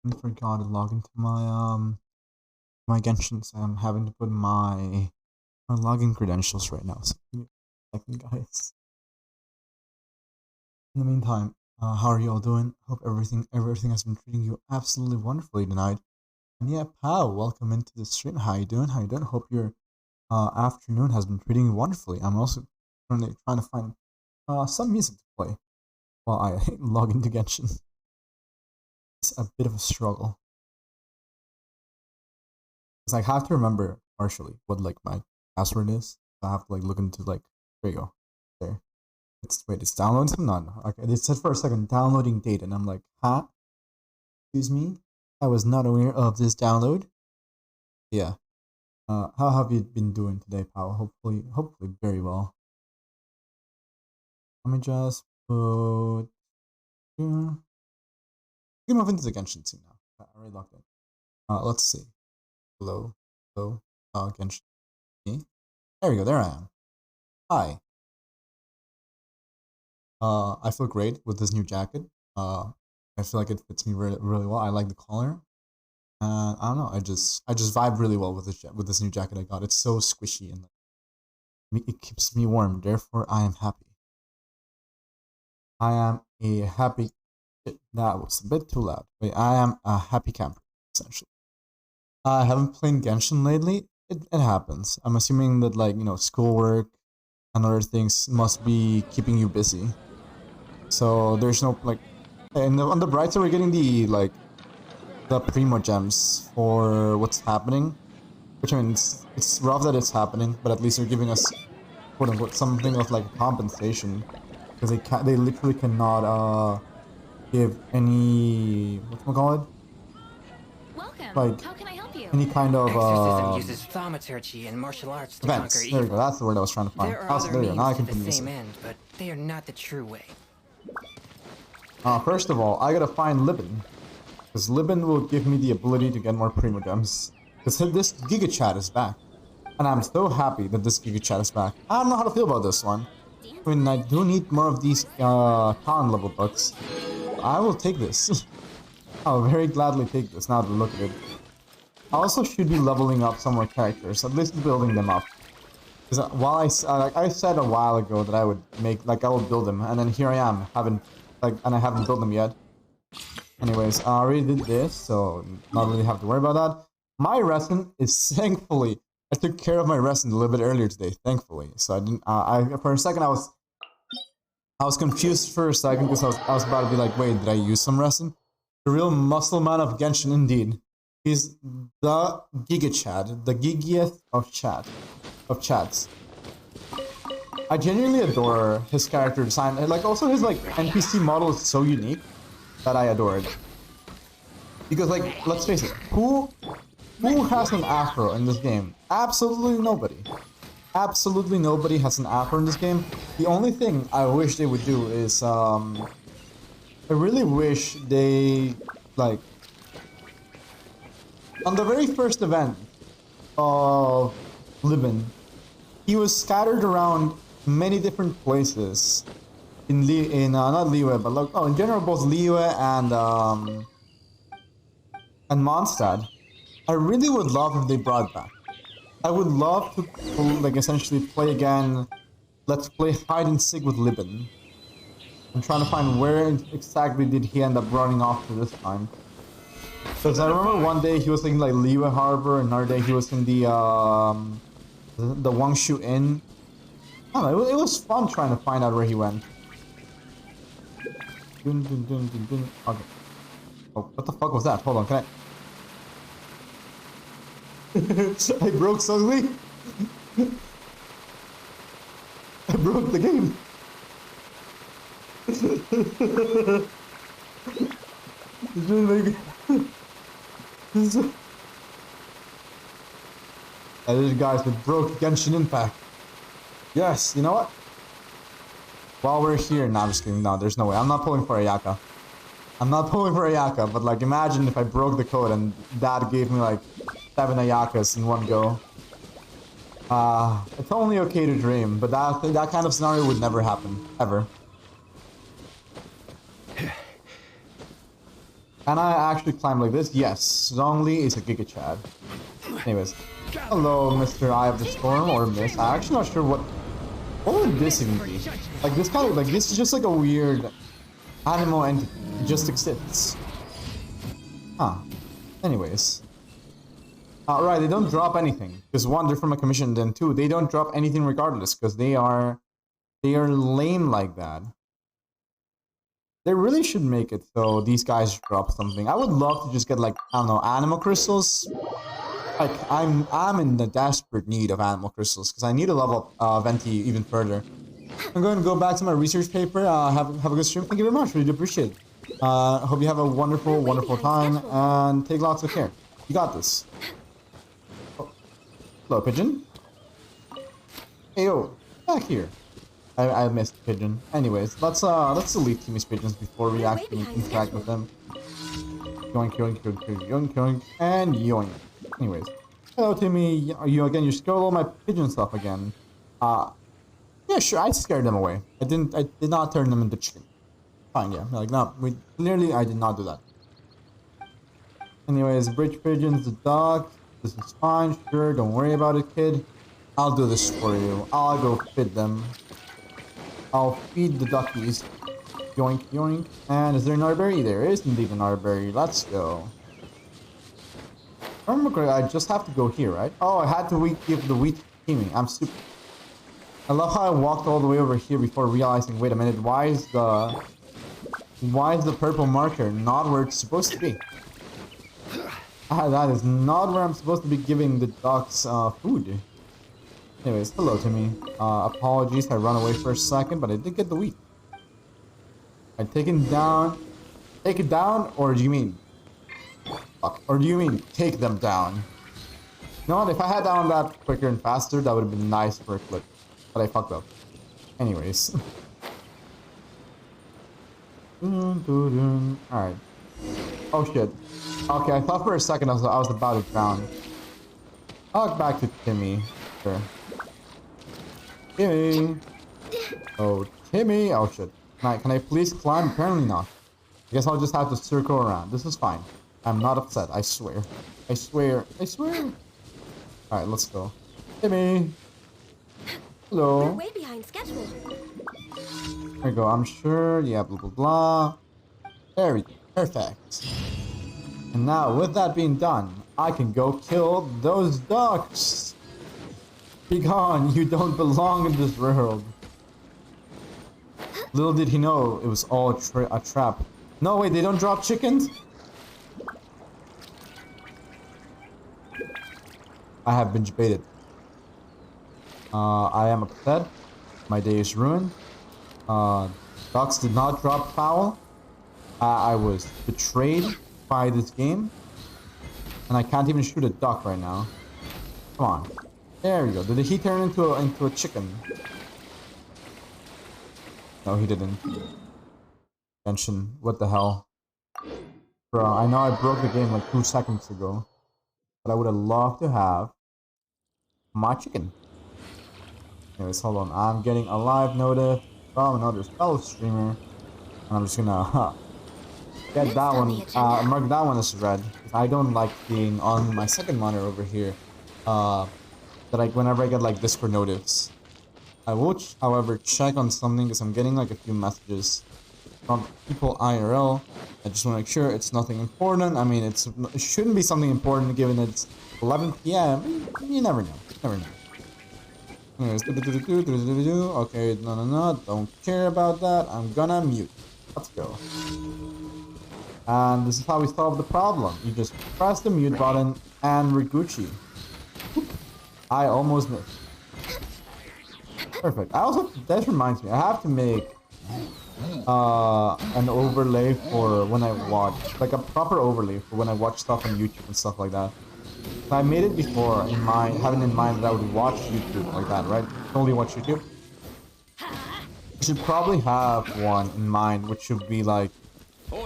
I forgot to log into my Genshin, so I'm having to put my login credentials right now. So give me a second, guys. In the meantime, how are you all doing? Hope everything has been treating you absolutely wonderfully tonight. And yeah, pal, welcome into the stream. How you doing? How you doing? Hope your afternoon has been treating you wonderfully. I'm also currently trying to find some music to play while I log into Genshin. It's a bit of a struggle. Because I have to remember partially what like my password is. So I have to like look into like there you go. There. It's downloading? No. Okay, it said for a second downloading data, and I'm like, huh? Excuse me? I was not aware of this download. Yeah. How have you been doing today, pal? Hopefully very well. Let me just put here. We can move into the Genshin scene now. I already logged in. Let's see. Hello. Genshin. Me? There we go, there I am. Hi. I feel great with this new jacket. I feel like it fits me really well. I like the color. And I don't know. I just vibe really well with this new jacket I got. It's so squishy and like, it keeps me warm. Therefore, I am happy. I am a happy. That was a bit too loud. But I am a happy camper essentially. I haven't played Genshin lately. It happens. I'm assuming that like schoolwork and other things must be keeping you busy. So there's no like, and on the bright side we're getting the primo gems for what's happening, which I mean it's rough that it's happening, but at least they're giving us quote unquote something of like compensation because they literally cannot give any whatchamacallit Welcome. like How can I help you? any kind of Exorcism uses thaumaturgy and martial arts to events. conquer There evil. we go. That's the word I was trying to find. There are Also, other there you go. means Now I to can the put same music. end, but they are not the true way. First of all, I gotta find Libin. Because Libin will give me the ability to get more Primo Gems. Because this Giga Chat is back. And I'm so happy that this Giga Chat is back. I don't know how to feel about this one. I mean, I do need more of these con level books. I will take this. I'll very gladly take this now that I look at it. I also should be leveling up some more characters, at least building them up. Because while I said a while ago that I would I would build them, and then here I am, and I haven't built them yet. Anyways, I already did this, so not really have to worry about that. My resin is thankfully, I took care of my resin a little bit earlier today, thankfully. So I didn't, for a second I was confused for a second because I was about to be like, wait, did I use some resin? The real muscle man of Genshin indeed. He's the Giga Chad, the gigiest of chats. I genuinely adore his character design, and like also his like NPC model is so unique that I adore it. Because like, let's face it, who has an afro in this game? Absolutely nobody. Absolutely nobody has an afro in this game. The only thing I wish they would do is I really wish they like on the very first event of Libin, he was scattered around many different places in not Liyue, but like in general both Liyue and Mondstadt. I really would love if they brought back. I would love to like essentially play again. Let's play hide and seek with Libin. I'm trying to find where exactly did he end up running off to this time. Because I remember one day he was in like Liyue Harbor, another day he was in the Wangshu Inn. I don't know, it was fun trying to find out where he went. Okay. Oh, what the fuck was that? Hold on, can I... I broke suddenly? I broke the game. I did, guys, we broke Genshin Impact. Yes, you know what? While we're here, nah, I'm just kidding. No, there's no way. I'm not pulling for Ayaka. I'm not pulling for Ayaka, but like, imagine if I broke the code and that gave me like 7 Ayakas in one go. It's only okay to dream, but that kind of scenario would never happen, ever. Can I actually climb like this? Yes. Zhongli is a Giga Chad. Anyways. Hello, Mr. Eye of the Storm, or Miss. I'm actually not sure what would this even be? Like this kind of like this is just like a weird animal entity. It just exists. Huh. Anyways. Right, they don't drop anything. Because one, they're from a commission, then two, they don't drop anything regardless, because they are lame like that. They really should make it so these guys drop something. I would love to just get like, I don't know, animal crystals. Like I'm in the desperate need of animal crystals because I need to level up Venti even further. I'm going to go back to my research paper. Have a good stream. Thank you very much. Really appreciate it. Hope you have a wonderful time and take lots of care. You got this. Oh. Hello, pigeon. Hey yo, back here. I missed the pigeon. Anyways, let's delete Timmy's pigeons before we actually interact with them. Yoink, yoink, yoink, yoink, yoink, and yoink. Anyways, hello Timmy. Are you again? You scared all my pigeon stuff again. Yeah, sure. I scared them away. I did not turn them into chicken. Fine, yeah. Like no, clearly I did not do that. Anyways, bridge pigeons, the dog. This is fine. Sure, don't worry about it, kid. I'll do this for you. I'll go feed them. I'll feed the duckies. Yoink, yoink. And is there an berry? There is indeed an berry. Let's go. I remember correctly, I just have to go here, right? Oh, I had to give the wheat to Timmy. I'm stupid. I love how I walked all the way over here before realizing, wait a minute, why is the purple marker not where it's supposed to be? That is not where I'm supposed to be giving the ducks food. Anyways, hello Timmy. Apologies, I ran away for a second, but I did get the wheat. I take it down, or do you mean? Fuck. Or do you mean take them down? You know what? If I had down that quicker and faster, that would have been nice for a clip. But I fucked up. Anyways. Alright. Oh shit. Okay, I thought for a second I was about to drown. I'll get back to Timmy. Sure. Timmy! Oh, Timmy! Oh shit. Can I please climb? Apparently not. I guess I'll just have to circle around. This is fine. I'm not upset, I swear. I swear. Alright, let's go. Timmy! Hello. We're way behind schedule. There we go, I'm sure. Yeah, blah blah blah. There we go. Perfect. And now, with that being done, I can go kill those ducks! Be gone, you don't belong in this world. Little did he know, it was all a trap. No, wait, they don't drop chickens? I have been baited. I am upset. My day is ruined. Ducks did not drop fowl. I was betrayed by this game. And I can't even shoot a duck right now. Come on. There we go. Did he turn into a chicken? No, he didn't. Mention. What the hell? Bro, I know I broke the game like 2 seconds ago. But I would have loved to have my chicken. Anyways, hold on. I'm getting a live notif from another fellow streamer. And I'm just gonna get that one, mark that one as red. I don't like being on my second monitor over here. Whenever I get like Discord notifs. I will, however, check on something because I'm getting like a few messages from people IRL. I just want to make sure it's nothing important. I mean, it shouldn't be something important given it's 11 p.m. You never know. Anyways, okay, no, don't care about that. I'm gonna mute. Let's go. And this is how we solve the problem. You just press the mute button and we're Gucci. I almost missed. Perfect. That reminds me, I have to make an overlay for when I watch, like a proper overlay for when I watch stuff on YouTube and stuff like that. So I made it before having in mind that I would watch YouTube like that, right? Only watch YouTube. I should probably have one in mind, which should be like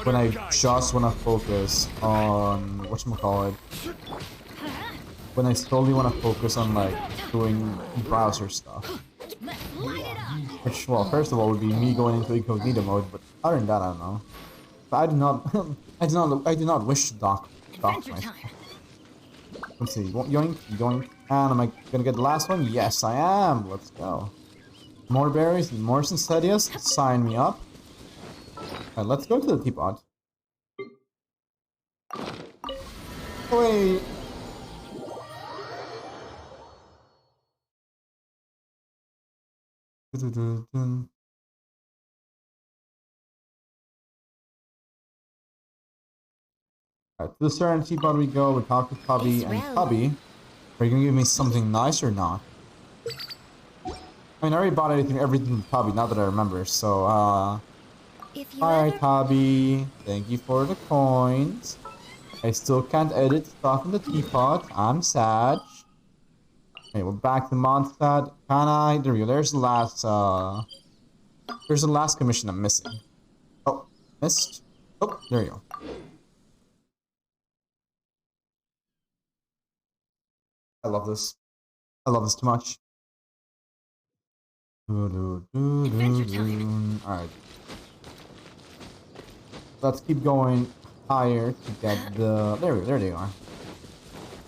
when I just want to focus on whatchamacallit. When I solely want to focus on like doing browser stuff. Which, well, first of all would be me going into incognito mode, but other than that, I don't know. I do not, I do not wish to dock Adventure myself. time. Let's see, yoink, yoink. And am I gonna get the last one? Yes, I am. Let's go. More berries and more Sincedias. Sign me up. Alright, let's go to the teapot. Wait. Alright, to the certain teapot we go. We talk to Tubby, and Tubby, are you gonna give me something nice or not? I mean, I already bought everything to Tubby, now that I remember, so, Alright, Tubby. Thank you for the coins. I still can't edit stuff in the teapot. I'm sad. Okay, we're back to Mondstadt. Can I? There we go. There's the last commission I'm missing. Oh, missed. Oh, there you go. I love this. I love this too much. Alright. Let's keep going higher to get the... There they are.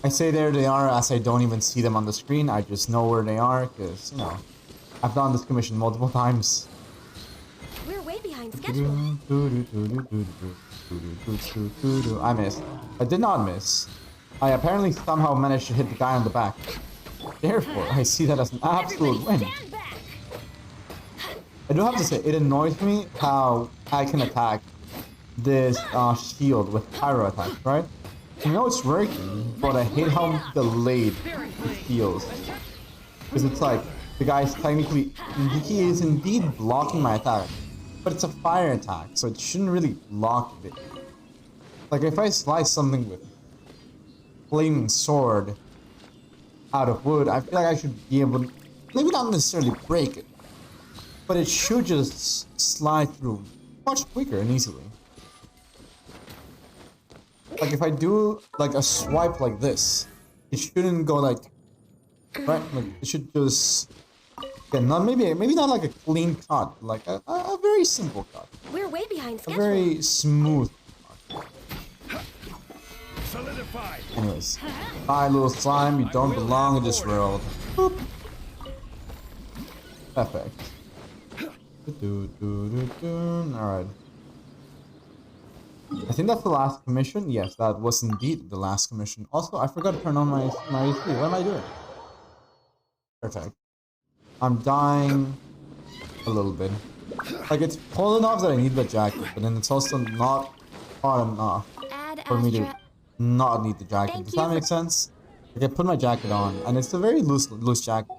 I say there they are as I don't even see them on the screen. I just know where they are because, you know, I've done this commission multiple times. We're way behind schedule. I missed. I did not miss. I apparently somehow managed to hit the guy on the back. Therefore, I see that as an absolute win. I do have to say, it annoys me how I can attack this shield with pyro attacks, right? I know it's working, but I hate how delayed it feels. Because it's like, the guy's technically, he is indeed blocking my attack, but it's a fire attack, so it shouldn't really block it. Like if I slice something with flaming sword out of wood, I feel like I should be able to, maybe not necessarily break it, but it should just slide through much quicker and easily. Like if I do like a swipe like this, it shouldn't go like, right? Like it should just, yeah, not maybe not like a clean cut, like a very simple cut. We're way behind A schedule. very smooth cut. Solidified. Anyways, hi little slime, you don't belong in this world. Boop. Perfect. Alright. I think that's the last commission. Yes, that was indeed the last commission. Also, I forgot to turn on my AC. What am I doing? Perfect. I'm dying a little bit. Like, it's cold enough that I need the jacket, but then it's also not hot enough for me to not need the jacket. Does that make sense? Like, I put my jacket on, and it's a very loose jacket,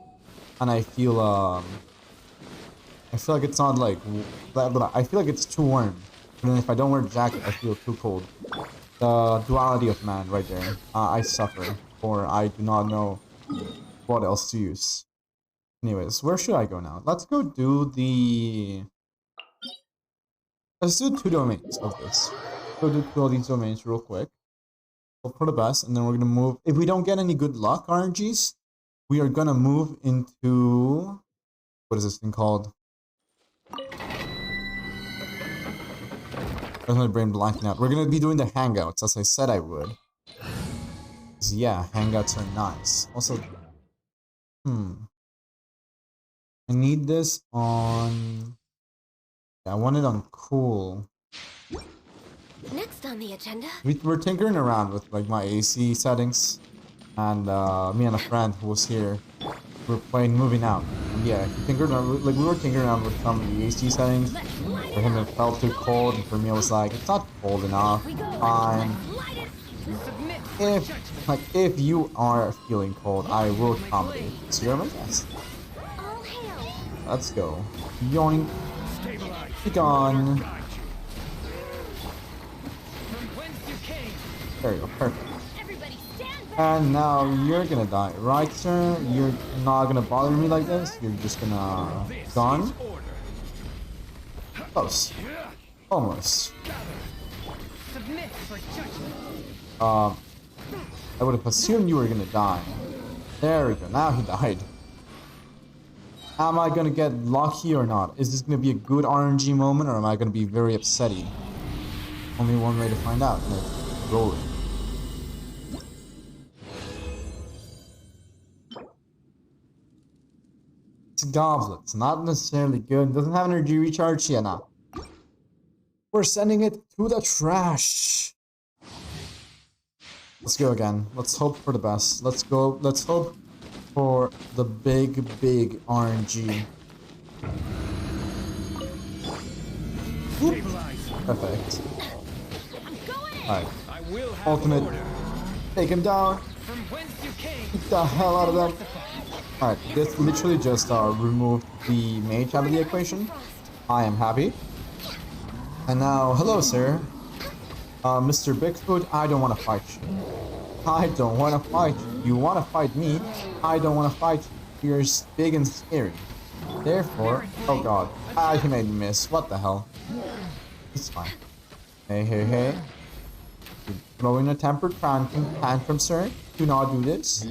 and I feel like it's not like, I feel like it's too warm. And then if I don't wear the jacket, I feel too cold. The duality of man right there. I suffer, or I do not know what else to use. Anyways, where should I go now? Let's go do the... Let's do 2 domains of this. Go do 2 of these domains real quick. Hope for the best, and then we're gonna move... If we don't get any good luck RNGs, we are gonna move into... What is this thing called? There's my brain blanking out. We're gonna be doing the hangouts, as I said I would. Yeah, hangouts are nice. Also, I need this on... Yeah, I want it on cool. Next on the agenda. We're tinkering around with like my AC settings. And me and a friend who was here, we're playing Moving Out. And yeah, we were tinkering around with some of the AC settings. For him it felt too cold, and for me it was like, it's not cold enough, fine. If you are feeling cold, I will accommodate. So you're my guest. Let's go. Yoink. Be gone. There you go, perfect. And now you're gonna die, right sir? You're not gonna bother me like this? You're just gonna... Gone? Close. Almost. I would have assumed you were gonna die. There we go, now he died. Am I gonna get lucky or not? Is this gonna be a good RNG moment, or am I gonna be very upsetty? Only one way to find out, and it's rolling. It's a goblet. It's not necessarily good. It doesn't have energy recharge yet now. We're sending it to the trash. Let's go again. Let's hope for the best. Let's go. Let's hope for the big RNG. Oop. Perfect. Alright. Ultimate. Take him down. Get the hell out of them. Alright, this literally just removed the mage out of the equation. I am happy. And now, hello sir. Mr. Bigfoot, I don't want to fight you. I don't want to fight you. You want to fight me? I don't want to fight you. You're big and scary. Therefore, oh god. He made me miss. What the hell? It's fine. Hey. You're throwing a tempered tantrum, sir. Do not do this.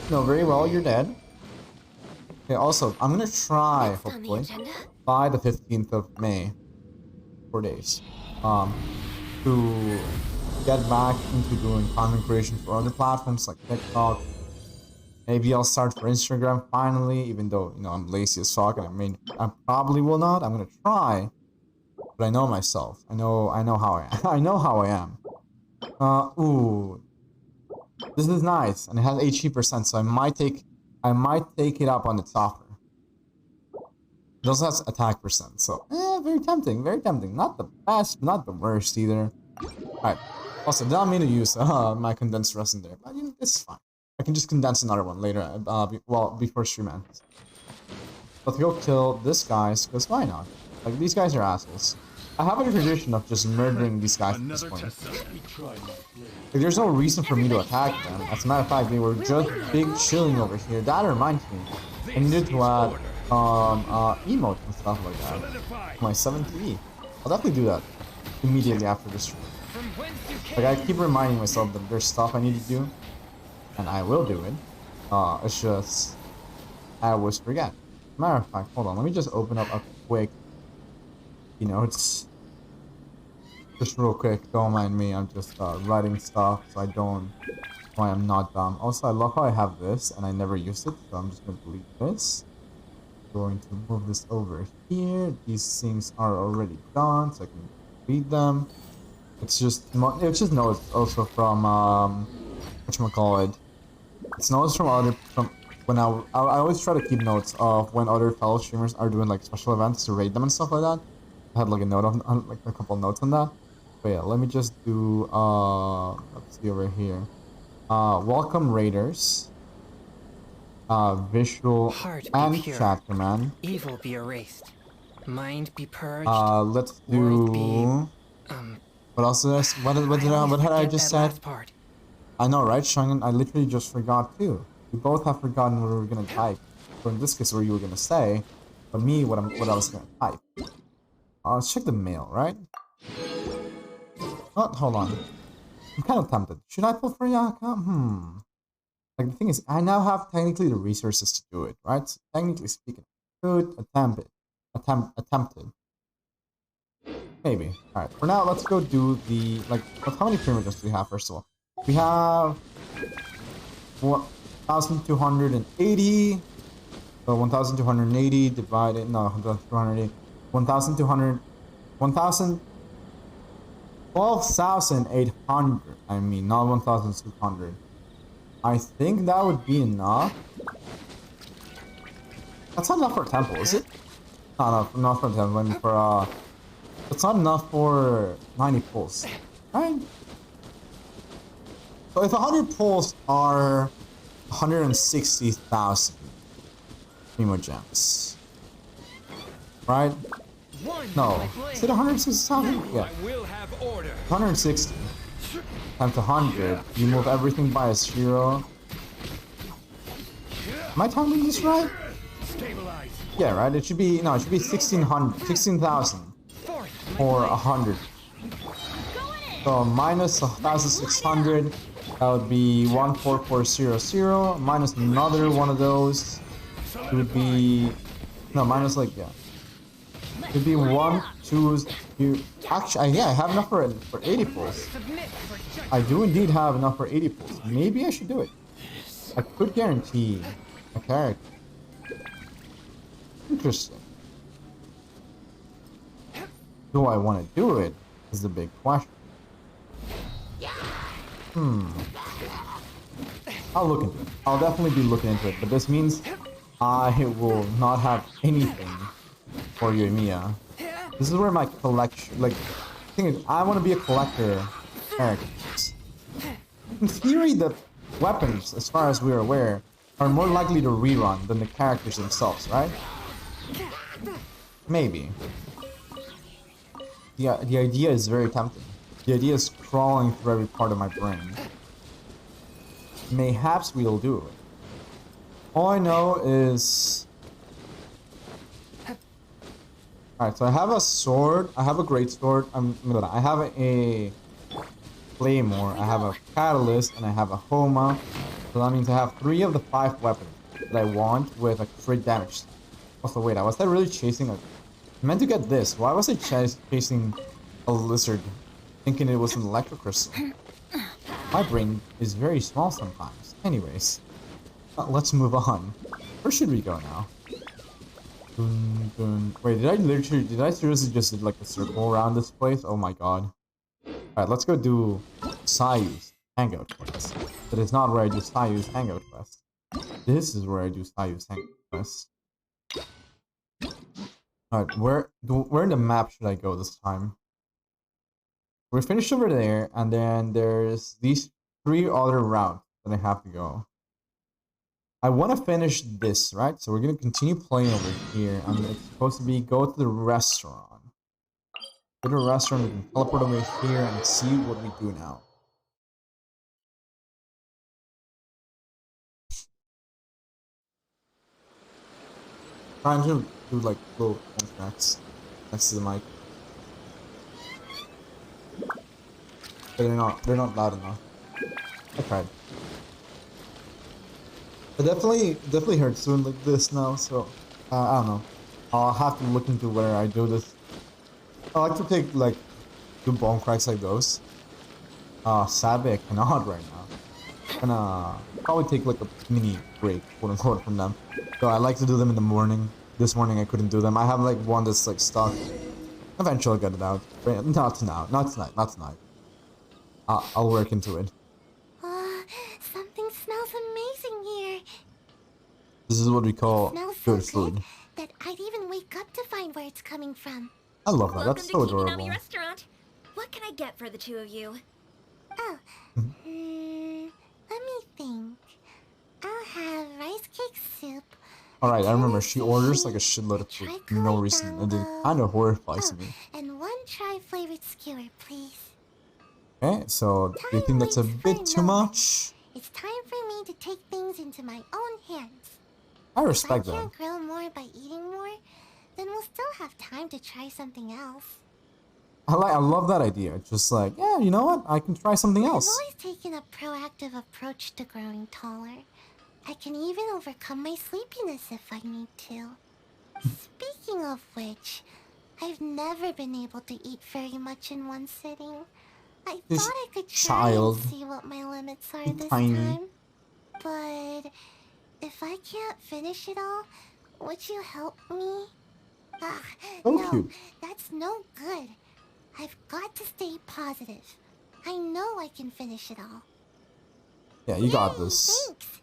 No, very well, you're dead. Okay, also, I'm gonna try, hopefully, by the 15th of May, 4 days, to get back into doing content creation for other platforms like TikTok. Maybe I'll start for Instagram finally, even though, you know, I'm lazy as fuck, and I probably will not. I'm gonna try, but I know myself. I know how I am. I know how I am. Ooh. This is nice, and it has 80%, so I might take it up on its offer. It also has attack percent, so very tempting, very tempting. Not the best, not the worst either. Alright. Also, did not mean to use my condensed resin there, but you know, it's fine. I can just condense another one later, before stream ends. Let's go kill this guys, because why not? Like, these guys are assholes. I have a tradition of just murdering these guys at this point. Like, there's no reason for me to attack them. As a matter of fact, they were just big chilling over here. That reminds me, I needed to add emotes and stuff like that. My 7th. I'll definitely do that immediately after this stream. Like, I keep reminding myself that there's stuff I need to do, and I will do it. It's just I always forget. Matter of fact, hold on. Let me just open up a quick. You know, it's just real quick. Don't mind me. I'm just writing stuff, so I don't. Why I'm not dumb. Also, I love how I have this, and I never used it, so I'm just gonna delete this. Going to move this over here. These things are already done, so I can read them. It's just notes also from whatchamacallit. It's notes from when I always try to keep notes of when other fellow streamers are doing like special events to raid them and stuff like that. I had like a note on like a couple notes on that. But yeah, let me just do let's see over here. Welcome raiders. Visual Heart and pure. chat command. Evil be erased. Mind be purged. Let's do what else is this? What had I just said? I know, right, Shungan? I literally just forgot too. We both have forgotten what we were gonna type. So in this case, what you were gonna say, but me, what I was gonna type. Let's check the mail, right? Oh, hold on. I'm kind of tempted. Should I pull for Yaka? Like, the thing is, I now have technically the resources to do it, right? So technically speaking, I could attempt it. Maybe. Alright, for now, let's go do the, like, how many primogems do we have, first of all? We have 1,280. So 1,280 divided, no, 1,280. 1,200, 12,800. I mean, not 1,600. I think that would be enough. That's not enough for a temple, is it? No, not for a temple. I mean, for it's not enough for 90 pulls, right? So if 100 pulls are 160,000 primogems, right? No, is it 160,000? Yeah. 160 times 100. You move everything by a 0. Am I timing this right? Yeah, right. It should be 16,000 for 100. So minus 1,600. That would be 14400. Minus another one of those. It would be minus like It'd be one, two, you. Actually, yeah, I have enough for 80 pulls. Submit for judgment. I do indeed have enough for 80 pulls. Maybe I should do it. I could guarantee a character. Interesting. Do I want to do it? Is the big question. I'll look into it. I'll definitely be looking into it. But this means I will not have anything for Yoimiya. This is where my collection, like, the thing is, I want to be a collector of characters. In theory, the weapons, as far as we're aware, are more likely to rerun than the characters themselves, right? Maybe. Yeah, the idea is very tempting. The idea is crawling through every part of my brain. Mayhaps we'll do it. All I know is... Alright, so I have a sword, I have a great sword, I have a claymore, I have a catalyst, and I have a thoma. So that means I have 3 of the 5 weapons that I want with a crit damage. Also, wait, was I really chasing a... I meant to get this. Why was I chasing a lizard, thinking it was an electrocrystal? My brain is very small sometimes. Anyways, let's move on. Where should we go now? Wait, did I seriously just did like a circle around this place? Oh my god. Alright, let's go do Sayu's hangout quest. That is not where I do Sayu's hangout quest. This is where I do Sayu's hangout quest. Alright, where in the map should I go this time? We're finished over there, and then there's these 3 other routes that I have to go. I want to finish this, right? So we're going to continue playing over here, and it's supposed to be go to the restaurant. Go to the restaurant, we can teleport over here and see what we do now. Trying to do like little tracks next to the mic. But they're not loud enough. I tried. It definitely hurts doing like this now, so I don't know. I'll have to look into where I do this. I like to take like do bone cracks like those. Sadly I cannot right now. I'm gonna probably take like a mini break, quote unquote, from them. So I like to do them in the morning. This morning I couldn't do them. I have like one that's like stuck. Eventually I'll get it out. But not tonight. I'll work into it. Something smells amazing here. This is what we call good food. That I'd even wake up to find where it's coming from. I love that. Welcome That's to so Kiminami adorable. Restaurant. What can I get for the 2 of you? Oh, let me think. I'll have rice cake soup. Alright, I remember she orders like a shitload of food for no reason, and it kind of horrifies me. And 1 chai-flavored skewer, please. Okay, so do you think that's a bit too much? It's time for me to take things into my own hands. I respect If I that. can't grow more by eating more, then we'll still have time to try something else. I love that idea. Just like, yeah, you know what? I can try something I've else. always taken a proactive approach to growing taller. I can even overcome my sleepiness if I need to. Speaking of which, I've never been able to eat very much in one sitting. I This thought I could try child. and see what my limits are this Tiny. time. But if I can't finish it all, would you help me? So No, cute. that's no good. I've got to stay positive. I know I can finish it all. Yeah, you got Yay, this. Thanks.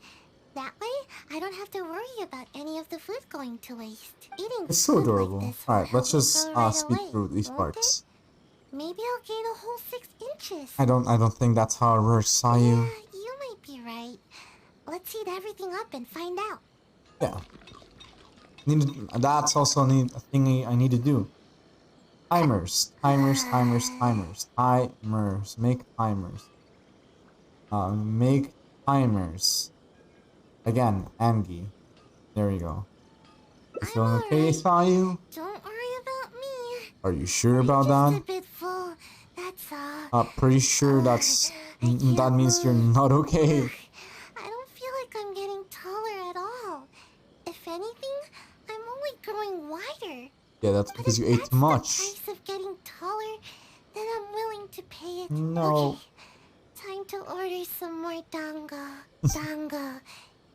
That way, I don't have to worry about any of the food going to waste. Eating It's so food like adorable. this will Alright, let's help me just grow right speed away, through these won't parts. it? Maybe I'll gain a whole 6 inches. I don't think that's how it works, Sayu. Yeah, you might be right. Let's heat everything up and find out. Yeah. That's also a thing I need to do. Timers. Make timers. Make timers. Again, Angie. There you go. You I'm feeling okay, alright. Sayu? Don't worry about me. Are you sure about Just a that? bit full, that's all. Pretty sure that can't means you're move. not okay. I don't feel like I'm getting taller at all. If anything, I'm only growing wider. Yeah, that's But because if you ate that's too much. the price of getting taller, then I'm willing to pay it. No. Okay, time to order some more dango. Dango.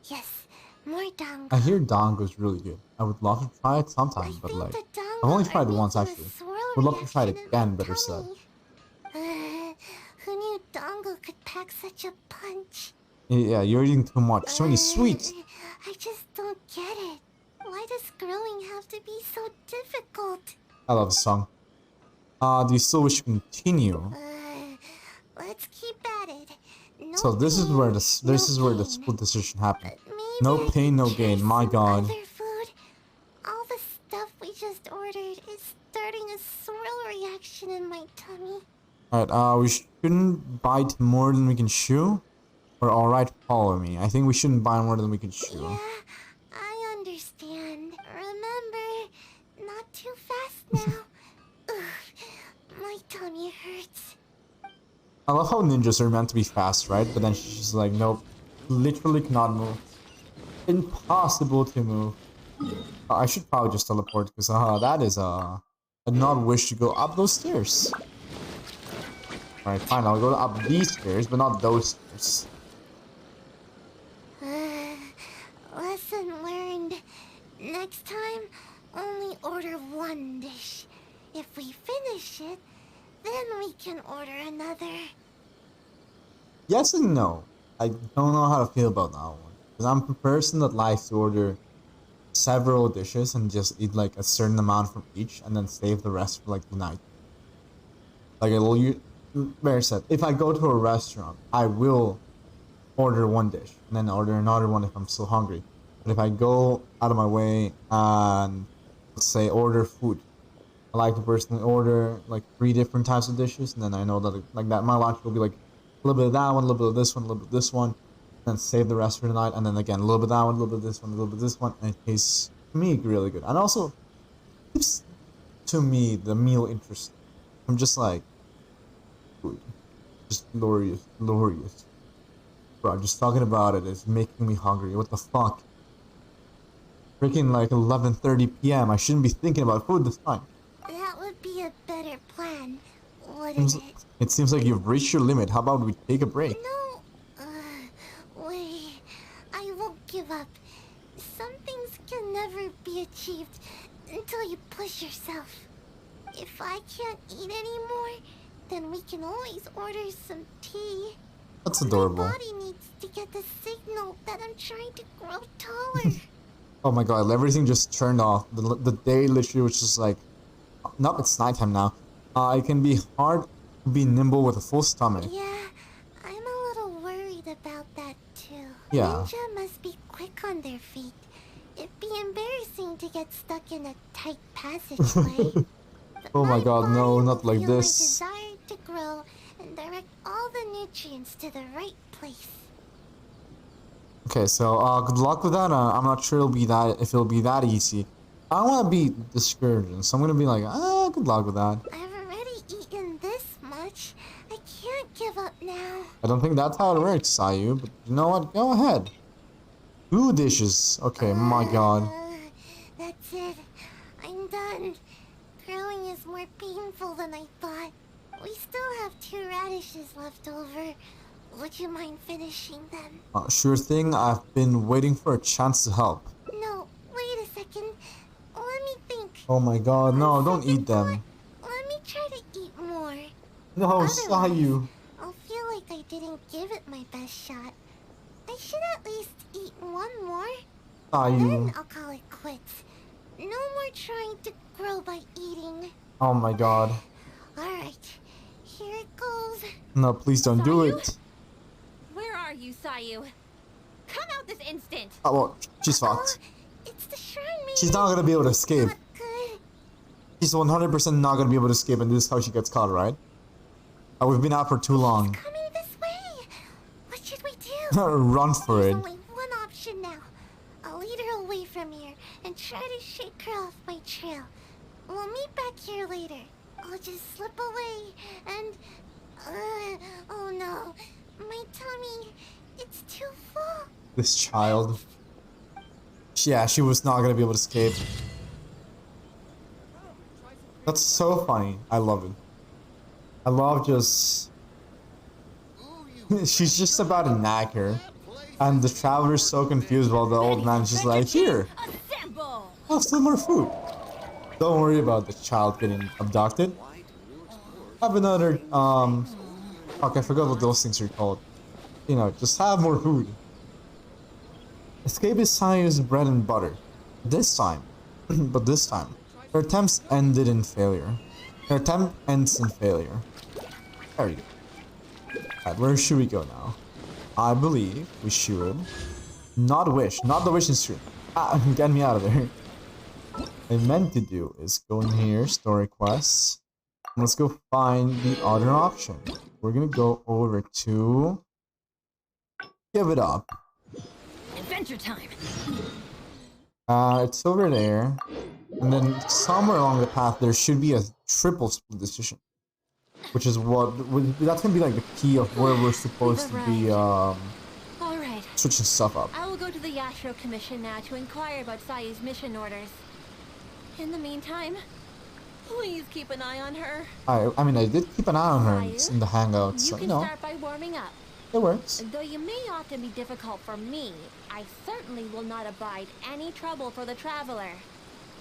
Yes, more dango. I hear dango is really good. I would love to try it I sometime, but think like, the I've dango only are tried it once making a actually. swirl Would love to try it reaction in my again, better said. tummy. Who knew dango could pack such a punch? Yeah, you're eating too much. Too many sweets. I just don't get it. Why does growing have to be so difficult? I love the song. Do you still wish to continue? Let's keep at it. No So this is pain, where no this is where the gain. split decision happened. But maybe No I pain, could no try gain. My some God. other food. All the stuff we just ordered is starting a swirl reaction in my tummy. Alright, we shouldn't bite more than we can chew. Or alright, follow me. I think we shouldn't bite more than we can chew. Yeah, I understand. Remember, not too fast now. Ugh, my tummy hurts. I love how ninjas are meant to be fast, right? But then she's just like, nope. Literally cannot move. Impossible to move. I should probably just teleport because that is a not wish to go up those stairs. Alright, fine, I'll go up these stairs, but not those stairs. Lesson learned. Next time, only order one dish. If we finish it, then we can order another. Yes and no. I don't know how to feel about that one. Because I'm a person that likes to order several dishes and just eat like a certain amount from each and then save the rest for like the night. Like Bear said, if I go to a restaurant, I will order one dish and then order another one if I'm still hungry. But if I go out of my way and let's say order food, I like to personally order like 3 different types of dishes, and then I know that like that my lunch will be like a little bit of that one, a little bit of this one, a little bit of this one, and then save the rest for the night, and then again a little bit of that one, a little bit of this one, a little bit of this one, and it tastes to me really good. And also keeps to me the meal interesting. I'm just like food. Just glorious, glorious. Bro, just talking about it is making me hungry. What the fuck? Freaking like 11:30 p.m. I shouldn't be thinking about food this time. That would be a better plan, wouldn't it? It seems like you've reached your limit. How about we take a break? No. Wait. I won't give up. Some things can never be achieved until you push yourself. If I can't eat anymore, then we can always order some tea. That's adorable. My body needs to get the signal that I'm trying to grow taller. Oh my god, everything just turned off. The day literally was just like... Nope, it's nighttime now. It can be hard to be nimble with a full stomach. Yeah, I'm a little worried about that too. Yeah. Ninja must be quick on their feet. It'd be embarrassing to get stuck in a tight passageway. Oh my god, no, body not will like feel this. my desire to grow and direct all the nutrients to the right place. Okay, so good luck with that. I'm not sure if it'll be that easy. I don't want to be discouraging, so I'm gonna be like, good luck with that. I've already eaten this much. I can't give up now. I don't think that's how it works, Sayu, but you know what? Go ahead. 2 dishes. Okay, my god. That's it. I'm done. Growing is more painful than I thought. We still have 2 radishes left over. Would you mind finishing them? Sure thing. I've been waiting for a chance to help. No, wait a second. Let me think. Oh my god, no, On don't second eat them. thought, let me try to eat more. No, Otherwise, Sayu. I'll feel like I didn't give it my best shot. I should at least eat one more. Then Sayu. I'll call it quits. No more trying to grow by eating. Oh my god. Alright, here it goes. No, please don't do Sayu? it. Where are you, Sayu? Come out this instant! Oh, well, she's fucked. It's the shrine maiden. She's not gonna be able to escape. Not good. She's 100% not gonna be able to escape, and this is how she gets caught, right? We've been out for too long. Coming this way. What should we do? Run for There's it. only one option now. I'll lead her away from here and try to shake her off my trail. We'll meet back here later. I'll just slip away and... oh no. My tummy, it's too full. This child. Yeah, she was not gonna be able to escape. That's so funny. I love it. I love just... She's just about to nag her. And the traveler's so confused while the old man's just like, here, Assemble! have some more food. Don't worry about the child getting abducted. Have another, fuck, I forgot what those things are called. You know, just have more food. Escape is Sayu's bread and butter. This time, but this time, her attempts ended in failure. Her attempt ends in failure. There you go. Alright, where should we go now? I believe we should... Not the wishing stream. Ah, get me out of there. What I meant to do is go in here, story quests. Let's go find the other option. We're gonna go over to... Give it up. Adventure time! It's over there. And then somewhere along the path there should be a triple split decision. Which is what... That's gonna be like the key of where we're supposed to be, Alright. switching stuff up. I will go to the Yashiro Commission now to inquire about Sayu's mission orders. In the meantime, please keep an eye on her. I mean, I did keep an eye on her in the hangout, You so, can you know, start by warming up. it works. Though you may often be difficult for me, I certainly will not abide any trouble for the traveler.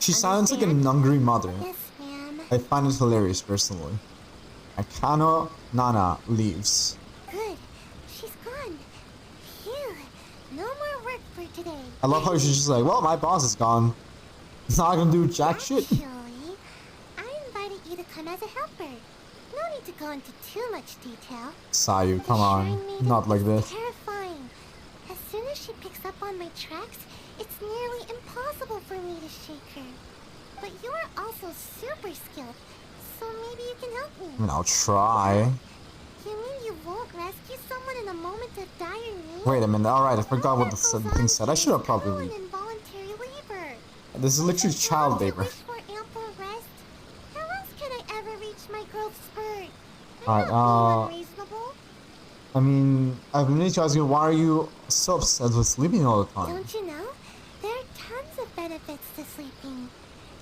She sounds like an hungry mother. Yes, ma'am. I find it hilarious, personally. Akano Nana leaves. Good. She's gone. Phew. No more work for today. I love how she's just like, well, my boss is gone. Not gonna do jack shit. Actually, I invited you to come as a helper. No need to go into too much detail. Sayu, The come shrine on. maiden Not like is this. Terrifying. As soon as she picks up on my tracks, it's nearly impossible for me to shake her. But you are also super skilled, so maybe you can help me. I mean, I'll try. You mean you won't rescue someone in a moment of dire need? Wait a minute, alright, I forgot what the All that goes thing on said. I should have cruel probably... and involuntary labor. This is literally child labor. Wish for ample rest. How else can I ever reach my growth spurt? Alright, I'm not being unreasonable. I mean, I've been meaning to ask you, why are you so obsessed with sleeping all the time? Don't you know? There are tons of benefits to sleeping.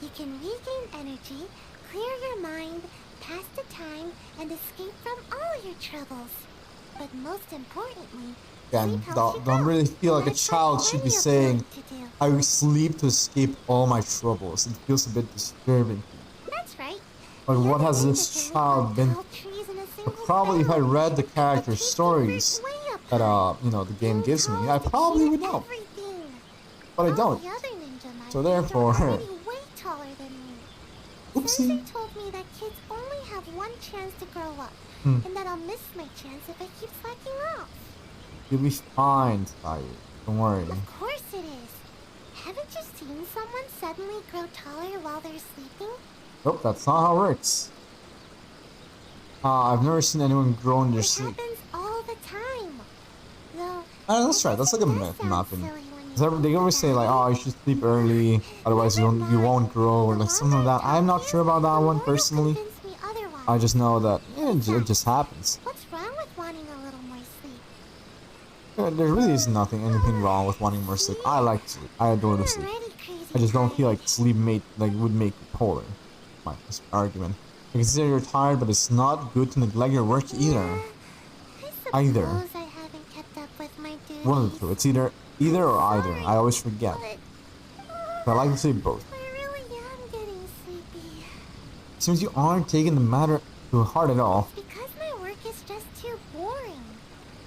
You can regain energy, clear your mind, pass the time, and escape from all your troubles. But most importantly, Again, sleep helps you don't grow. really feel like a That's child should be plenty of saying, work to do. I sleep to escape all my troubles. It feels a bit disturbing. That's right. Like, The what other has end this is to live child on been... tall trees in a single Probably if I barrel. read the A character cake stories way up that, high. you know, the game Being gives me, tall I is the probably key to would know. everything. But I All don't. the other ninja masters So therefore... are already way taller than me. Oopsie. Sensei told me that kids only have one chance to grow up, and that I'll miss my chance if I keep slacking off. You'll be fine, Sayu. Don't worry. Of course it is. Haven't you seen someone suddenly grow taller while they're sleeping? Nope, that's not how it works. I've never seen anyone grow in their It sleep. happens all the time. Though, That's right, that's like a it does myth, in my sound opinion. silly when you 'Cause they think always say about like, it. oh, you should sleep early, otherwise you won't grow, or like something like that. I'm not sure about that one personally. Convince me otherwise. I just know that it just happens. What's wrong with wanting a little more sleep? There really is anything wrong with wanting more sleep. I like sleep. I adore the I'm sleep. already crazy I just don't feel tired. like sleep would make you polar. My argument. I consider you're tired, but it's not good to neglect your work either. I Either. suppose I haven't kept up with my duties. One of the two. It's either or either. I always forget. But I like to say both. I really am getting sleepy. Seems you aren't taking the matter to heart at all. Because my work is just too boring.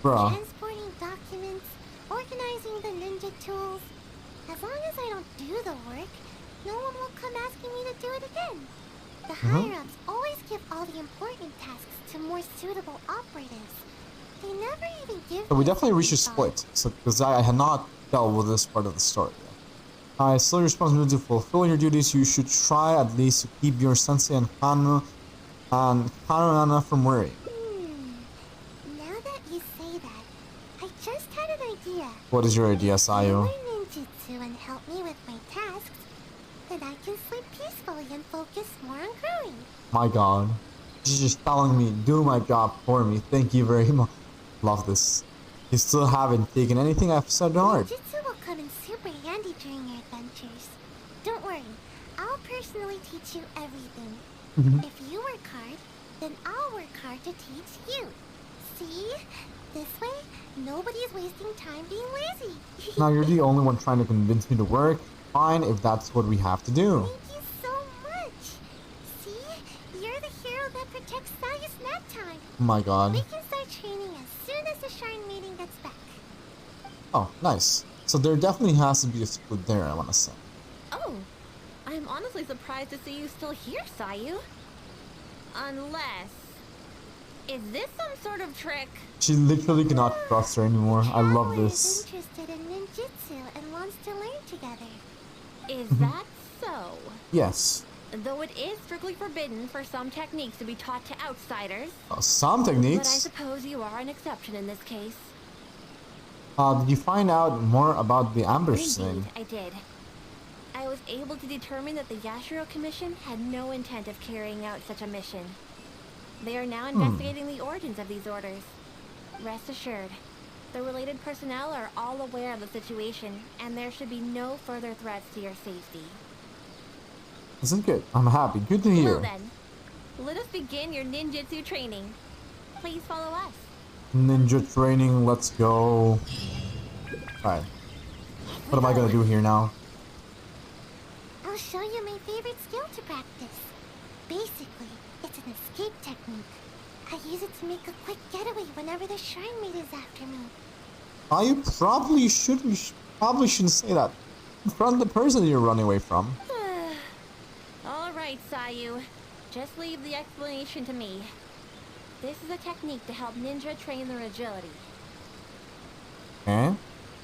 Bruh. Transporting documents, organizing the ninja tools. As long as I don't do the work, no one will come asking me to do it again. The higher-ups always give all the important tasks to more suitable operatives. They never even give So we me definitely second reached a thought. split. So because I had not dealt with this part of the story yet. It's still your responsibility to fulfill your duties. You should try at least to keep your sensei and Nana from worrying. Now that you say that, I just had an idea. What is your idea, Sayu? Learn ninjutsu and help me with my tasks, then I can sleep peacefully and focus more on growing. My god. She's just telling me, do my job for me. Thank you very much. Love this. You still haven't taken anything I've said to heart. Ninjutsu will come in super handy during your adventures. Don't worry, I'll personally teach you everything. If you work hard, then I'll work hard to teach you. See? This way, nobody's wasting time being lazy. Now you're the only one trying to convince me to work. Fine, if that's what we have to do. Thank you so much. See? You're the hero that protects Sayu's nap time. Oh my god. We can start training as soon as the Shrine meeting gets back. Oh, nice. So there definitely has to be a split there, I want to say. Oh, I'm honestly surprised to see you still here, Sayu. Unless... Is this some sort of trick? She literally cannot trust her anymore. I love Is this. interested in ninjutsu and wants to learn together. Is that so? Yes. Though it is strictly forbidden for some techniques to be taught to outsiders. Some But I techniques. suppose you are an exception in this case. Did you find out more about the ambush Indeed, thing? I did. I was able to determine that the Yashiro Commission had no intent of carrying out such a mission. They are now investigating the origins of these orders. Rest assured, the related personnel are all aware of the situation, and there should be no further threats to your safety. This is good. I'm happy. Good to Well hear. then, let us begin your ninjutsu training. Please follow us. Ninja training, let's go. Alright. What am I gonna do here now? I'll show you my favorite skill to practice. Basically, it's an escape technique. I use it to make a quick getaway whenever the Shrine Maid is after me. You probably shouldn't say that in front of the person you're running away from. Alright, Sayu. Just leave the explanation to me. This is a technique to help ninja train their agility. Eh?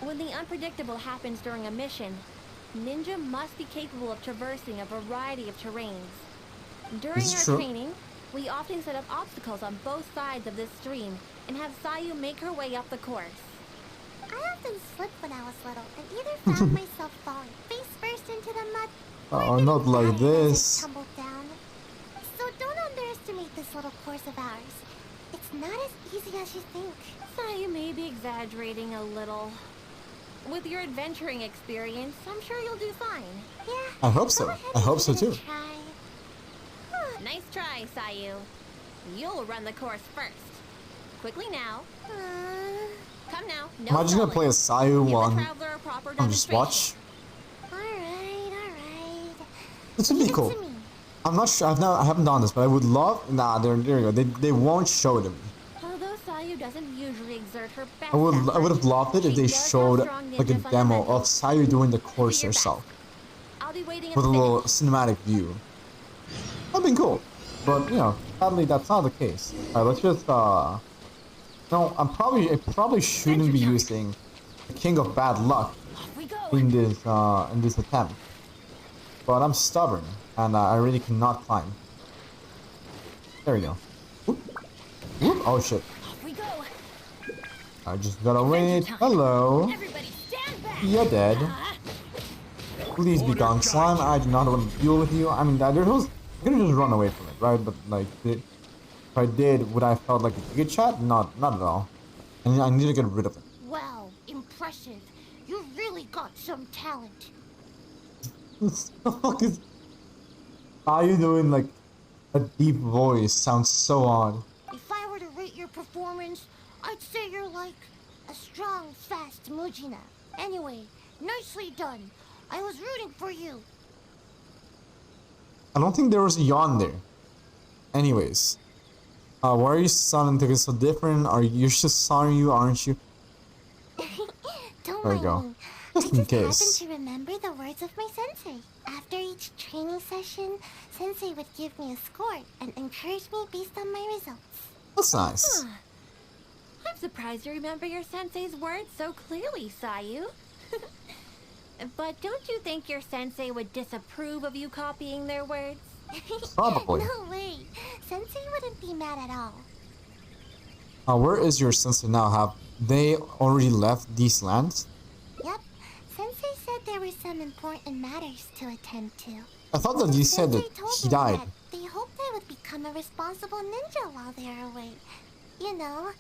When the unpredictable happens during a mission, ninja must be capable of traversing a variety of terrains. During This is our true. training, we often set up obstacles on both sides of this stream and have Sayu make her way up the course. I often slipped when I was little and either found myself falling face first into the mud or Oh, getting not like tired as I this. tumbled down. So don't underestimate this little course of ours. It's not as easy as you think. Sayu may be exaggerating a little. With your adventuring experience, I'm sure you'll do fine. Yeah. I hope so. go ahead I hope and so give it a too. try. Nice try, Sayu. You'll run the course first. Quickly now. Come now. No Am I just gonna stalling. play a Sayu Give while the traveler a proper I'm just watch? Alright. This would be Leave it cool. to me. I'm not sure. I haven't done this, but I would love. Nah, there you go. They won't show it to me. Although Sayu doesn't usually exert her best I would have effort, loved it if she they does have showed strong like a ninja demo of fundamentals. Sayu doing the Do course your herself best. I'll be waiting at with a the little finish. cinematic view. That'd been cool, but you know, sadly that's not the case. Alright, let's just No, I probably shouldn't be using the King of Bad Luck Off we go. in this attempt, but I'm stubborn and I really cannot climb. There we go. Whoop. Whoop. Oh shit! Off we go. I just gotta wait. time. Hello. Everybody stand back. You're dead. Please be gone, slime. I do not want to deal with you. I mean, I'm gonna just run away from it, right? But like, if I did, would I felt like a good chat? Not at all. And I need to get rid of it. Wow, impressive. You really got some talent. Are you doing like a deep voice? Sounds so odd. If I were to rate your performance, I'd say you're like a strong, fast Mujina. Anyway, nicely done. I was rooting for you. I don't think there was a yawn there. Anyways, why are you sounding so different? Are you just sorry you, aren't you? Don't There we mind go. me. Just I in just case. happen to remember the words of my sensei. After each training session, sensei would give me a score and encourage me based on my results. That's nice. I'm surprised you remember your sensei's words so clearly, Sayu. But don't you think your sensei would disapprove of you copying their words? Probably. No way. Sensei wouldn't be mad at all. Where is your sensei now? Have they already left these lands? Yep. Sensei said there were some important matters to attend to. I thought that you said that Sensei told he me died. that they hoped I would become a responsible ninja while they're away. You know,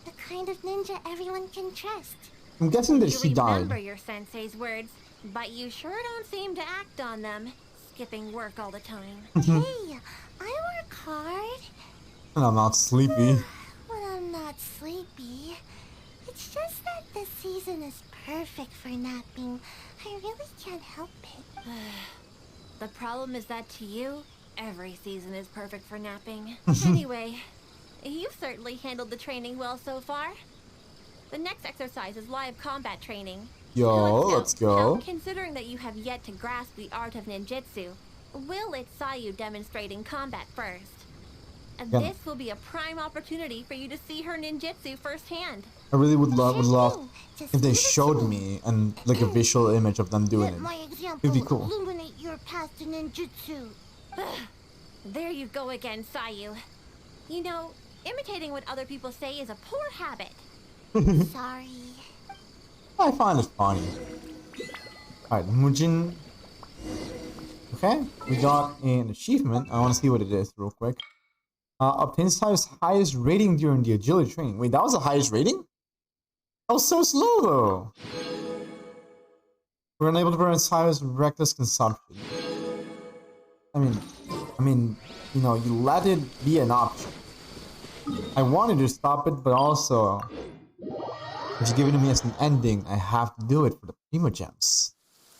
the kind of ninja everyone can trust. I'm guessing that You he remember died. your sensei's words, but you sure don't seem to act on them. skipping work all the time. Hey, I work hard. And I'm not sleepy. When I'm not sleepy. It's just that this season is perfect for napping. I really can't help it. The problem is that to you, every season is perfect for napping. Anyway, you've certainly handled the training well so far. The next exercise is live combat training. Yo, let's go. Now, considering that you have yet to grasp the art of ninjutsu, we'll let Sayu demonstrate in combat first. And Yeah. this will be a prime opportunity for you to see her ninjutsu firsthand. I really would love Just if they give it showed to me and like a visual image of them doing Let it. my example It'd be cool. illuminate your path to ninjutsu. There you go again, Sayu. You know, imitating what other people say is a poor habit. Sorry. I find it funny. Alright, Mujin. Okay, we got an achievement. I want to see what it is real quick. Obtains Sayu's highest rating during the agility training. Wait, that was the highest rating? That was so slow though. We're unable to prevent Sayu's reckless consumption. I mean, you know, you let it be an option. I wanted to stop it, but also, if you give it to me as an ending, I have to do it for the Primo Gems.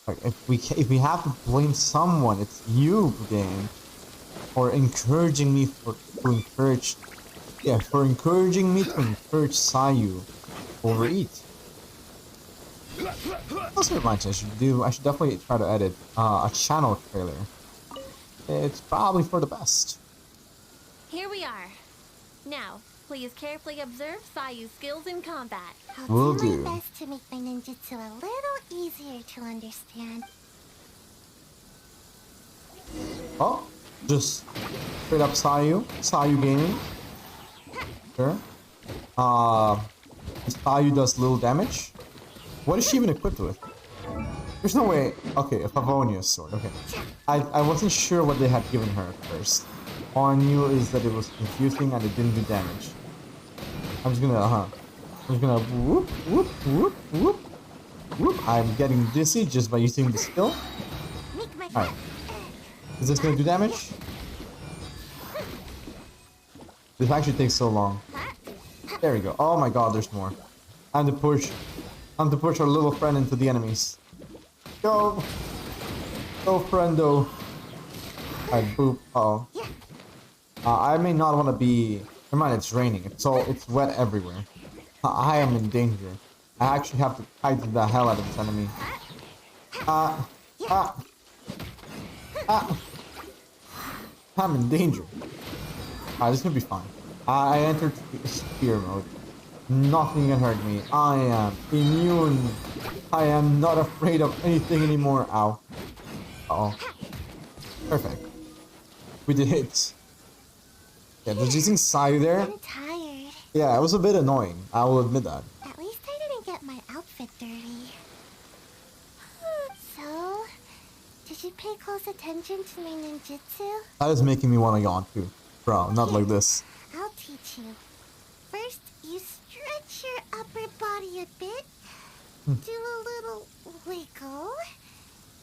Like, if we have to blame someone, it's you, game, for encouraging me for encouraging me to encourage Sayu to overeat. That's what reminds me, I should definitely try to edit a channel trailer. It's probably for the best. Here we are. Now, please carefully observe Sayu's skills in combat. Will I'll do. do my best to make my ninjutsu a little easier to understand. Oh, just straight up Sayu gaming. Sure. Sayu does little damage. What is she even equipped with? There's no way. Okay, a Favonius sword. Okay. I wasn't sure what they had given her at first. All I knew is that it was confusing and it didn't do damage. I'm just gonna whoop, whoop, whoop, whoop, whoop. I'm getting dizzy just by using the skill. Make my Alright. Is this gonna do damage? This actually takes so long. There we go. Oh my god, there's more. Time to push our little friend into the enemies. Go! Go, friendo. Alright, boop. Uh-oh. I may not want to be... Never mind, it's raining. It's wet everywhere. I am in danger. I actually have to kite the hell out of this enemy. I'm in danger. Alright, this could be fine. I entered spear mode. Nothing can hurt me. I am immune. I am not afraid of anything anymore. Ow. Uh-oh. Perfect. We did it. Yeah, just using Sayu there. I'm tired. Yeah, it was a bit annoying. I will admit that. At least I didn't get my outfit dirty. So, did you pay close attention to my ninjutsu? That is making me want to yawn too. Bro, not like this. I'll teach you. First, you stretch your upper body a bit, do a little wiggle,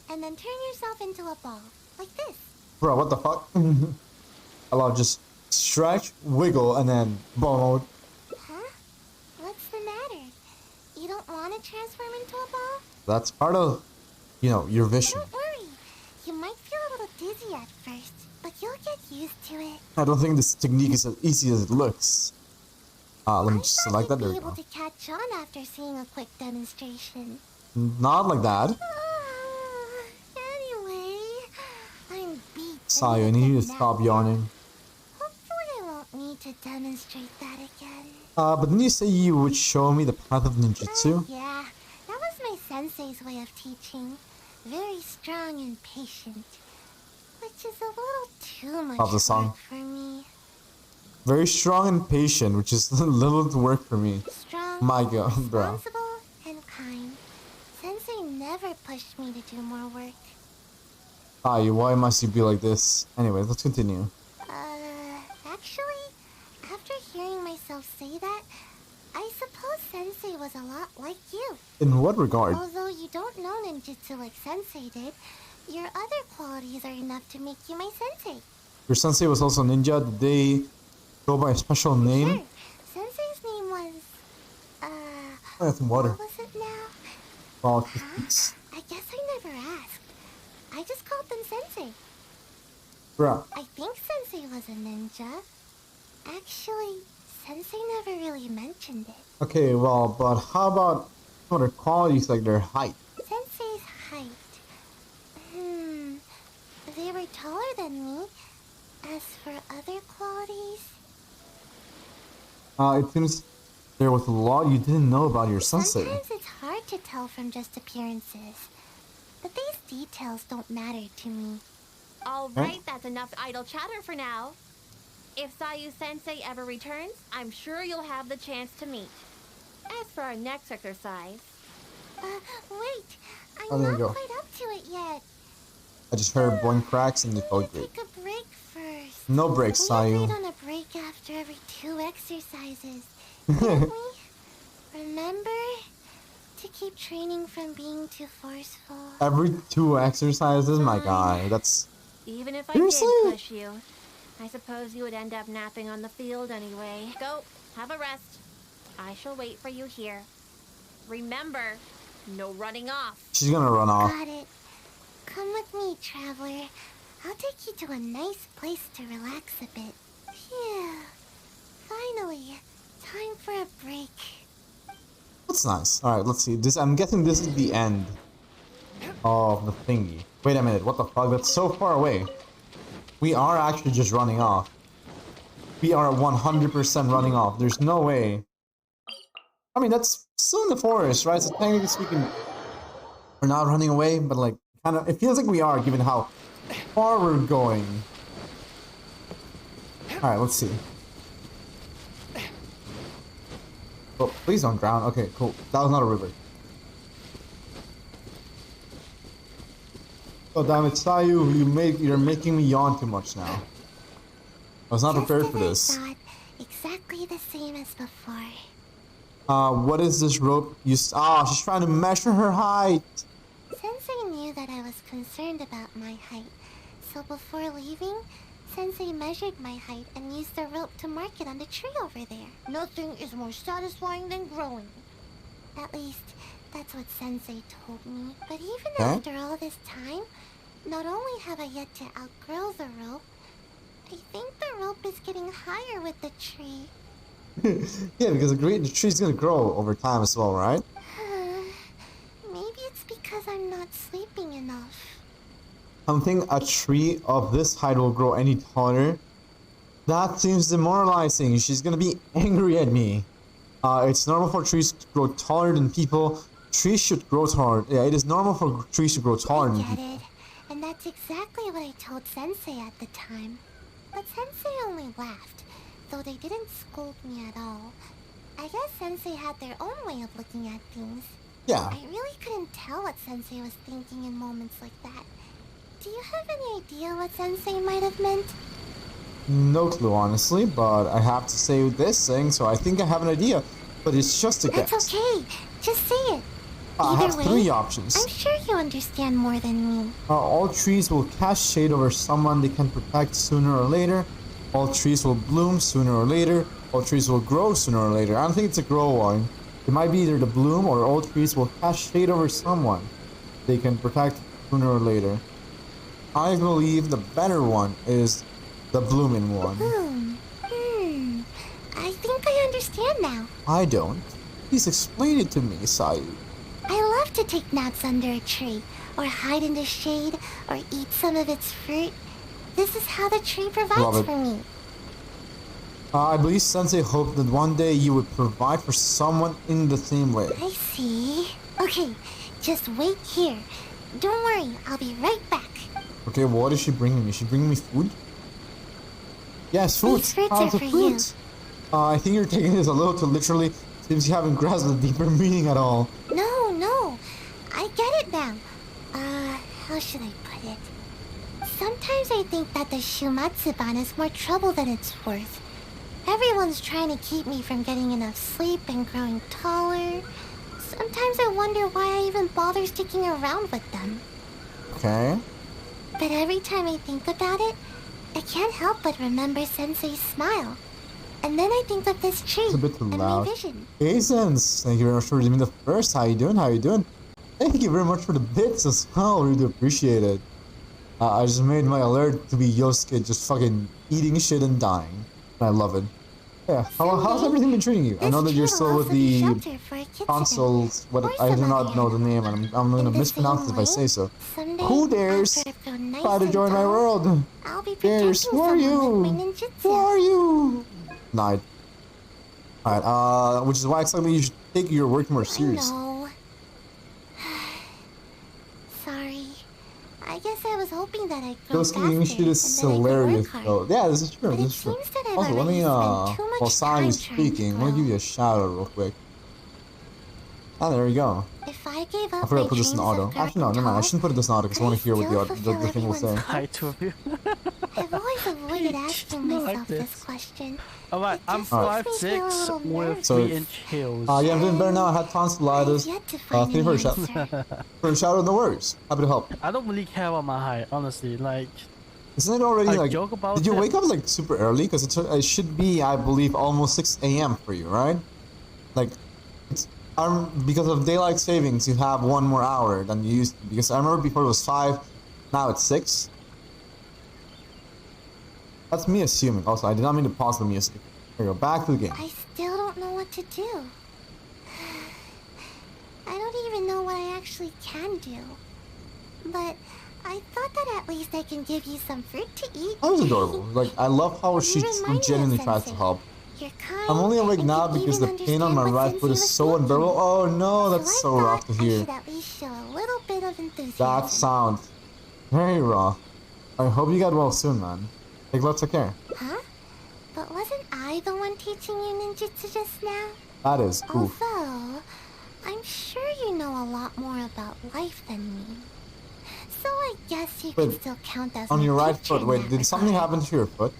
and then turn yourself into a ball, like this. Bro, what the fuck? I'll just stretch, wiggle, and then ball mode. Huh? What's the matter? You don't want to transform into a ball? That's part of, you know, your vision. Don't worry. You might feel a little dizzy at first, but you'll get used to it. I don't think this technique is as easy as it looks. Let me just select that. There we You'd be go. able to catch on after seeing a quick demonstration. Not like that. Anyway, I'm beat. Sayu, I need you to stop yawning. Hopefully I won't need to demonstrate that again. But didn't you say you would show me the path of ninjutsu? Yeah, that was my sensei's way of teaching. Very strong and patient. Which is a little too much Love the song. work for me. Very strong and patient, which is a little to work for me. Strong, My god, bro. responsible, and kind. Sensei never pushed me to do more work. Sayu, why must you be like this? Anyway, let's continue. Actually, after hearing myself say that, I suppose Sensei was a lot like you. In what regard? Although you don't know ninjutsu like Sensei did, your other qualities are enough to make you my sensei. Your sensei was also a ninja. Did they go by a special name? Sure. Sensei's name was... Oh, that's water. What was it now? Well, I guess I never asked. I just called them sensei. bruh. I think Sensei was a ninja. Actually, Sensei never really mentioned it. Okay, well, but how about some other qualities like their height? Sensei's height. They were taller than me. As for other qualities... It seems there was a lot you didn't know about your sensei. Sometimes it's hard to tell from just appearances. But these details don't matter to me. Alright, that's enough idle chatter for now. If Sayu Sensei ever returns, I'm sure you'll have the chance to meet. As for our next exercise... Wait. I'm Oh, there not you go. quite up to it yet. I just heard boing cracks and it felt great. Take a break first. No breaks, We Sayu. agreed on a break after every 2 exercises, didn't we? Remember? To keep training from being too forceful. Every 2 exercises, my guy. That's Even if I Seriously? did push you, I suppose you would end up napping on the field anyway. Go, have a rest. I shall wait for you here. Remember, no running off. she's gonna run off. Got it. Come with me, traveler. I'll take you to a nice place to relax a bit. Phew. Finally, time for a break. That's nice. All right, let's see. This I'm guessing this is the end of the thingy. Wait a minute. What the fuck? That's so far away. We are actually just running off. We are 100% running off. There's no way. I mean, that's still in the forest, right? So technically speaking, we're not running away, but like, kind of, it feels like we are, given how far we're going. All right, let's see. Oh, please don't drown. Okay, cool. That was not a river. Oh damn it, Sayu! You're making me yawn too much now. I was not prepared for this. Thought, exactly the same as before. What is this rope? She's trying to measure her height. Sensei knew that I was concerned about my height, so before leaving, Sensei measured my height and used the rope to mark it on the tree over there. Nothing is more satisfying than growing. At least, that's what Sensei told me. But even after all this time, not only have I yet to outgrow the rope, I think the rope is getting higher with the tree. Yeah, because the tree's gonna grow over time as well, right? Maybe it's because I'm not sleeping enough. I don't think a tree of this height will grow any taller. That seems demoralizing. She's gonna be angry at me. It's normal for trees to grow taller than people. Trees should grow taller. Yeah, it is normal for trees to grow taller than I get people. it. And that's exactly what I told Sensei at the time. But Sensei only laughed, though they didn't scold me at all. I guess Sensei had their own way of looking at things. Yeah. I really couldn't tell what Sensei was thinking in moments like that. Do you have any idea what Sensei might have meant? No clue, honestly, but I have to say this thing, so I think I have an idea. But it's just a guess. That's okay. Just say it. I Either have way, 3 options. I'm sure you understand more than me. All trees will cast shade over someone they can protect sooner or later. All trees will bloom sooner or later. All trees will grow sooner or later. I don't think it's a grow one. It might be either the bloom or all trees will cast shade over someone they can protect sooner or later. I believe the better one is the blooming one. I think I understand now. I don't. Please explain it to me, Sayu. I love to take naps under a tree, or hide in the shade, or eat some of its fruit. This is how the tree provides for me. I believe Sensei hoped that one day you would provide for someone in the same way. I see. Okay, just wait here. Don't worry, I'll be right back. Okay, what is she bringing me? Is she bringing me food? Yes, food. These fruits are the for fruit. I think you're taking this a little too literally. Seems you haven't grasped the deeper meaning at all. No, I get it now. How should I put it? Sometimes I think that the Shumatsuban is more trouble than it's worth. Everyone's trying to keep me from getting enough sleep and growing taller. Sometimes I wonder why I even bother sticking around with them. Okay. But every time I think about it, I can't help but remember Sensei's smile. And then I think of this tree It's a bit too and my loud. vision. Jasons, thank you very much for redeeming the first. How you doing? How you doing? Thank you very much for the bits as well. Really do appreciate it. I just made my alert to be Yosuke just fucking eating shit and dying. And I love it. Yeah, how's everything been treating you? I know that you're still with the consoles, but I do not know the name, and I'm gonna mispronounce it if I say so. Who dares try to join my world? Dares, who are you? Who are you? Night. Alright, which is why exactly you should take your work more serious. No. Sorry. I guess I was hoping that I'd go Yosuke eating shit is hilarious though. Yeah, this is true, this is true. Also, let me, while Sayu's speaking, let me give you a shout out real quick. Ah, there we go. If I gave up I forgot to put this in auto. Actually, no, never mind. I shouldn't put this in auto because I want to hear what the thing will say. Hi, two of you. I've always avoided asking myself this question. Alright, I'm 5'6" with So, 3-inch heels. Yeah, I'm doing better now. I had tonsillitis. Thank you for a shout. For a shout out, no worries. Happy to help. I don't really care about my height, honestly. Like, Isn't it already I like? joke about Did you it. wake up like super early? Because it should be, I believe, almost 6 a.m. for you, right? Like, it's because of daylight savings, you have 1 more hour than you used to. Because I remember before it was 5, now it's 6. That's me assuming. Also, I did not mean to pause the music. Here we go. Back to the game. I still don't know what to do. I don't even know what I actually can do. But I thought that at least I can give you some fruit to eat. That was adorable. Like, I love how she You remind me of genuinely tries to Sensei. help. You're kind, I'm only awake and now you because the even pain on my understand what right Sensei foot is was so thinking. unbearable. Oh no, that's I so rough to thought I hear. should at least show a little bit of enthusiasm. That sounds very rough. I hope you get well soon, man. Take lots of care. Huh? But wasn't I the one teaching you ninjutsu just now? That is cool. Although, I'm sure you know a lot more about life than me. So I guess you can Wait, still count as On my your right teacher foot, in wait, that did something regard. happen to your foot?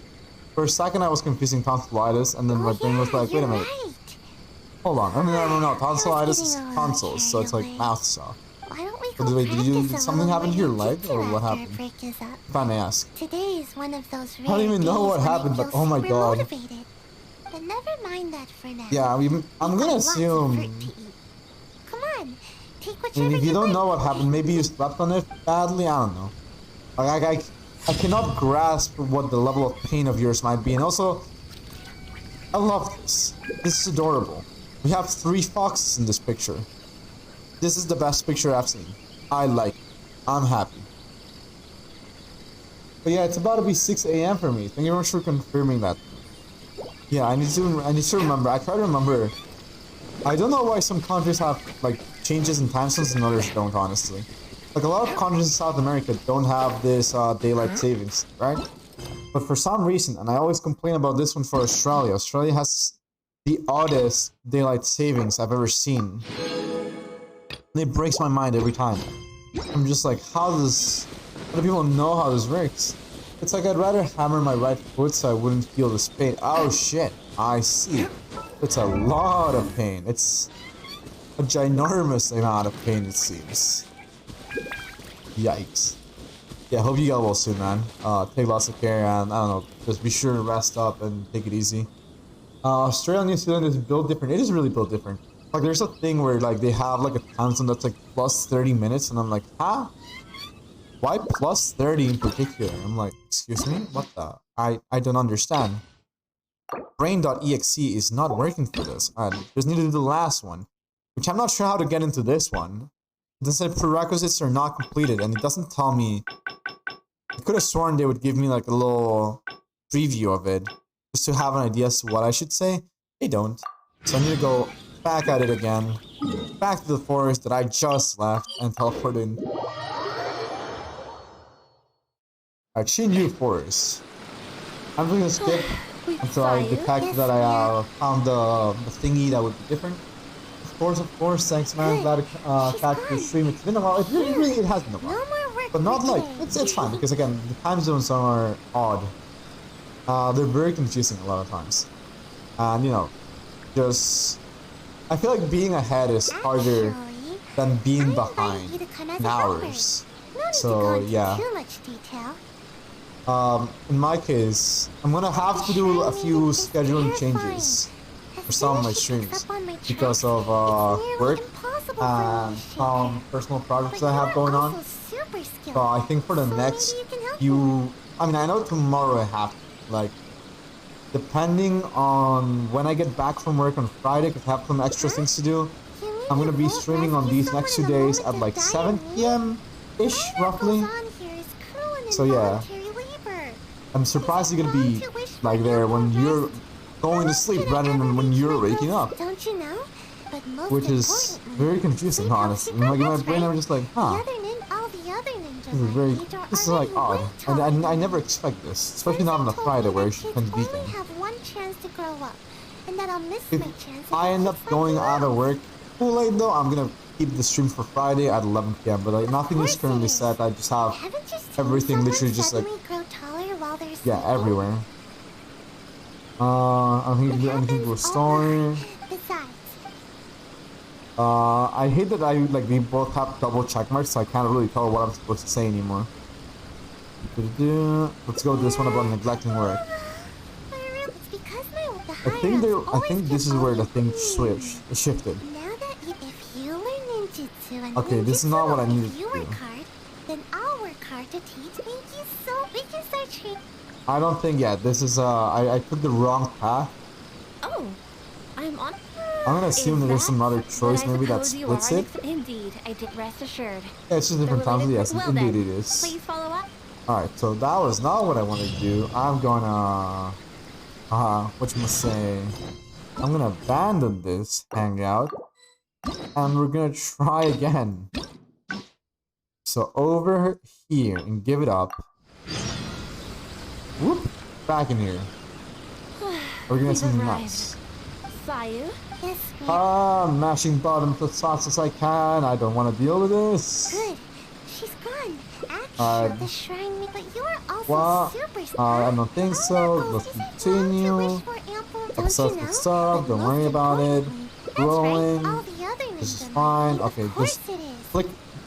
For a second I was confusing tonsillitis, and then my brain was like, wait a you're minute. right. Hold on. No. Tonsillitis is getting a little tonsils, so it's like carried away. mouth stuff. Why don't we But go wait, practice did a something little happen to your more leg, or ninjutsu what after our happened? break is up? If I may ask. Today is one of those rare I don't even know days what when I happened, but feel oh my super god. motivated. But never mind that for now. Yeah, I'm We've gonna got lots of fruit assume... to eat. Come on, take I whichever mean, if you don't like. know what happened, maybe you slept on it badly, I don't know. Like, I cannot grasp what the level of pain of yours might be, and also, I love this. This is adorable. We have 3 foxes in this picture. This is the best picture I've seen. I like it. I'm happy. But yeah, it's about to be 6 a.m. for me. Thank you very much for confirming that. Yeah, I need to remember. I try to remember. I don't know why some countries have like changes in time zones and others don't, honestly. Like a lot of countries in South America don't have this daylight savings, right? But for some reason, and I always complain about this one for Australia. Australia has the oddest daylight savings I've ever seen. And it breaks my mind every time. I'm just like, how do people know how this works? It's like I'd rather hammer my right foot so I wouldn't feel this pain. Oh shit, I see. It's a lot of pain. It's a ginormous amount of pain, it seems. Yikes. Yeah, hope you get well soon, man. Take lots of care, and I don't know, just be sure to rest up and take it easy. Australia and New Zealand is built different. It is really built different. Like, there's a thing where, like, they have, like, a time zone that's, like, plus 30 minutes, and I'm like, huh? Why plus 30 in particular? I'm like, excuse me? What the? I don't understand. Brain.exe is not working for this. I just need to do the last one, which I'm not sure how to get into this one. It said prerequisites are not completed, and it doesn't tell me. I could have sworn they would give me, like, a little preview of it, just to have an idea as to what I should say. They don't. So I need to go back at it again, back to the forest that I just left, and teleport in. Alright, Shinju Forest. I'm going to skip until I detect that I found the thingy that would be different. Of course, thanks man, glad to catch the stream. It's been a while, it has been a while. No more work But not for like, today. it's fine, because again, the time zones are odd. They're very confusing a lot of times. And you know, just... I feel like being ahead is harder Actually, than being I invited behind you to come as in a helper. hours. No need to So, go into yeah. too much detail. In my case, I'm gonna have to do a few scheduling changes for some of my streams because of work and some personal projects I have going on. So I think for the next few, I mean, I know tomorrow I have to, like, depending on when I get back from work on Friday, because I have some extra things to do, I'm gonna be streaming on these next 2 days at like 7 p.m.-ish, roughly. So yeah, I'm surprised you're gonna be like there when you're going to sleep rather than when you're waking up. Don't you know? But most Which is very confusing, honestly. Like in my brain, I'm just like, huh. This is like odd. And I never expect this, especially not on a Friday where you should spend the weekend. If I end up going out of work too late though, I'm gonna keep the stream for Friday at 11 p.m. But like nothing is currently set. I just have everything literally just like, yeah, everywhere. I think you can do anything to a story. I hate that they both have double check marks, so I can't really tell what I'm supposed to say anymore. Let's go with this one about neglecting work. I think this is where the thing shifted. Okay, this is not what I needed to do. I don't think, yeah, this is, I took the wrong path. Oh, I'm gonna assume that there's some other choice maybe that splits it. Indeed, I did, rest assured. Yeah, it's just different times, yes, indeed it is. Please follow up. Alright, so that was not what I wanted to do. I'm gonna, I'm gonna abandon this hangout, and we're gonna try again. So over here, and give it up. Whoop, back in here. We're gonna get something nice. Sayu? Yes, mashing bottoms as fast as I can. I don't want to deal with this. Good. She's gone. Actually, the shrine, but you are also what? super smart. I don't think so. Let's continue. Obsessed with stuff. Don't worry about it. Growing. This is fine. Okay,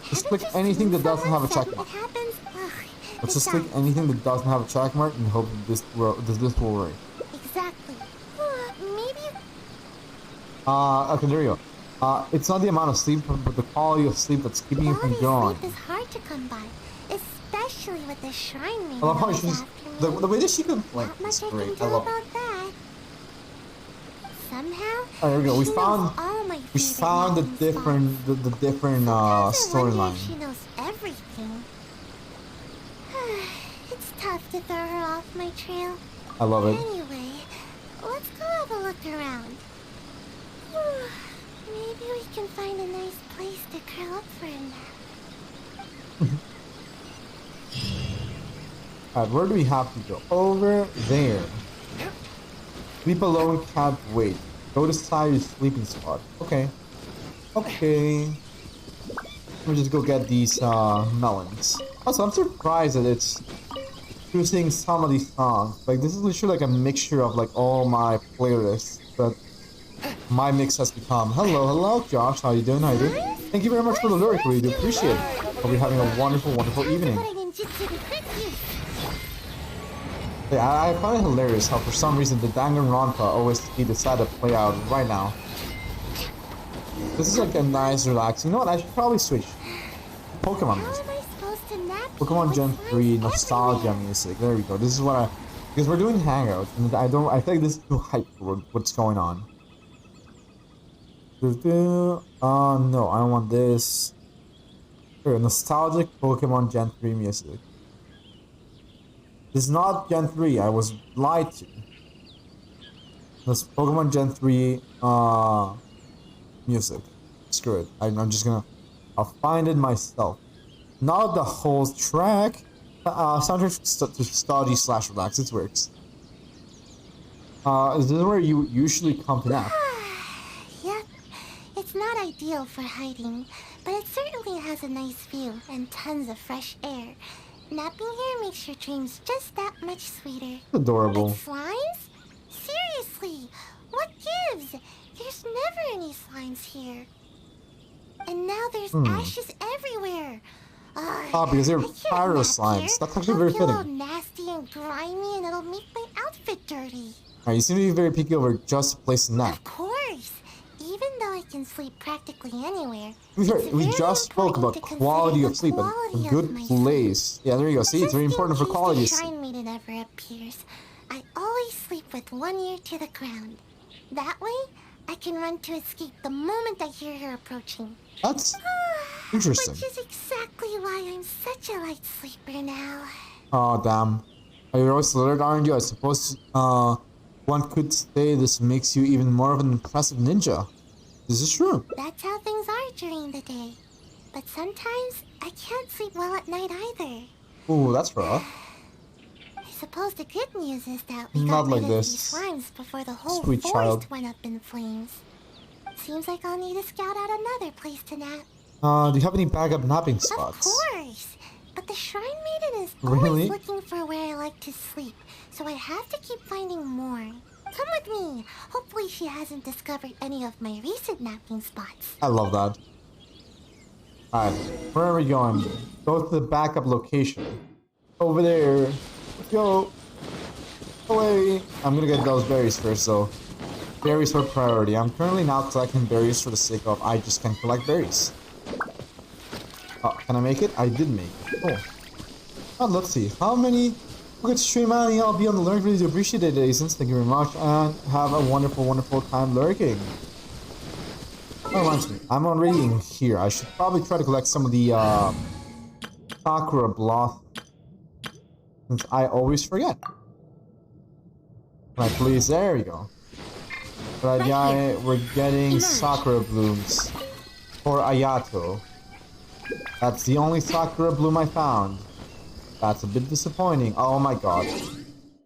just click anything that doesn't have a check mark. Let's just click anything that doesn't have a check mark and hope that this will work. Exactly. Maybe. Okay, there you go. It's not the amount of sleep, but the quality of sleep that's keeping you from going. Sleep is hard to come by, especially with the shrine maiden. I love how she's the way that she can play is great. I love it. Somehow. Oh, there we go. We found the different storyline. She knows everything. It's tough to throw her off my trail. I love it. Anyway, let's go have a look around. Maybe we can find a nice place to curl up for a nap. Alright, where do we have to go? Over there. Sleep alone, can't wait. Go to Sayu's sleeping spot. Okay. Okay. Let me just go get these melons. Also, I'm surprised that it's choosing some of these songs. Like, this is literally like a mixture of like all my playlists that my mix has become. Hello, Josh. How you doing? Thank you very much for the lyric. We do appreciate it. Hope you're having a wonderful evening. Yeah, I find it hilarious how for some reason the Danganronpa OST decided to play out right now. This is like a nice, relaxing. You know what? I should probably switch. Pokemon music. Pokemon Gen 3 nostalgia music. There we go. This is what because we're doing Hangout, and I think this is too hype for what's going on. No, I don't want this. Here, nostalgic Pokemon Gen 3 music. This is not Gen 3, I was lied to. This Pokemon Gen 3 music. Screw it. I'm just gonna I'll find it myself. Not the whole track. Soundtrack to nostalgia / relax, it works. Is this where you usually come to nap? Yep. It's not ideal for hiding, but it certainly has a nice view and tons of fresh air. Napping here makes your dreams just that much sweeter. Adorable. Like slimes? Seriously, what gives? There's never any slimes here. And now there's ashes everywhere. Oh, because they're I can't pyro nap slimes. here. That's actually I'll very feel all fitting. nasty and grimy, and it'll make my outfit dirty. Alright, you seem to be very picky over just placing that. Of course. Even though I can sleep practically anywhere, We it's very just spoke important about to quality consider of the sleep, a quality of good my place. Yeah, there you go. See, it's very Just in important for case quality the of sleep. shrine maiden ever appears, I always sleep with one ear to the ground. That way, I can run to escape the moment I hear her approaching. That's interesting. Which is exactly why I'm such a light sleeper now. Oh, damn. You're always alert, aren't you? I suppose, one could say this makes you even more of an impressive ninja. This is true. That's how things are during the day. But sometimes, I can't sleep well at night either. Ooh, that's rough. I suppose the good news is that we Not got like rid of this. these slimes before the whole Sweet forest child. went up in flames. Seems like I'll need to scout out another place to nap. Do you have any backup napping Of spots? course! But the Shrine Maiden is Really? always looking for where I like to sleep, so I have to keep finding more. Come with me! Hopefully she hasn't discovered any of my recent napping spots. I love that. Alright, where are we going? Go to the backup location. Over there. Let's go. Away. I'm gonna get those berries first, though. Berries are priority. I'm currently now collecting berries for the sake of I just can collect berries. Oh, can I make it? I did make it. Cool. Oh, let's see. How many? Look at stream money. I'll be on the lurk. Really do appreciate it, Asins. Thank you very much. And have a wonderful, wonderful time lurking. That reminds me. I'm already in here. I should probably try to collect some of the Sakura Blossom. Since I always forget. Right, please. There we go. Right, yeah, we're getting Sakura blooms for Ayato. That's the only Sakura bloom I found. That's a bit disappointing. Oh my god.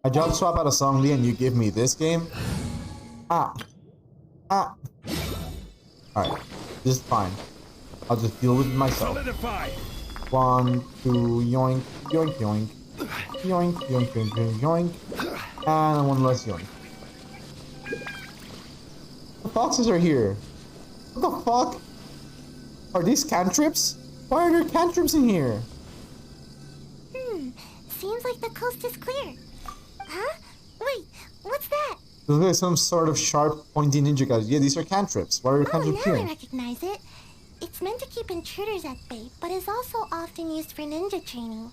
I job swap out a Songli and you give me this game? Ah. Ah. Alright. This is fine. I'll just deal with it myself. 1, 2, yoink, yoink, yoink. Yoink, yoink, yoink, yoink, yoink. And one less yoink. The foxes are here. What the fuck? Are these cantrips? Why are there cantrips in here? Seems like the coast is clear. Huh? Wait, what's that? Looks like some sort of sharp, pointy ninja guys. Yeah, these are cantrips. Why are Oh, cantrips now I here? recognize it. It's meant to keep intruders at bay, but is also often used for ninja training.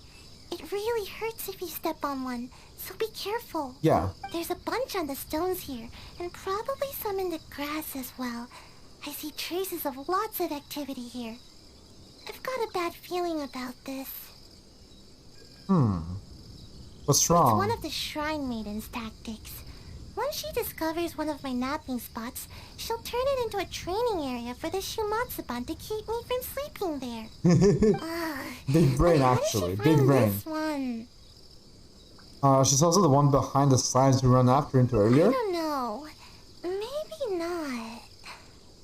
It really hurts if you step on one, so be careful. Yeah. There's a bunch on the stones here, and probably some in the grass as well. I see traces of lots of activity here. I've got a bad feeling about this. What's It's wrong? one of the Shrine Maiden's tactics. Once she discovers one of my napping spots, she'll turn it into a training area for the Shumatsuban to keep me from sleeping there. Big brain, How did actually. she Big find brain. this one? She's also the one behind the slimes we ran after into I earlier. don't know. Maybe not.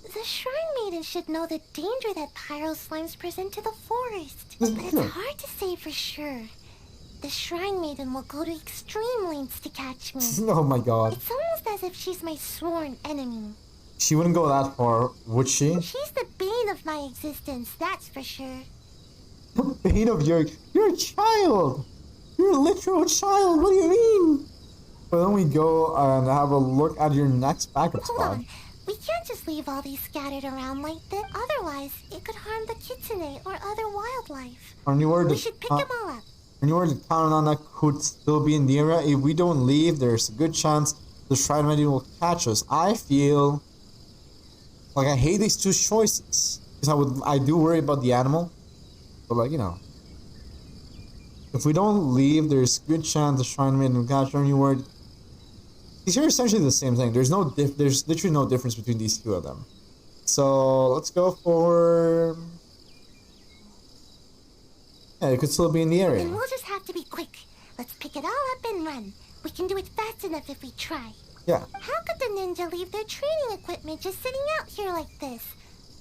The Shrine Maiden should know the danger that pyro slimes present to the forest. This But is it's true. hard to say for sure. The Shrine Maiden will go to extreme lengths to catch me. Oh my god. It's almost as if she's my sworn enemy. She wouldn't go that far, would she? She's the bane of my existence, that's for sure. Bane of your... You're a child! You're a literal child, what do you mean? Well, then we go and have a look at your next backup Hold spot. on. We can't just leave all these scattered around like that. Otherwise, it could harm the kitsune or other wildlife. Aren't you worried We that- should pick them all up. And you were the Kanonana could still be in the area. If we don't leave, there's a good chance the Shrine Maiden will catch us. I feel like I hate these two choices. Because I do worry about the animal. But like, you know. If we don't leave, there's a good chance the Shrine Maiden will catch us. Aren't you worried? These are essentially the same thing. There's literally no difference between these two of them. So let's go for... Yeah, it could still be in the area. Then we'll just have to be quick. Let's pick it all up and run. We can do it fast enough if we try. Yeah. How could the ninja leave their training equipment just sitting out here like this?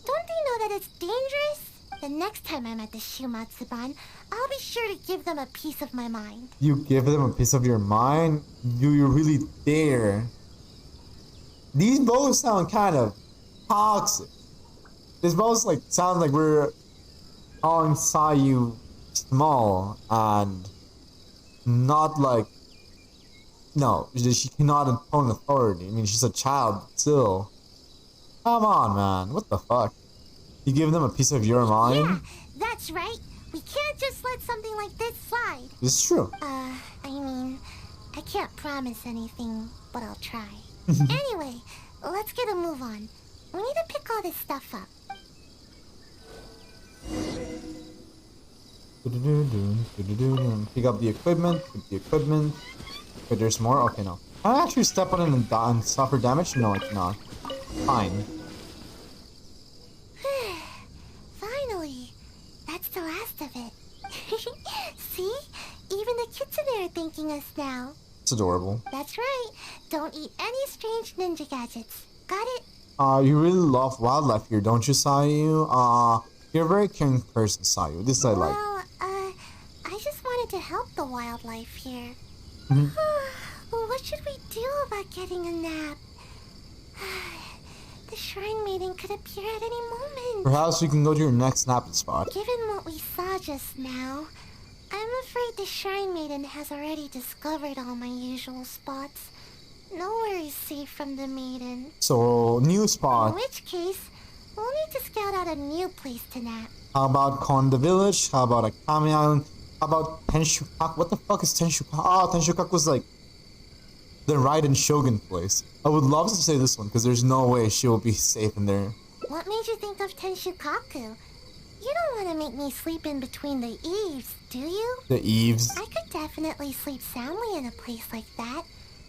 Don't they know that it's dangerous? The next time I'm at the Shumatsuban, I'll be sure to give them a piece of my mind. You give them a piece of your mind? Do you really dare? These both sound kind of toxic. These both like sound like we're calling Sayu small and not like, no, she cannot impose authority. I mean, she's a child still. Come on, man. What the fuck? You give them a piece of your mind? Yeah, that's right. We can't just let something like this slide. This is true. I mean, I can't promise anything, but I'll try. Anyway, let's get a move on. We need to pick all this stuff up. Pick up the equipment. Pick the equipment. Wait, there's more? Okay, no. Can I actually step on it and suffer damage? No, I cannot. Fine. Finally. That's the last of it. See? Even the kids in there are thanking us now. It's adorable. That's right. Don't eat any strange ninja gadgets. Got it? You really love wildlife here, don't you, Sayu? You're a very caring person, Sayu. This I like. Well, I just wanted to help the wildlife here. Mhm. What should we do about getting a nap? The Shrine Maiden could appear at any moment. Perhaps we can go to your next napping spot. Given what we saw just now, I'm afraid the Shrine Maiden has already discovered all my usual spots. Nowhere is safe from the Maiden. So, new In spot. which case, we'll need to scout out a new place to nap. How about Konda Village? How about Akami Island? How about Tenshukak? What the fuck is Tenshukak? Oh, Tenshukak was like the Raiden Shogun place. I would love to say this one because there's no way she will be safe in there. What made you think of Tenshukaku? You don't want to make me sleep in between the eaves, do you? The Eves. I could definitely sleep soundly in a place like that,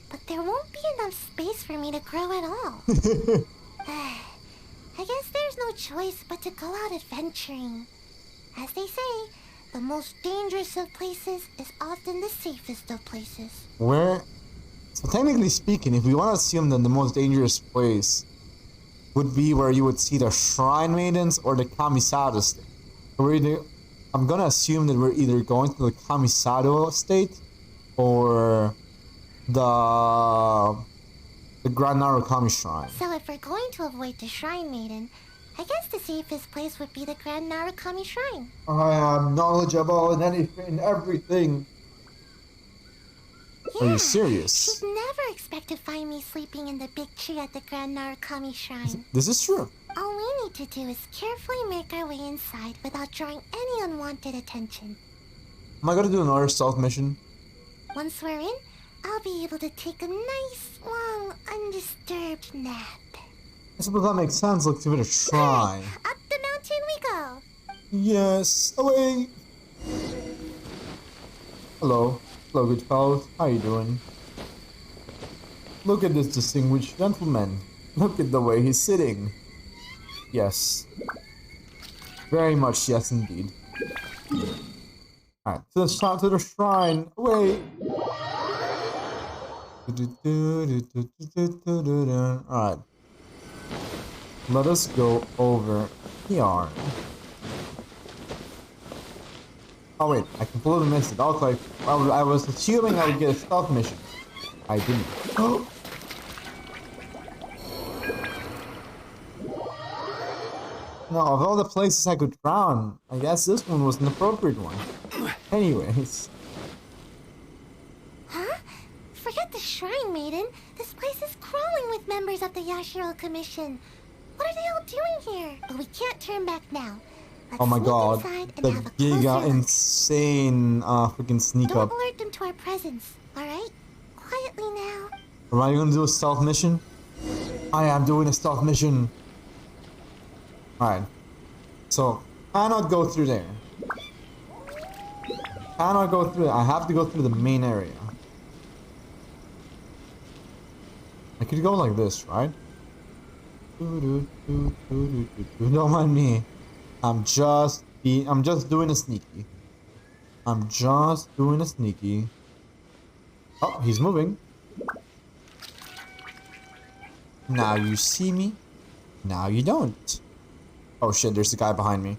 but there won't be enough space for me to grow at all. I guess there's no choice but to go out adventuring. As they say, the most dangerous of places is often the safest of places. Where? So technically speaking, if we want to assume that the most dangerous place would be where you would see the Shrine Maidens or the Kamisado state. So I'm gonna assume that we're either going to the Kamisado state or the Grand Narukami Shrine. So if we're going to avoid the Shrine Maiden, I guess the safest place would be the Grand Narukami Shrine. I am knowledgeable in everything. Are you serious? She'd never expect to find me sleeping in the big tree at the Grand Narukami Shrine. This is true. All we need to do is carefully make our way inside without drawing any unwanted attention. Am I gonna do another stealth mission? Once we're in, I'll be able to take a nice, long, undisturbed nap. I suppose that makes sense. Let's give it a try. Up the mountain we go! Yes, away! Hello. Hello, good fellows. How you doing? Look at this distinguished gentleman. Look at the way he's sitting. Yes. Very much yes, indeed. Alright, to the shrine. Away! Alright. Let us go over here. Oh wait, I completely missed it. Also, I was assuming I would get a stealth mission. I didn't. Oh! No, of all the places I could drown, I guess this one was an appropriate one. Anyways. Huh? Forget the Shrine Maiden. This place is crawling with members of the Yashiro Commission. What are they all doing here? But we can't turn back now. Let's Oh my sneak god. inside and The have a closer giga look. insane freaking sneak Don't up. alert them to our presence, alright? Quietly now. Am I gonna do a stealth mission? I am doing a stealth mission. Alright. So, cannot go through there. Cannot go through I have to go through the main area. I could go like this, right? Don't mind me. I'm just doing a sneaky. I'm just doing a sneaky. Oh, he's moving. Now you see me. Now you don't. Oh shit, there's a guy behind me.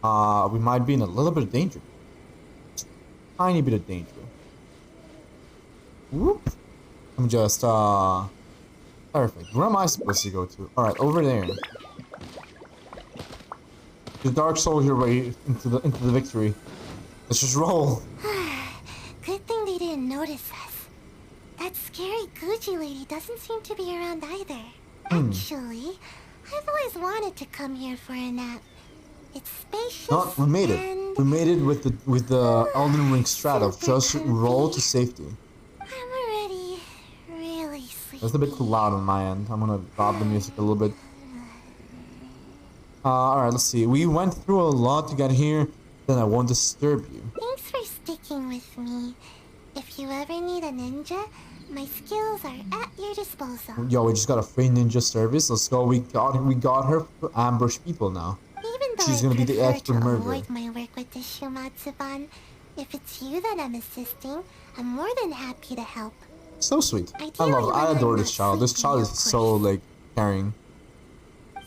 We might be in a little bit of danger. Tiny bit of danger. Whoop. I'm just, perfect. Where am I supposed to go to? Alright, over there. The Dark Soldier way into the victory. Let's just roll. Good thing they didn't notice us. That scary Gucci lady doesn't seem to be around either. Actually, I've always wanted to come here for a nap. It's spacious. No, we made it. and We made it with the Elden Ring strat of super just roll to comfy. safety. I'm already really sleepy. That's a bit too loud on my end. I'm gonna drop the music a little bit. Alright, let's see. We went through a lot to get here, then I won't disturb you. Thanks for sticking with me. If you ever need a ninja, my skills are at your disposal. Yo, we just got a free ninja service. Let's go. We got her to ambush people now. Even though She's I gonna be the prefer expert to murderer. avoid my work with the Shumatsuban, if it's you that I'm assisting, I'm more than happy to help. So sweet. I Ideally, when adore I'm this not child. This sleeping, child is of so, course. like, caring.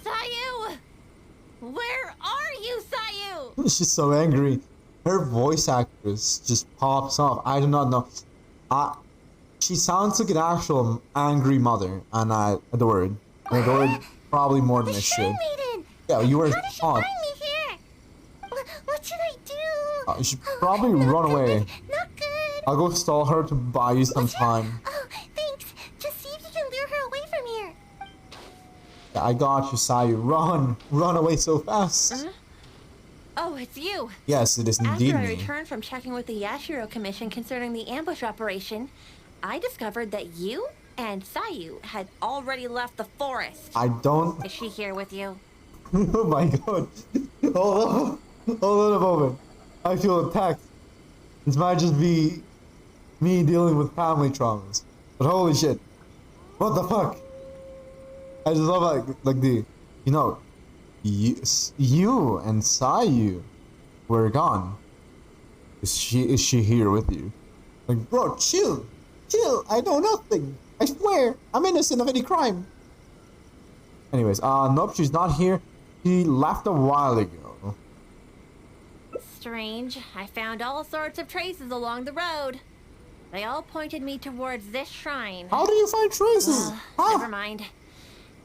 Sayu! Where are you, Sayu? She's so angry. Her voice actress just pops off. I do not know. She sounds like an actual angry mother, and I adore it. I adore it probably more than The I Shrine should. Maiden! Yeah, you were How did she taught. find me here? What should I do? You should Oh, probably not run good, away. Not good. I'll go stall her to buy you some time. Oh, thanks. Just see if you can lure her away from here. Yeah, I got you, Sayu. Run! Run away so fast! Oh, it's you. Yes, it is indeed After I me. returned from checking with the Yashiro Commission concerning the ambush operation, I discovered that you and Sayu had already left the forest. I don't... Is she here with you? Oh my god. Hold on a moment. I feel attacked. This might just be me dealing with family traumas. But holy shit. What the fuck? I just love like the, you know, you and Sayu were gone. Is she here with you? Like, bro, chill. I know nothing. I swear, I'm innocent of any crime. Anyways, nope, she's not here. She left a while ago. Strange. I found all sorts of traces along the road. They all pointed me towards this shrine. How do you find traces? Never mind.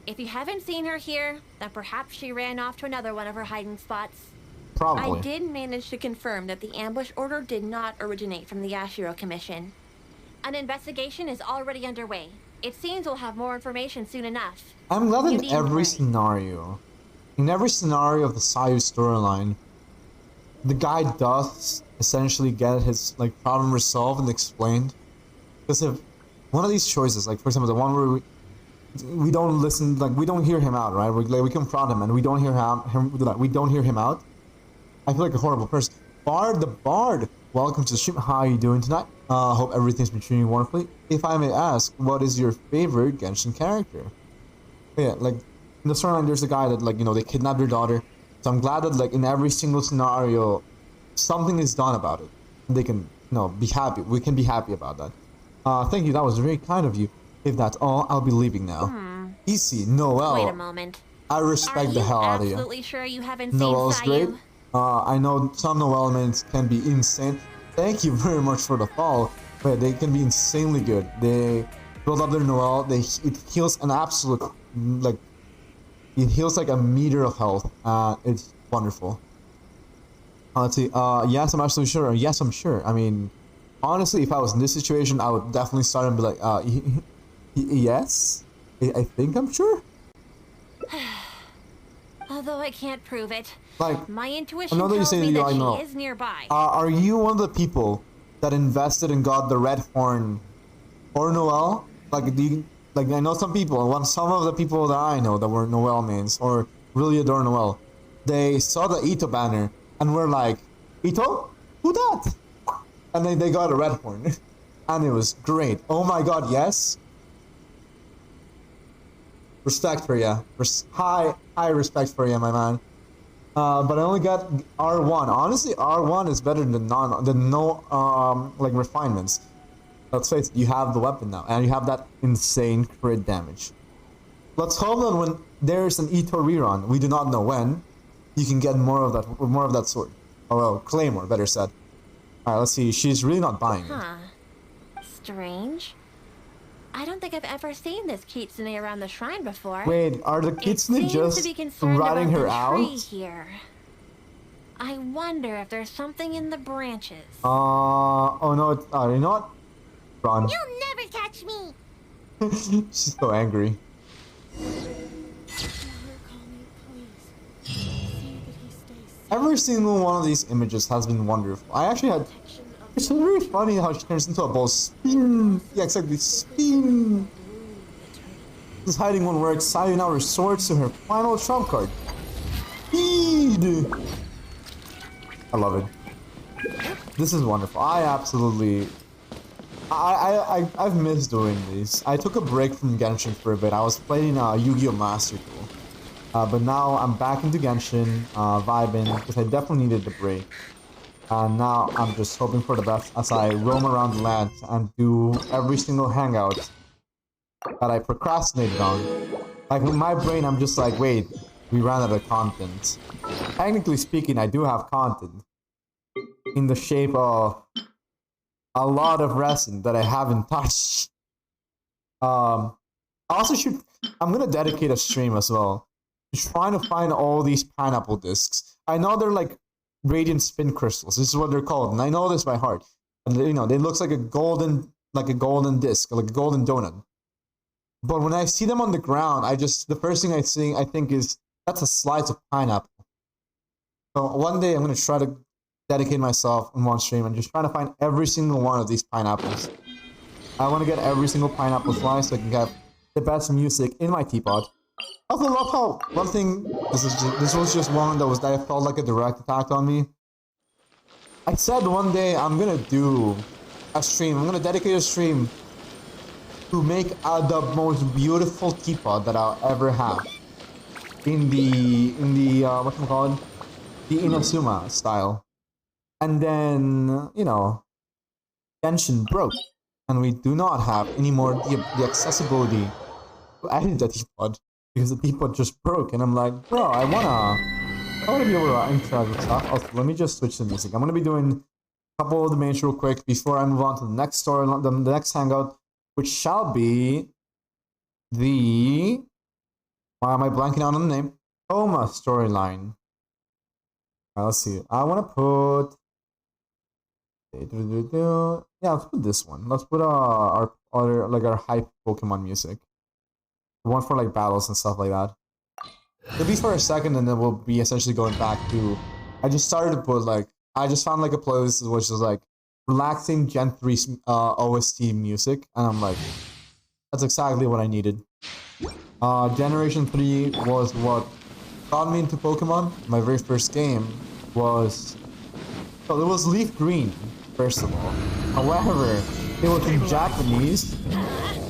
If you haven't seen her here, then perhaps she ran off to another one of her hiding spots. Probably. I did manage to confirm that the ambush order did not originate from the Yashiro Commission. An investigation is already underway. It seems we'll have more information soon enough. I'm glad You in needn't every worry. scenario, of the Sayu storyline, the guy does essentially get his like problem resolved and explained. Because if one of these choices, like for example the one where we don't listen, like we don't hear him out, right? We confront him and we don't hear we don't hear him out. I feel like a horrible person. Bard the Bard, welcome to the stream. How are you doing tonight? Hope everything's been treating you wonderfully. If I may ask, what is your favorite Genshin character? Yeah, like in the storyline, there's a guy that like they kidnapped your daughter. So I'm glad that like in every single scenario, something is done about it. They can be happy. We can be happy about that. Thank you. That was very kind of you. If that's all, I'll be leaving now. Easy, Noel. Wait a moment. I Are respect you the hell out of you. absolutely sure you haven't seen Noel's great. Sayu? I know some Noel elements can be insane. Thank you very much for the follow. But they can be insanely good. They build up their Noel. It heals an absolute it heals like a meter of health. It's wonderful. Let's see. Yes, I'm absolutely sure. Yes, I'm sure. I mean, honestly, if I was in this situation, I would definitely start and be like, yes, I think I'm sure. Although I can't prove it. Like, My intuition I know that you tells say me that that I know. she is nearby. Are you one of the people that invested and got the red horn or Noel? Like, do you, like I know some people, some of the people that I know that were Noel mains or really adore Noel, they saw the Ito banner and were like, Ito? Who that? And then they got a red horn. And it was great. Oh my god, yes? Respect for ya. High respect for ya, my man. But I only got R1. Honestly, R1 is better than no refinements. Let's face it, you have the weapon now, and you have that insane crit damage. Let's hope that when there's an Ito rerun, we do not know when, you can get more of that sword. Or well, claymore, better said. Alright, let's see. She's really not buying it. Huh. Strange. I don't think I've ever seen this kitsune around the shrine before. Wait, are the It kitsune seems just to be concerned ratting about her the out? tree here. I wonder if there's something in the branches. Oh no, it's, you know what? Run. You'll never catch me! She's so angry. Every single one of these images has been wonderful. I actually had... It's very funny how she turns into a ball. Spin! Yeah, exactly. Spin! This hiding won't work. Sayu now resorts to her final trump card. Speed! I love it. This is wonderful. I absolutely... I've missed doing these. I took a break from Genshin for a bit. I was playing Yu-Gi-Oh! Master Duel. But now I'm back into Genshin, vibing, because I definitely needed the break. And now I'm just hoping for the best as I roam around the land and do every single hangout that I procrastinated on. Like, in my brain, I'm just like, wait, we ran out of content. Technically speaking, I do have content. In the shape of a lot of resin that I haven't touched. I also should... I'm gonna dedicate a stream as well. Trying to find all these pineapple discs. I know they're like radiant spin crystals. This is what they're called, and I know this by heart. And you know, they looks like a golden disc, like a golden donut. But when I see them on the ground, the first thing I think is that's a slice of pineapple. So one day I'm gonna try to dedicate myself in one stream and just try to find every single one of these pineapples. I want to get every single pineapple slice so I can get the best music in my teapot. I also love how one thing, this was just one that I felt like a direct attack on me. I said one day I'm gonna do a stream, I'm gonna dedicate a stream to make the most beautiful teapot that I'll ever have. In the whatchamacallit? The Inazuma style. And then, you know, Genshin broke. And we do not have anymore the accessibility to edit the teapot. Because the teapot just broke, and I'm like, bro, I wanna be able to interact with stuff. Also, let me just switch the music. I'm gonna be doing a couple of the mains real quick before I move on to the next story, the next hangout, which shall be the... Why am I blanking out on the name? Thoma storyline. Alright, let's see. I wanna put... Yeah, let's put this one. Let's put our other, like our hype Pokemon music. One for like battles and stuff like that. It'll be for a second, and then we'll be essentially going back to... I just started to put like... I just found like a playlist which is like relaxing Gen 3 OST music, and I'm like, that's exactly what I needed. Generation 3 was what got me into Pokemon. My very first game was... So it was Leaf Green, first of all. However, it was in Japanese.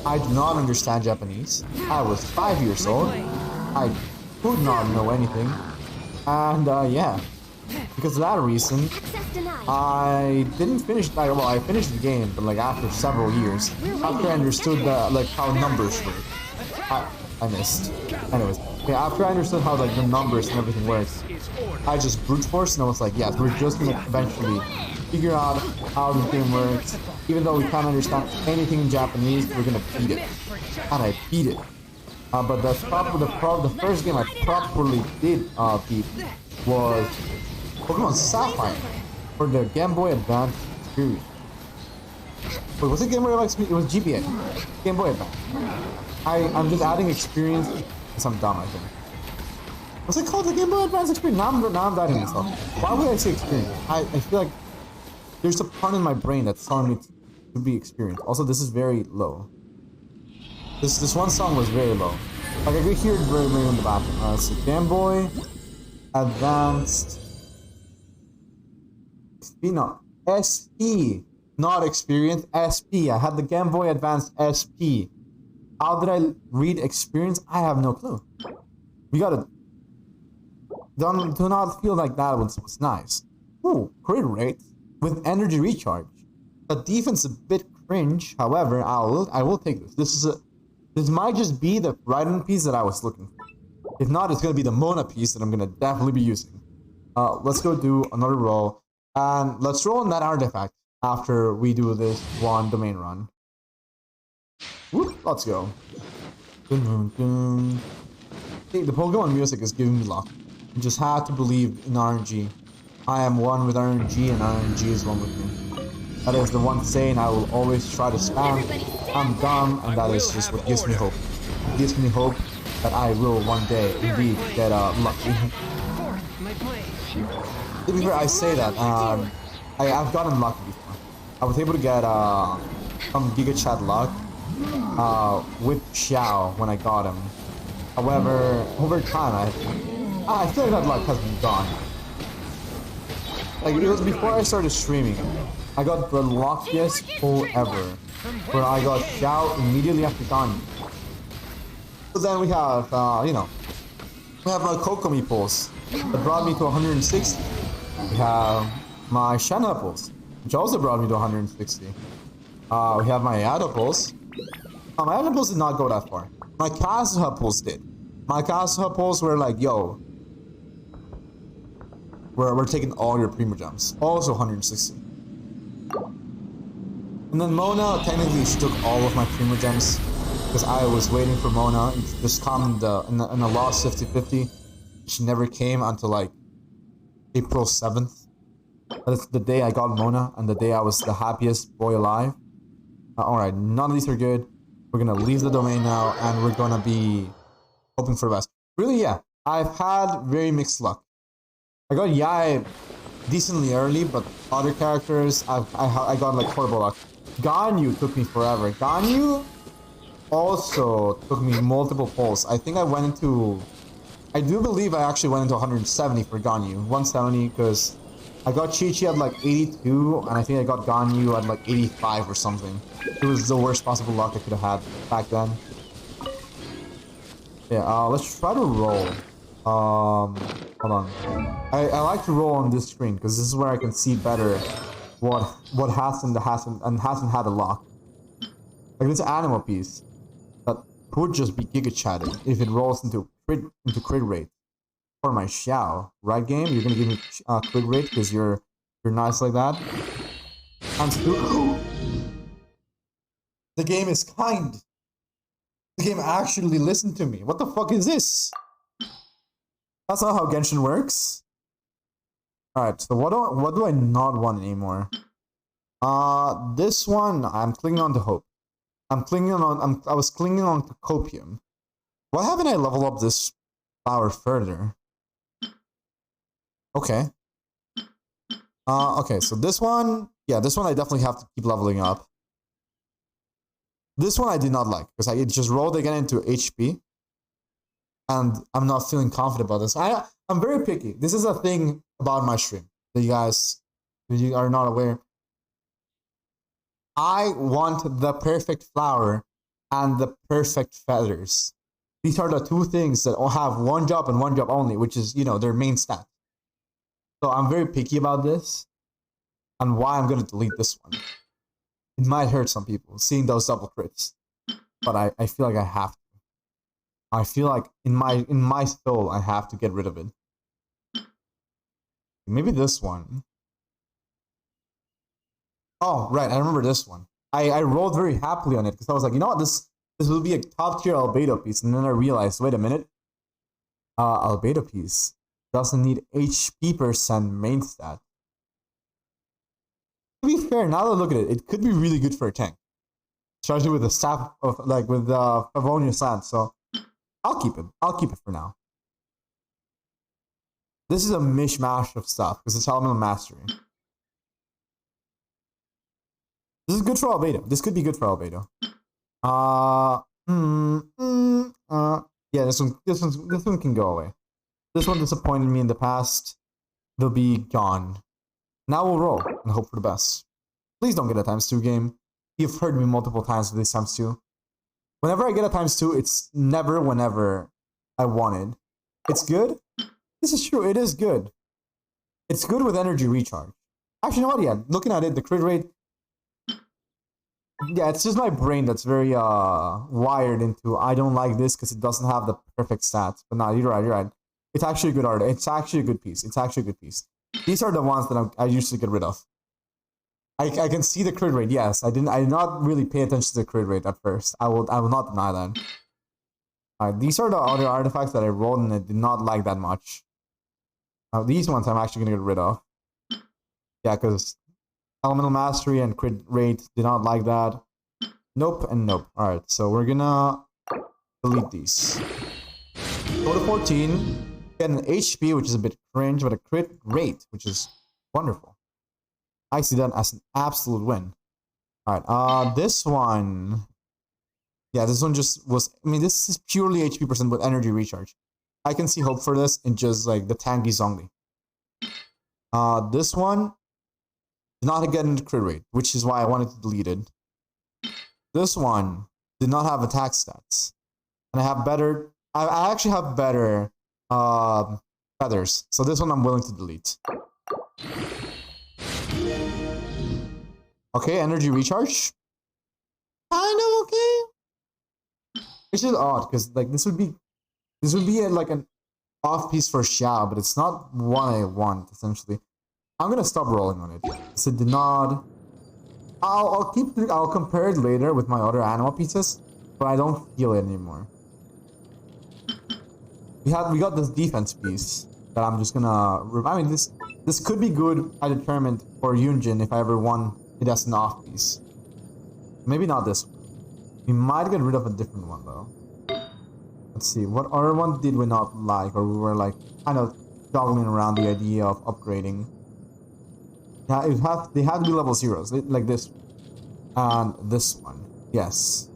I do not understand Japanese. I was 5 years old. I could not know anything. And yeah, because of that reason, I didn't finish. Well, I finished the game, but like after several years, after I understood like how numbers work, I missed. Anyways, yeah, after I understood how like the numbers and everything works, I just brute force, and I was like, yes, we're just gonna eventually figure out how the game works. Even though we can't understand anything in Japanese, we're gonna beat it. And I beat it. But the first game I properly did beat was Pokemon Sapphire for the Game Boy Advance experience. Wait, was it Game Boy Advance? It was GBA. Game Boy Advance. I'm just adding experience because I'm dumb, I think. What's it called? The Game Boy Advance experience? Now I'm doubting myself. Why would I say experience? I feel like there's a part in my brain that's telling me to be experienced. Also, this is very low. This one song was very low. Like I could hear it very low in the background. So Game Boy Advanced SP, not experience, SP. I had the Game Boy Advanced SP. How did I read experience? I have no clue. You gotta do not feel like that was nice. Ooh, crit rate with energy recharge. The defense a bit cringe. However, I will take this. This might just be the Raiden piece that I was looking for. If not, it's gonna be the Mona piece that I'm gonna definitely be using. Let's go do another roll, and let's roll on that artifact after we do this one domain run. Whoop, let's go. Dun, dun, dun. Hey, the Pokemon music is giving me luck. You just have to believe in RNG. I am one with RNG and RNG is one with me. That is the one saying I will always try to spam. I'm dumb, and that is just what gives me hope. It gives me hope that I will one day indeed get lucky. To be fair, I say that I've gotten lucky before. I was able to get some Giga Chat luck with Xiao when I got him. However, over time I feel like that luck has been gone. Like, it was before I started streaming. I got the luckiest pull ever, where I got Xiao immediately after Ganyu. But then we have, you know, we have my Kokomi pulls that brought me to 160. We have my Shanna pulls, which also brought me to 160. We have my Yada pulls. My Yada pulls did not go that far. My Kazuha pulls did. My Kazuha pulls were like, yo, we're taking all your primo gems. Also 160. And then Mona, technically she took all of my primo gems because I was waiting for Mona and just come in the lost 50-50. She never came until like April 7th. That's the day I got Mona and the day I was the happiest boy alive. Alright, none of these are good. We're gonna leave the domain now and we're gonna be hoping for the best. Really, yeah, I've had very mixed luck. I got Yae decently early, but other characters, I got like horrible luck. Ganyu took me forever. Ganyu also took me multiple pulls. I think I went into... I do believe I actually went into 170 for Ganyu. 170 because I got Chi-Chi at like 82, and I think I got Ganyu at like 85 or something. It was the worst possible luck I could have had back then. Yeah, let's try to roll. Hold on. I like to roll on this screen because this is where I can see better what hasn't had a lock. Like this animal piece that would just be giga chatted if it rolls into crit rate. For my Xiao, right game? You're gonna give me crit rate because you're nice like that. The game is kind. The game actually listened to me. What the fuck is this? That's not how Genshin works. Alright, so what do I not want anymore? This one, I'm clinging on to hope. I was clinging on to copium. Why haven't I leveled up this flower further? Okay. Okay, so this one, yeah, this one I definitely have to keep leveling up. This one I did not like, because it just rolled again into HP. And I'm not feeling confident about this. I'm very picky. This is a thing about my stream that you are not aware. I want the perfect flower and the perfect feathers. These are the two things that all have one job and one job only, which is, you know, their main stat. So I'm very picky about this and why I'm going to delete this one. It might hurt some people seeing those double crits, but I feel like I have to. I feel like in my soul I have to get rid of it. Maybe this one. Oh, right, I remember this one. I rolled very happily on it because I was like, you know what, this will be a top tier albedo piece, and then I realized, wait a minute, albedo piece doesn't need HP percent main stat. To be fair, now that I look at it, it could be really good for a tank, especially with the staff of like with Pavonia slant. So I'll keep it. I'll keep it for now. This is a mishmash of stuff because it's elemental mastery. This is good for albedo. This could be good for albedo. Yeah, this one can go away. This one disappointed me in the past. They'll be gone. Now we'll roll and hope for the best. Please don't get a ×2 game. You've heard me multiple times with these ×2. Whenever I get a ×2, it's never whenever I wanted. It's good. This is true. It is good. It's good with energy recharge. Actually, you know what? Yeah, looking at it, the crit rate. Yeah, it's just my brain that's very wired into I don't like this because it doesn't have the perfect stats. But no, you're right. It's actually a good art. It's actually a good piece. These are the ones that I usually get rid of. I can see the crit rate. Yes, I did not really pay attention to the crit rate at first. I will not deny that. These are the other artifacts that I rolled and I did not like that much. These ones I'm actually gonna get rid of. Yeah, because elemental mastery and crit rate did not like that. Nope and nope. Alright, so we're gonna delete these. Go to 14. Get an HP, which is a bit cringe, but a crit rate, which is wonderful. I see that as an absolute win. Alright, this one... Yeah, this one just was... I mean, this is purely HP percent with energy recharge. I can see hope for this in just, like, the tankies only. This one... did not get into crit rate, which is why I wanted to delete it. This one did not have attack stats. And I have better... I actually have better feathers. So this one I'm willing to delete. Okay, energy recharge. Kind of okay. It's just odd because like this would be like an off piece for Xiao, but it's not what I want essentially. I'm gonna stop rolling on it. So did not. I'll compare it later with my other animal pieces, but I don't feel it anymore. We got this defense piece that I'm just gonna. I mean this could be good. I determined for Yunjin if I ever won it as an off piece. Maybe not this one. We might get rid of a different one though. Let's see, what other one did we not like, or we were like kind of juggling around the idea of upgrading. Yeah, they have to be level 0s, like this. And this one. Yes.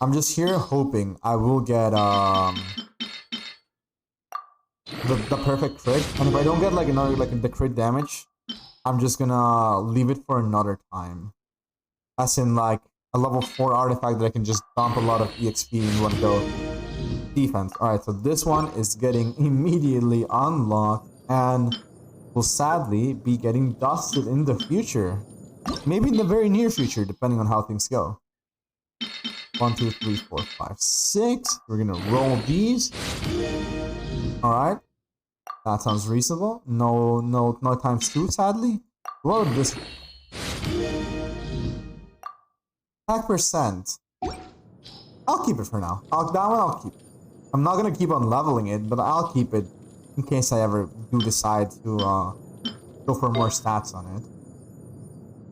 I'm just here hoping I will get the perfect crit. And if I don't get like another the crit damage, I'm just gonna leave it for another time. As in like a level 4 artifact that I can just dump a lot of EXP in one go. Defense. Alright, so this one is getting immediately unlocked and will sadly be getting dusted in the future. Maybe in the very near future, depending on how things go. 1, 2, 3, 4, 5, 6. We're gonna roll these. Alright. That sounds reasonable. No times 2, sadly. What about this? Attack percent. I'll keep it for now. That one I'll keep. I'm not gonna keep on leveling it, but I'll keep it in case I ever do decide to go for more stats on it.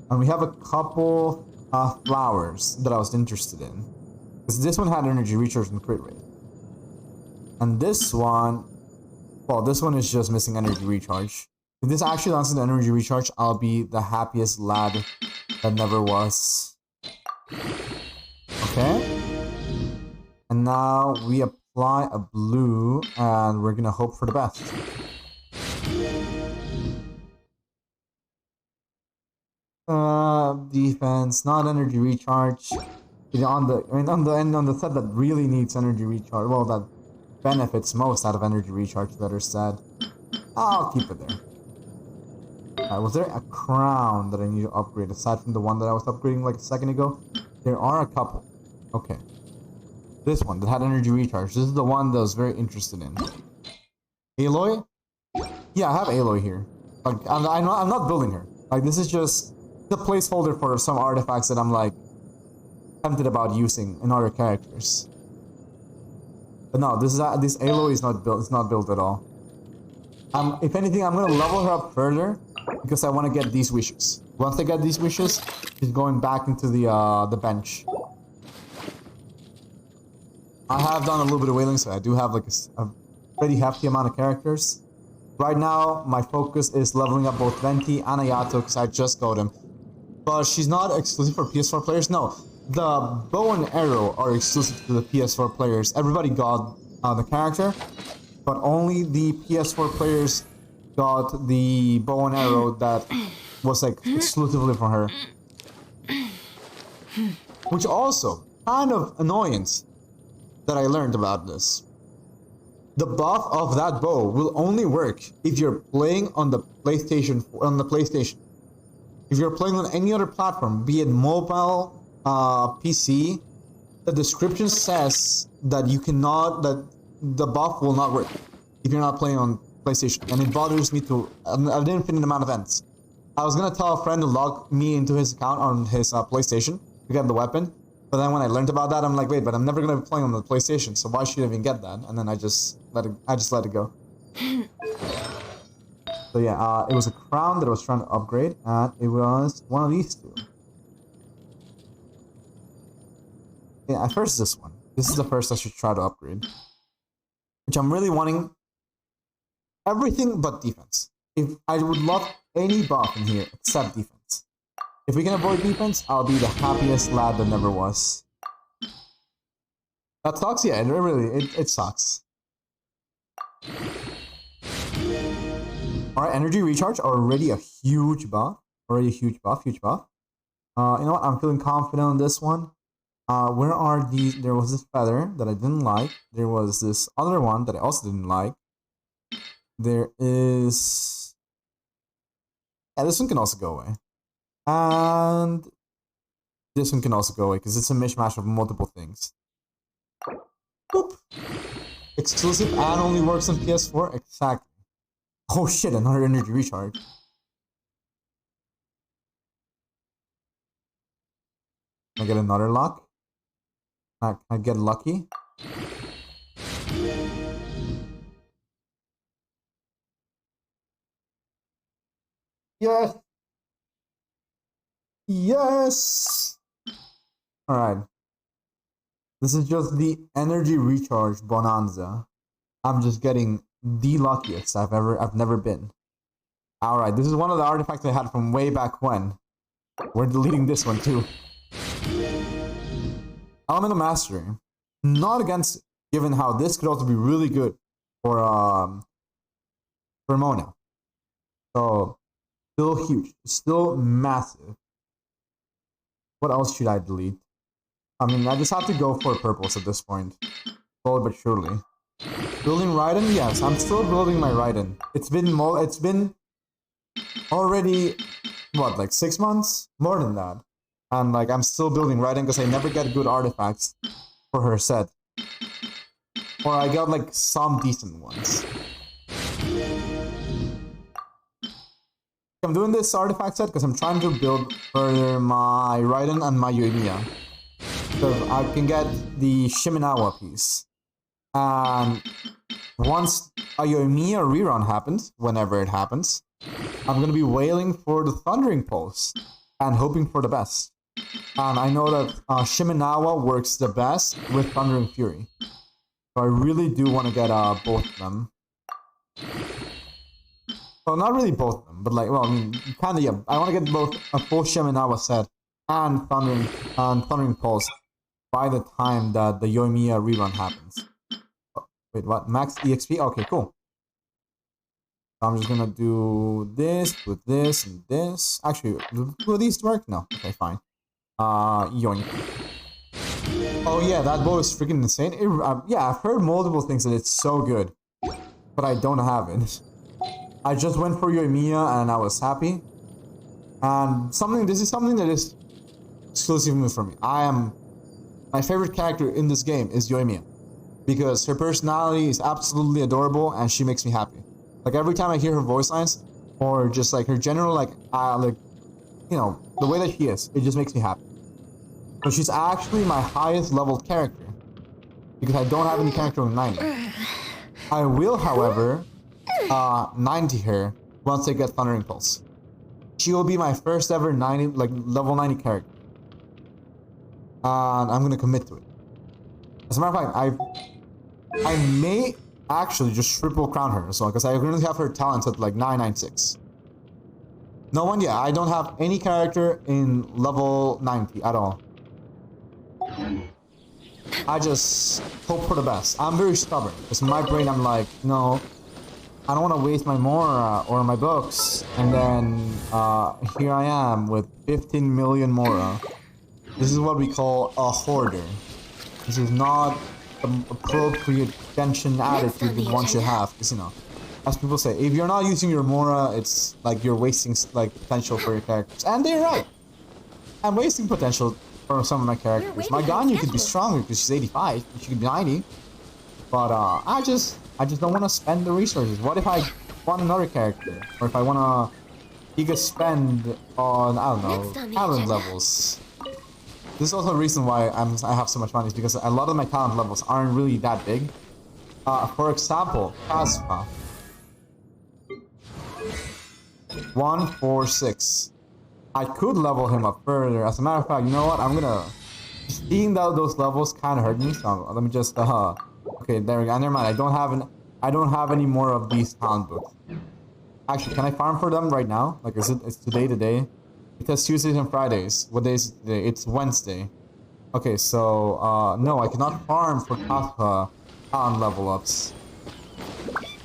And we have a couple flowers that I was interested in. Because this one had energy recharge and crit rate. And this one... Well, this one is just missing energy recharge. If this actually lands in energy recharge, I'll be the happiest lad that never was. Okay. And now we apply a blue, and we're gonna hope for the best. Defense, not energy recharge. On the set that really needs energy recharge, well, that benefits most out of energy recharge, better said. I'll keep it there. Was there a crown that I need to upgrade aside from the one that I was upgrading like a second ago? There are a couple. Okay. This one that had energy recharge. This is the one that I was very interested in. Aloy? Yeah, I have Aloy here. Like, I'm not building her. Like, this is just the placeholder for some artifacts that I'm like tempted about using in other characters. But no, this Aloy is not built. It's not built at all. If anything, I'm gonna level her up further because I want to get these wishes. Once I get these wishes, she's going back into the bench. I have done a little bit of whaling, so I do have like a pretty hefty amount of characters. Right now, my focus is leveling up both Venti and Ayato because I just got them. But she's not exclusive for PS4 players. No, the bow and arrow are exclusive to the PS4 players. Everybody got the character, but only the PS4 players got the bow and arrow that was like exclusively for her. Which also, kind of annoyance that I learned about this. The buff of that bow will only work if you're playing on the PlayStation. If you're playing on any other platform, be it mobile, PC, the description says that that the buff will not work if you're not playing on PlayStation, and it bothers me to an infinite amount of ends. I was gonna tell a friend to log me into his account on his PlayStation to get the weapon, but then when I learned about that, I'm like, wait, but I'm never gonna be playing on the PlayStation, so why should I even get that? And then I just let it go. So yeah, it was a crown that I was trying to upgrade, and it was one of these two. Yeah, at first this one. This is the first I should try to upgrade. Which I'm really wanting everything but defense. If I would love any buff in here except defense. If we can avoid defense, I'll be the happiest lad that never was. That sucks? Yeah, it sucks. Alright, energy recharge, already a huge buff. Huge buff. You know what? I'm feeling confident on this one. Where are these? There was this feather that I didn't like. There was this other one that I also didn't like. There is... Yeah, this one can also go away. And... this one can also go away, because it's a mishmash of multiple things. Boop. Exclusive and only works on PS4? Exactly. Oh shit, another energy recharge. Can I get another lock? Can I get lucky? Yes! Yes! Alright. This is just the energy recharge bonanza. I'm just getting the luckiest I've never been. Alright, this is one of the artifacts I had from way back when. We're deleting this one too. Elemental Mastery. Not against it, given how this could also be really good for Mona. So, still huge. Still massive. What else should I delete? I mean, I just have to go for purples at this point. Slowly but surely. Building Raiden? Yes, I'm still building my Raiden. It's been already, what, like 6 months? More than that. And like, I'm still building Raiden because I never get good artifacts for her set. Or I got like some decent ones. I'm doing this artifact set because I'm trying to build further my Raiden and my Yoimiya. So I can get the Shiminawa piece. And once a Yoimiya rerun happens, whenever it happens, I'm going to be wailing for the Thundering Pulse and hoping for the best. And I know that Shiminawa works the best with Thundering Fury. So I really do want to get both of them. Well, not really both of them, but like, well, I mean, kind of, yeah. I want to get both a full Shiminawa set and Thundering Pulse by the time that the Yoimiya rerun happens. Oh, wait, what? Max EXP? Okay, cool. So I'm just gonna do this, with this, and this. Actually, do these work? No. Okay, fine. Yoink. Oh yeah, that bow is freaking insane. Yeah, I've heard multiple things that it's so good, but I don't have it. I just went for Yoimiya and I was happy. And this is something that is exclusively for me. My favorite character in this game is Yoimiya, because her personality is absolutely adorable and she makes me happy. Like every time I hear her voice lines, or just like her general like you know, the way that she is, it just makes me happy. But she's actually my highest leveled character, because I don't have any character with 90. I will, however, 90 her once I get Thundering Pulse. She will be my first ever level 90 character. And I'm gonna commit to it. As a matter of fact, I may actually just triple crown her as well, because I currently have her talents at like 996. No one, yeah, I don't have any character in level 90 at all. I just hope for the best. I'm very stubborn, because in my brain I'm like, no, I don't want to waste my Mora or my books, and then here I am with 15 million Mora. This is what we call a hoarder. This is not the appropriate tension attitude that one should have, because, you know, as people say, if you're not using your Mora, it's like you're wasting like potential for your characters. And they're right. I'm wasting potential for some of my characters. My Ganyu could be stronger because she's 85, she could be 90. But I just don't want to spend the resources. What if I want another character? Or if I want to Giga spend on, I don't know, talent levels. This is also a reason why I have so much money, is because a lot of my talent levels aren't really that big. For example, Phasma. 146. I could level him up further. As a matter of fact, you know what? I'm gonna... Seeing that those levels kind of hurt me, so let me just... Okay, there we go. Never mind. I don't have any more of these talent books. Actually, can I farm for them right now? Like, it's today the day? It says Tuesdays and Fridays. What day is it today? It's Wednesday. Okay, so, no, I cannot farm for talent level ups.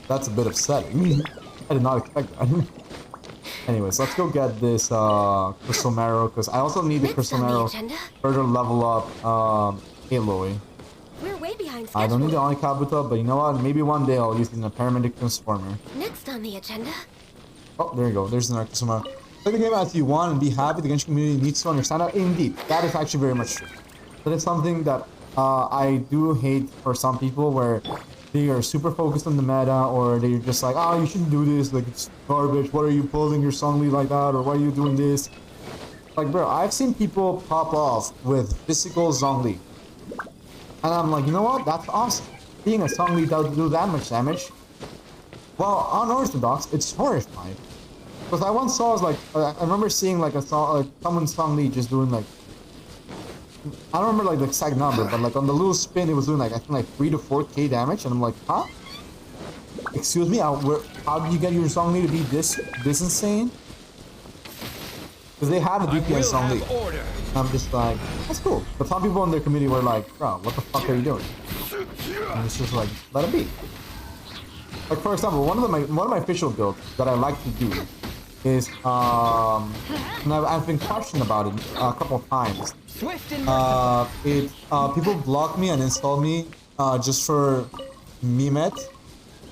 That's a bit upsetting. I did not expect that. Anyways, let's go get this crystal marrow, because I also need the crystal marrow further level up Aloy. We're way behind I don't need the schedule. Onikabuto, but you know what? Maybe one day I'll use it in a paramedic transformer. Next on the agenda. Oh, there you go. There's another crystal marrow. Play the game as you want and be happy. The Genshin community needs to understand that. Indeed, that is actually very much true. That is something that I do hate for some people, where they are super focused on the meta, or they're just like, oh, you shouldn't do this, like, it's garbage, what are you pulling your song lead like that, or why are you doing this? Like, bro, I've seen people pop off with physical Zhongli. And I'm like, you know what, that's awesome. Being a Zhongli doesn't do that much damage. Well, unorthodox, it's horrifying. Because I once saw, like, I remember seeing, like, someone's Zhongli just doing, like, I don't remember like the exact number, but like on the little spin, it was doing like I think like 3 to 4k damage, and I'm like, huh? Excuse me, how did you get your Zhongli to be this insane? Because they had a DPS Zhongli. I'm just like, that's cool. But some people in their community were like, bro, what the fuck are you doing? And it's just like, let it be. Like for example, one of my official builds that I like to do is and I've been questioned about it a couple of times. People block me and install me just for Mimet,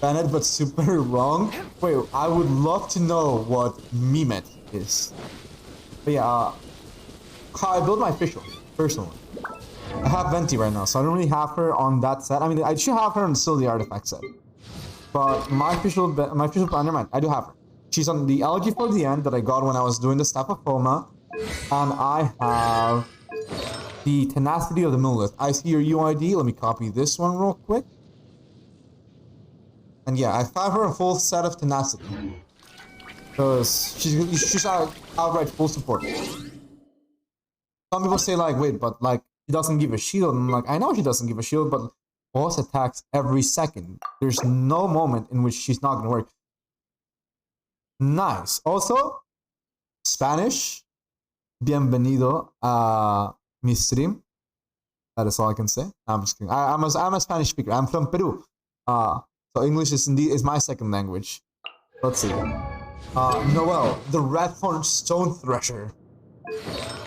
Bennett, but super wrong. Wait, I would love to know what Mimet is. But yeah, how I build my official personally. I have Venti right now, so I don't really have her on that set. I mean, I should have her on still the artifact set. But my official never mind, I do have her. She's on the elegy for the end that I got when I was doing the Staff of Thoma, and I have the tenacity of the Millith. I see your UID. Let me copy this one real quick. And yeah, I have her a full set of tenacity. Because she's outright full support. Some people say like, wait, but like, she doesn't give a shield. And I'm like, I know she doesn't give a shield, but boss attacks every second. There's no moment in which she's not going to work. Nice. Also, Spanish. Bienvenido a mi stream. That is all I can say. I'm just kidding. I'm a Spanish speaker. I'm from Peru. So English is my second language. Let's see. Noel, the Redhorn Stone Thresher.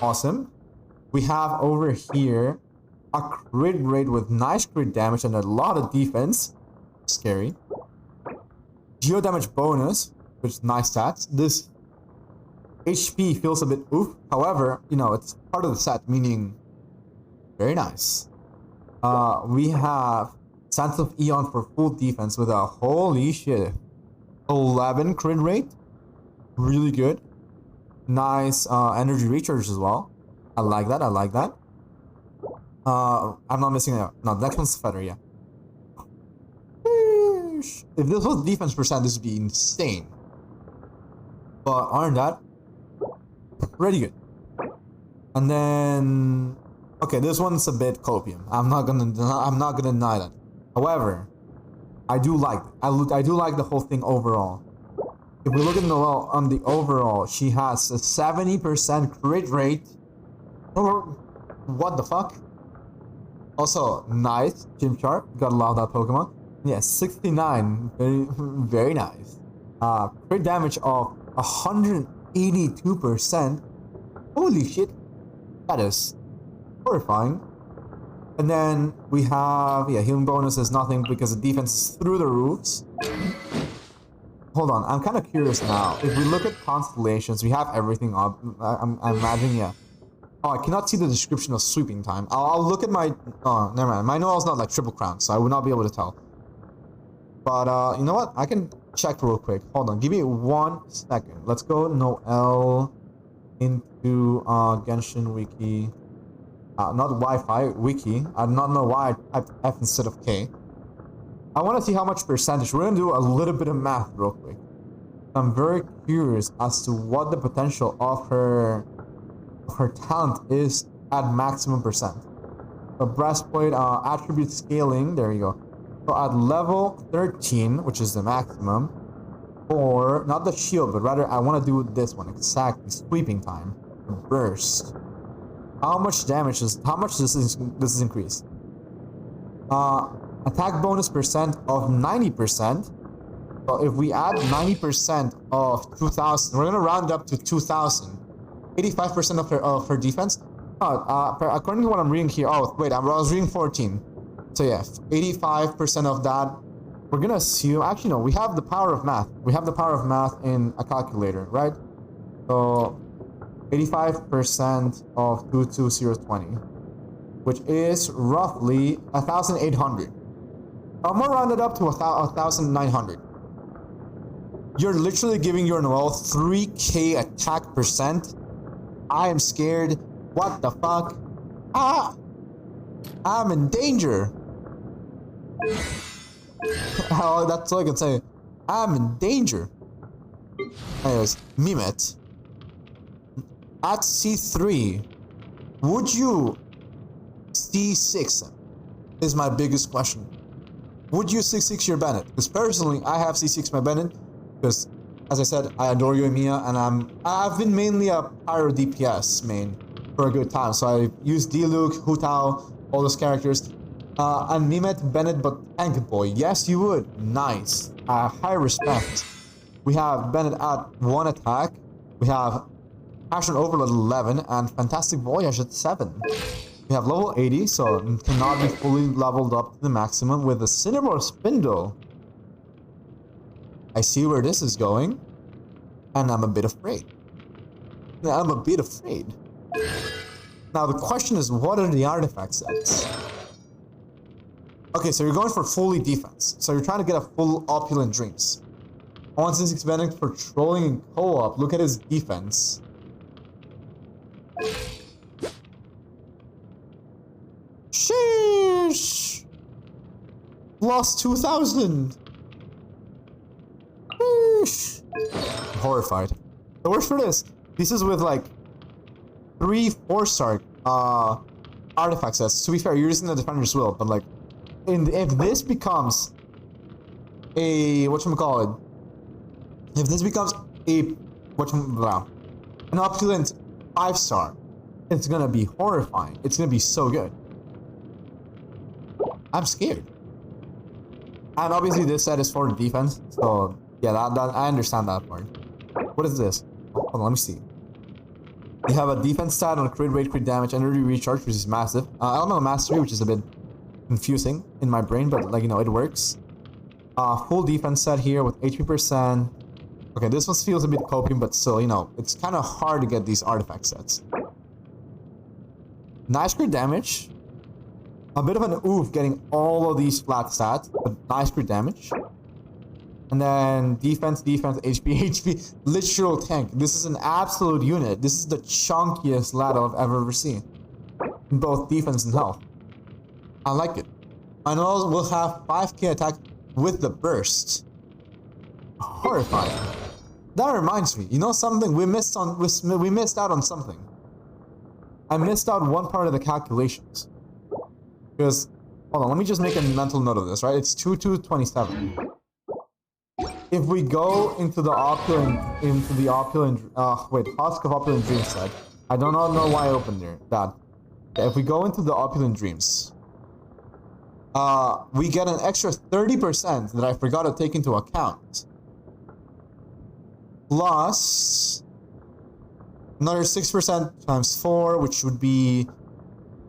Awesome. We have over here a crit rate with nice crit damage and a lot of defense. Scary. Geo damage bonus, which is nice stats. This HP feels a bit oof. However, you know, it's part of the set, meaning very nice. We have Sands of Eon for full defense with a holy shit 11 crit rate. Really good. Nice energy recharge as well. I like that. I like that. I'm not missing it. No, that one's better, yeah. If this was defense percent, this would be insane. But other than that, pretty good. And then, okay, this one's a bit copium. I'm not gonna deny that. However, I do like it. I do like the whole thing overall. If we look at Noelle on the overall, she has a 70% crit rate. What the fuck? Also, nice. Chimchar. Gotta love that Pokemon. Yeah, 69. Very, very nice. Crit damage of 182%. Holy shit. That is horrifying. And then we have, yeah, healing bonus is nothing because the defense is through the roofs. Hold on, I'm kind of curious now. If we look at constellations, we have everything up. I'm imagining, yeah. Oh, I cannot see the description of sweeping time. I'll look at my... Oh, never mind. My Noel's not like triple crown, so I would not be able to tell. But, you know what? I can check real quick. Hold on. Give me 1 second. Let's go Noel into Genshin Wiki. Not Wi-Fi, Wiki. I do not know why I typed F instead of K. I want to see how much percentage. We're going to do a little bit of math real quick. I'm very curious as to what the potential of her talent is at maximum percent. The breastplate attribute scaling, there you go. So at level 13, which is the maximum, or not the shield, but rather I want to do this one exactly. Sweeping time, burst. How much damage is? How much does this is increase? Attack bonus percent of 90%. So if we add 90% of 2,000, we're gonna round up to 2,000. 85% of her defense. According to what I'm reading here. Oh wait, I was reading 14. So yeah, 85% of that. We're gonna assume. Actually, no. We have the power of math. We have the power of math in a calculator, right? So 85% of 22020, which is roughly 1,800. I'm gonna round it up to 1,900. You're literally giving your Noelle 3k attack percent. I am scared. What the fuck? I'm in danger. Oh, that's all I can say. I'm in danger. Anyways, Mehmet. At C3, would you C6 is my biggest question. Would you C6 your Bennett? Because personally, I have C6 my Bennett. Because, as I said, I adore you, Mia, and I've been mainly a pyro DPS main for a good time. So I used D-Luke, Hu Tao, all those characters. And Mehmet, Bennett, but Tank Boy. Yes, you would. Nice. High respect. We have Bennett at 1 attack. We have Passion Overload 11 and Fantastic Voyage at 7. We have level 80, so cannot be fully leveled up to the maximum with the Cinnamore Spindle. I see where this is going, and I'm a bit afraid. Now the question is, what are the artifact sets? Okay, so you're going for fully defense. So you're trying to get a full Opulent Dreams. Once it's expanding for trolling and co-op, look at his defense. Sheesh! Lost 2,000! Sheesh! I'm horrified. The worst for this is with like 3 4-star artifact sets. To be fair, you're using the Defender's Will, but like, if this becomes a whatchamacallit, if this becomes a an opulent 5-star, it's gonna be horrifying. It's gonna be so good. I'm scared. And obviously this set is for defense, so yeah, that I understand that part. What is this? Hold on, let me see. You have a defense stat on crit rate, crit damage, energy recharge, which is massive. Elemental mastery, which is a bit confusing in my brain, but like, you know, it works. Full defense set here with HP percent. Okay, this one feels a bit coping, but still, you know, it's kind of hard to get these artifact sets. Nice crit damage. A bit of an oof getting all of these flat stats, but nice crit damage. And then defense, HP, HP. Literal tank. This is an absolute unit. This is the chunkiest ladder I've ever seen. In both defense and health. I like it. I know we'll have 5k attack with the burst. Horrifying. That reminds me, you know something? We missed out on something. I missed out one part of the calculations. Because, hold on, let me just make a mental note of this, right? It's 2227. If we go into the opulent, Husk of Opulent Dreams set. I do not know why I opened there, that. If we go into the Opulent Dreams, we get an extra 30% that I forgot to take into account. Plus another 6% times 4, which would be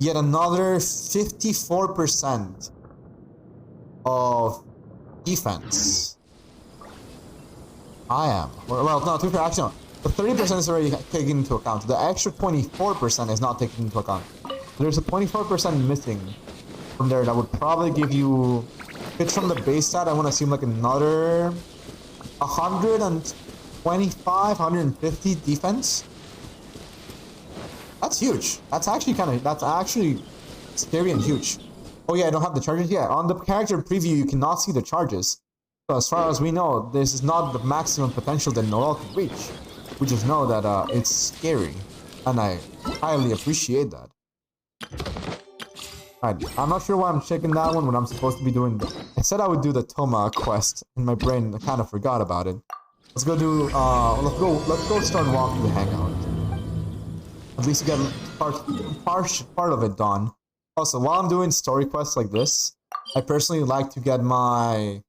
yet another 54% of defense. Well, no, to be fair, actually, no. The 30% is already taken into account. The extra 24% is not taken into account. There's a 24% missing from there that would probably give you, it's from the base stat, I want to assume like another 125, 150 defense. That's huge. That's actually scary and huge. Oh yeah, I don't have the charges yet. On the character preview, you cannot see the charges. So as far as we know, this is not the maximum potential that Noel can reach. We just know that it's scary, and I highly appreciate that. Alright, I'm not sure why I'm checking that one when I'm supposed to be doing. I said I would do the Thoma quest in my brain. I kind of forgot about it. Let's go do. Let's go start walking the hangout. At least get part of it done. Also, while I'm doing story quests like this, I personally like to get my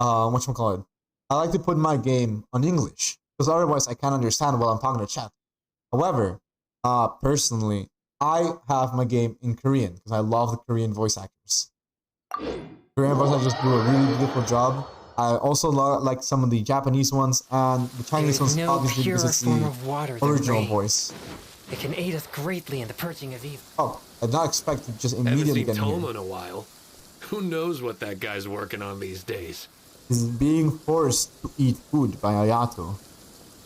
whatchamacallit. I like to put my game on English because otherwise I can't understand while I'm talking to chat. However, personally, I have my game in Korean because I love the Korean voice actors. Korean voice actors do a really beautiful job. I also like some of the Japanese ones, and the Chinese ones no obviously because it's form of water the than original rain. voice. It can aid us greatly in the purging of evil. Oh, I did not expect to just Haven't immediately seen get Thoma here. in a while. Who knows what that guy's working on these days? He's being forced to eat food by Ayato.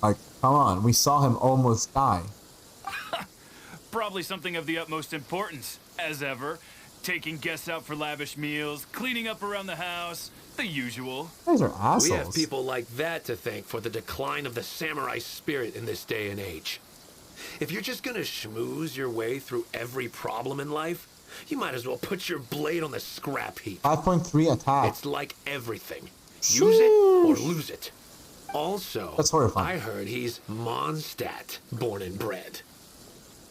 Like, come on, we saw him almost die. Probably something of the utmost importance, as ever. Taking guests out for lavish meals, cleaning up around the house, the usual. You guys are assholes. We have people like that to thank for the decline of the samurai spirit in this day and age. If you're just gonna schmooze your way through every problem in life, you might as well put your blade on the scrap heap. 5.3 attack. It's like everything. Use it or lose it. Also, That's horrifying. I heard he's Mondstadt, born and bred.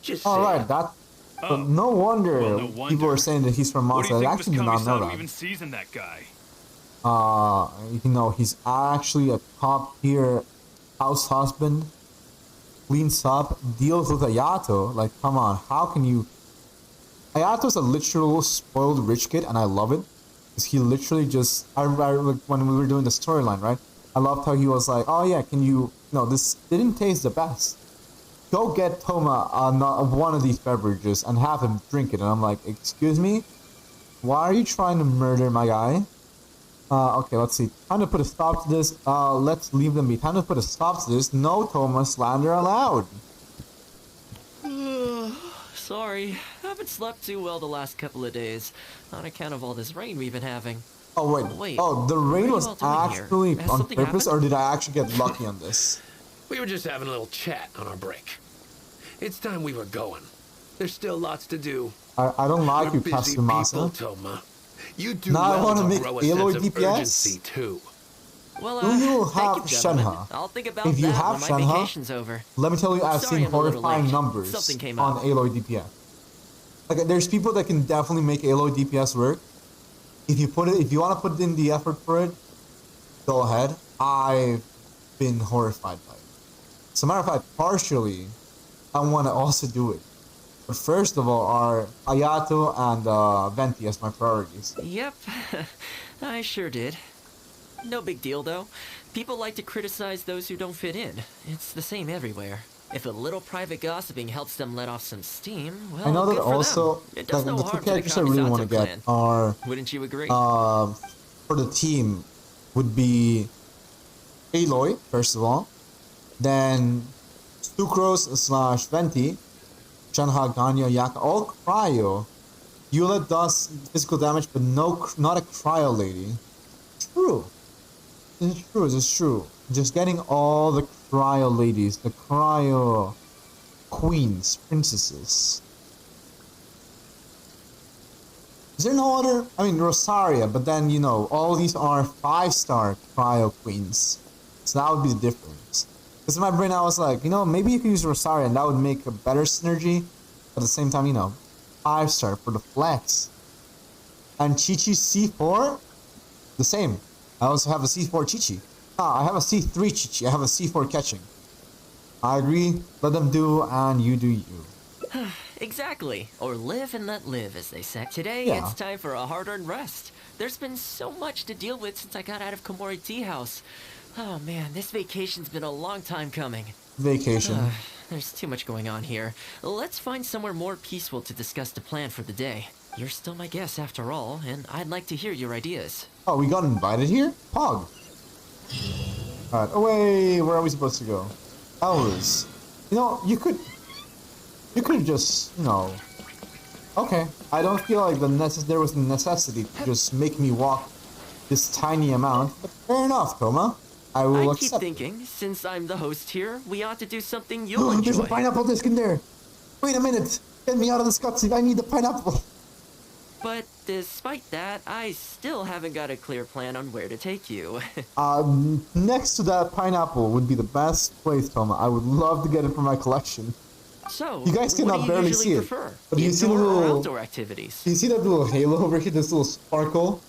Just saying. Alright, that. But no wonder, Well, no wonder. people are saying that he's from What do Monster. you I think actually did not know Kami-sama that. even seasoned that guy? You know, he's actually a top tier house husband. Cleans up, deals with Ayato. Like, come on, how can you? Ayato's a literal spoiled rich kid, and I love it. Because he literally just, when we were doing the storyline, right? I loved how he was like, oh yeah, can you, no, this didn't taste the best. Go get Thoma one of these beverages and have him drink it. And I'm like, excuse me? Why are you trying to murder my guy? Okay, let's see. Time to put a stop to this. Let's leave them be. Time to put a stop to this. No Thoma slander allowed. Sorry, haven't slept too well the last couple of days, on account of all this rain we've been having. Oh wait. Oh, the rain was what are you all doing actually here? Has on something purpose, happened? or did I actually get lucky on this? We were just having a little chat on our break. It's time we were going. There's still lots to do. I don't like We're you, busy people, Katsumasa. Thoma. You do Now I well wanna to make grow a Aloy sense of DPS? urgency too. Well, Do you thank have gentlemen. Shenhe? I'll think about If you that have when my Shenhe, vacation's over. Let me tell you, I've Sorry seen I'm a little horrifying late. numbers Something came on up. Aloy DPS. Like, there's people that can definitely make Aloy DPS work. If you want to put in the effort for it, go ahead. I've been horrified by it. As a matter of fact, partially, I want to also do it. But first of all, are Ayato and Venti as my priorities. Yep, I sure did. No big deal, though. People like to criticize those who don't fit in. It's the same everywhere. If a little private gossiping helps them let off some steam, well, I know good that for also, them. It does no the two harm to the characters I really want to Kamisato get clan. are, Wouldn't you agree? for the team, would be Aloy, first of all. Then Sucrose / Venti, Shenhe, Ganyo, Yaka, all cryo. Eula does physical damage, but not a cryo lady. True. This is true. Just getting all the cryo ladies, the cryo queens, princesses. Is there no other? I mean, Rosaria, but then, you know, all these are 5-star cryo queens. So that would be the difference. Because in my brain, I was like, you know, maybe you could use Rosaria and that would make a better synergy. But at the same time, you know, 5-star for the flex. And Chi-Chi C4, the same. I also have a C4 Chi-Chi. I have a C3 Chi-Chi. I have a C4 catching. I agree. Let them do, and you do you. Exactly. Or live and let live, as they say. Today, Yeah. it's time for a hard-earned rest. There's been so much to deal with since I got out of Komori Tea House. Oh man, this vacation's been a long time coming. Vacation. There's too much going on here. Let's find somewhere more peaceful to discuss the plan for the day. You're still my guest after all, and I'd like to hear your ideas. Oh, we got invited here? Pog. Alright, away! Where are we supposed to go? Hours. You know, you could have just, you know... Okay, I don't feel like there was the necessity to just make me walk this tiny amount, but fair enough, Thoma. I will I keep accept. thinking, since I'm the host here, we ought to do something you'll enjoy. There's a pineapple disc in there. Wait a minute. Get me out of this cutscene. I need the pineapple. But despite that, I still haven't got a clear plan on where to take you. Next to that pineapple would be the best place, Thoma. I would love to get it for my collection. So, You guys what cannot do you barely usually see it, prefer? but you see the Indoor or little- outdoor activities? Do you see that little halo over here? This little sparkle?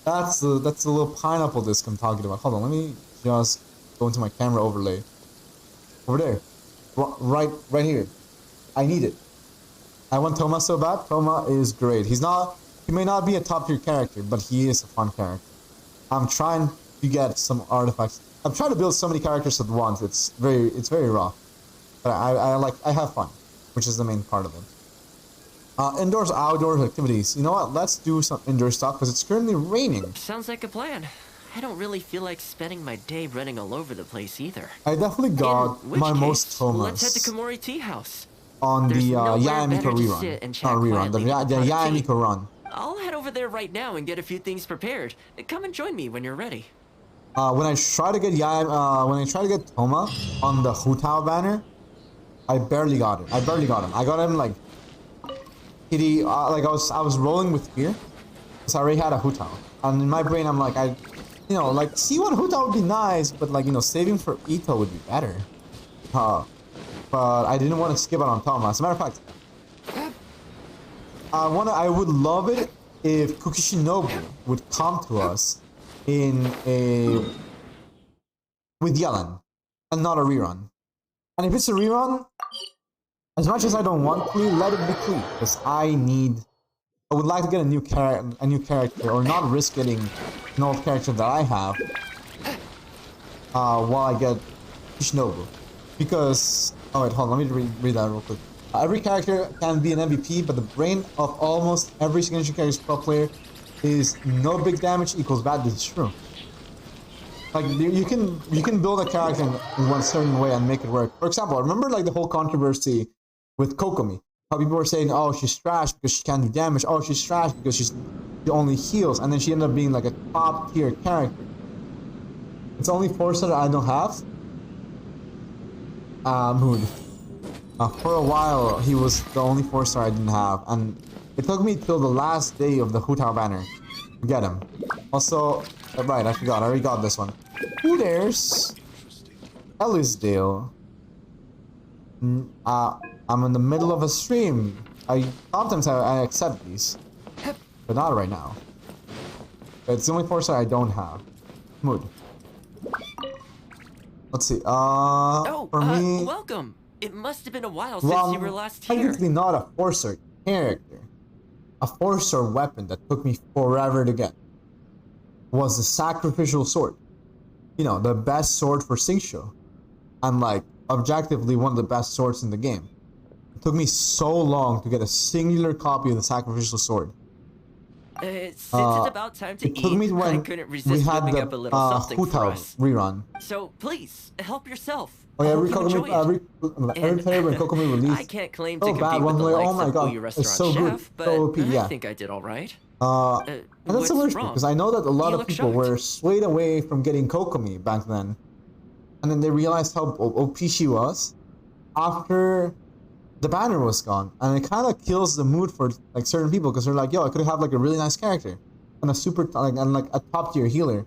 That's the little pineapple disc I'm talking about. Hold on, let me just go into my camera overlay. Over there. Right here. I need it. I want Thoma so bad. Thoma is great. He may not be a top tier character, but he is a fun character. I'm trying to get some artifacts. I'm trying to build so many characters at once. It's very rough. But I have fun, which is the main part of it. Indoors, outdoors activities. You know what? Let's do some indoor stuff because it's currently raining. Sounds like a plan. I don't really feel like spending my day running all over the place either. I definitely got In which my case, most Thomas let's head to Komori Tea House. on the There's nowhere Yae better Miko to rerun. sit and chat Not rerun, the quietly with a pot of Yae tea. Miko run. I'll head over there right now and get a few things prepared. Come and join me when you're ready. When I try to get Thoma on the Hutao banner, I barely got it. I got him like kitty. Like I was rolling with fear, because I already had a Hutao, and in my brain I'm like like C1 Hutao would be nice, but like saving for Ito would be better. But I didn't want to skip out on Thoma. As a matter of fact, I would love it if Kukishinobu would come to us with Yellen and not a rerun. And if it's a rerun, as much as I don't want Klee, let it be Klee, because I would like to get a new character, or not risk getting an old character that I have while I get Kishinobu. Because wait, hold on, let me read that real quick. Every character can be an MVP, but the brain of almost every signature character's pro player is no big damage equals bad. This is true. Like you can build a character in one certain way and make it work. For example, remember like the whole controversy with Kokomi. How people were saying, "Oh, she's trash because she can't do damage. Oh, she's trash because she only heals," and then she ended up being like a top tier character. It's only 4-star I don't have. Mood. For a while, he was the only 4-star I didn't have, and it took me till the last day of the Hutao banner to get him. Also, right, I forgot. I already got this one. Ooh, there's Ellisdale. I'm in the middle of a stream. Sometimes I accept these, but not right now. It's the only 4-star I don't have. Mood. Let's see. For me, Welcome. It must have been a while since you were last here. technically not a 4-star character. A 4-star weapon that took me forever to get was the sacrificial sword. The best sword for Singshou, and like objectively one of the best swords in the game. It took me so long to get a singular copy of the sacrificial sword. Since it's about time to It took me eat, I when couldn't we resist had whipping the up a little something for Hutao us. rerun. So please, help yourself. Oh yeah, I every hope you enjoy it. every player when Kokomi released. I can't claim to Oh, compete bad with one the player. likes Oh my of god, Booyah it's Restaurant so good. Chef, but So OP, yeah. I think I did all right. And that's what's the worst wrong? because I know that a lot You of look people shocked. were swayed away from getting Kokomi back then, and then they realized how OP she was after the banner was gone, and it kind of kills the mood for like certain people because they're like, "Yo, I could have like a really nice character and a super like a top tier healer,"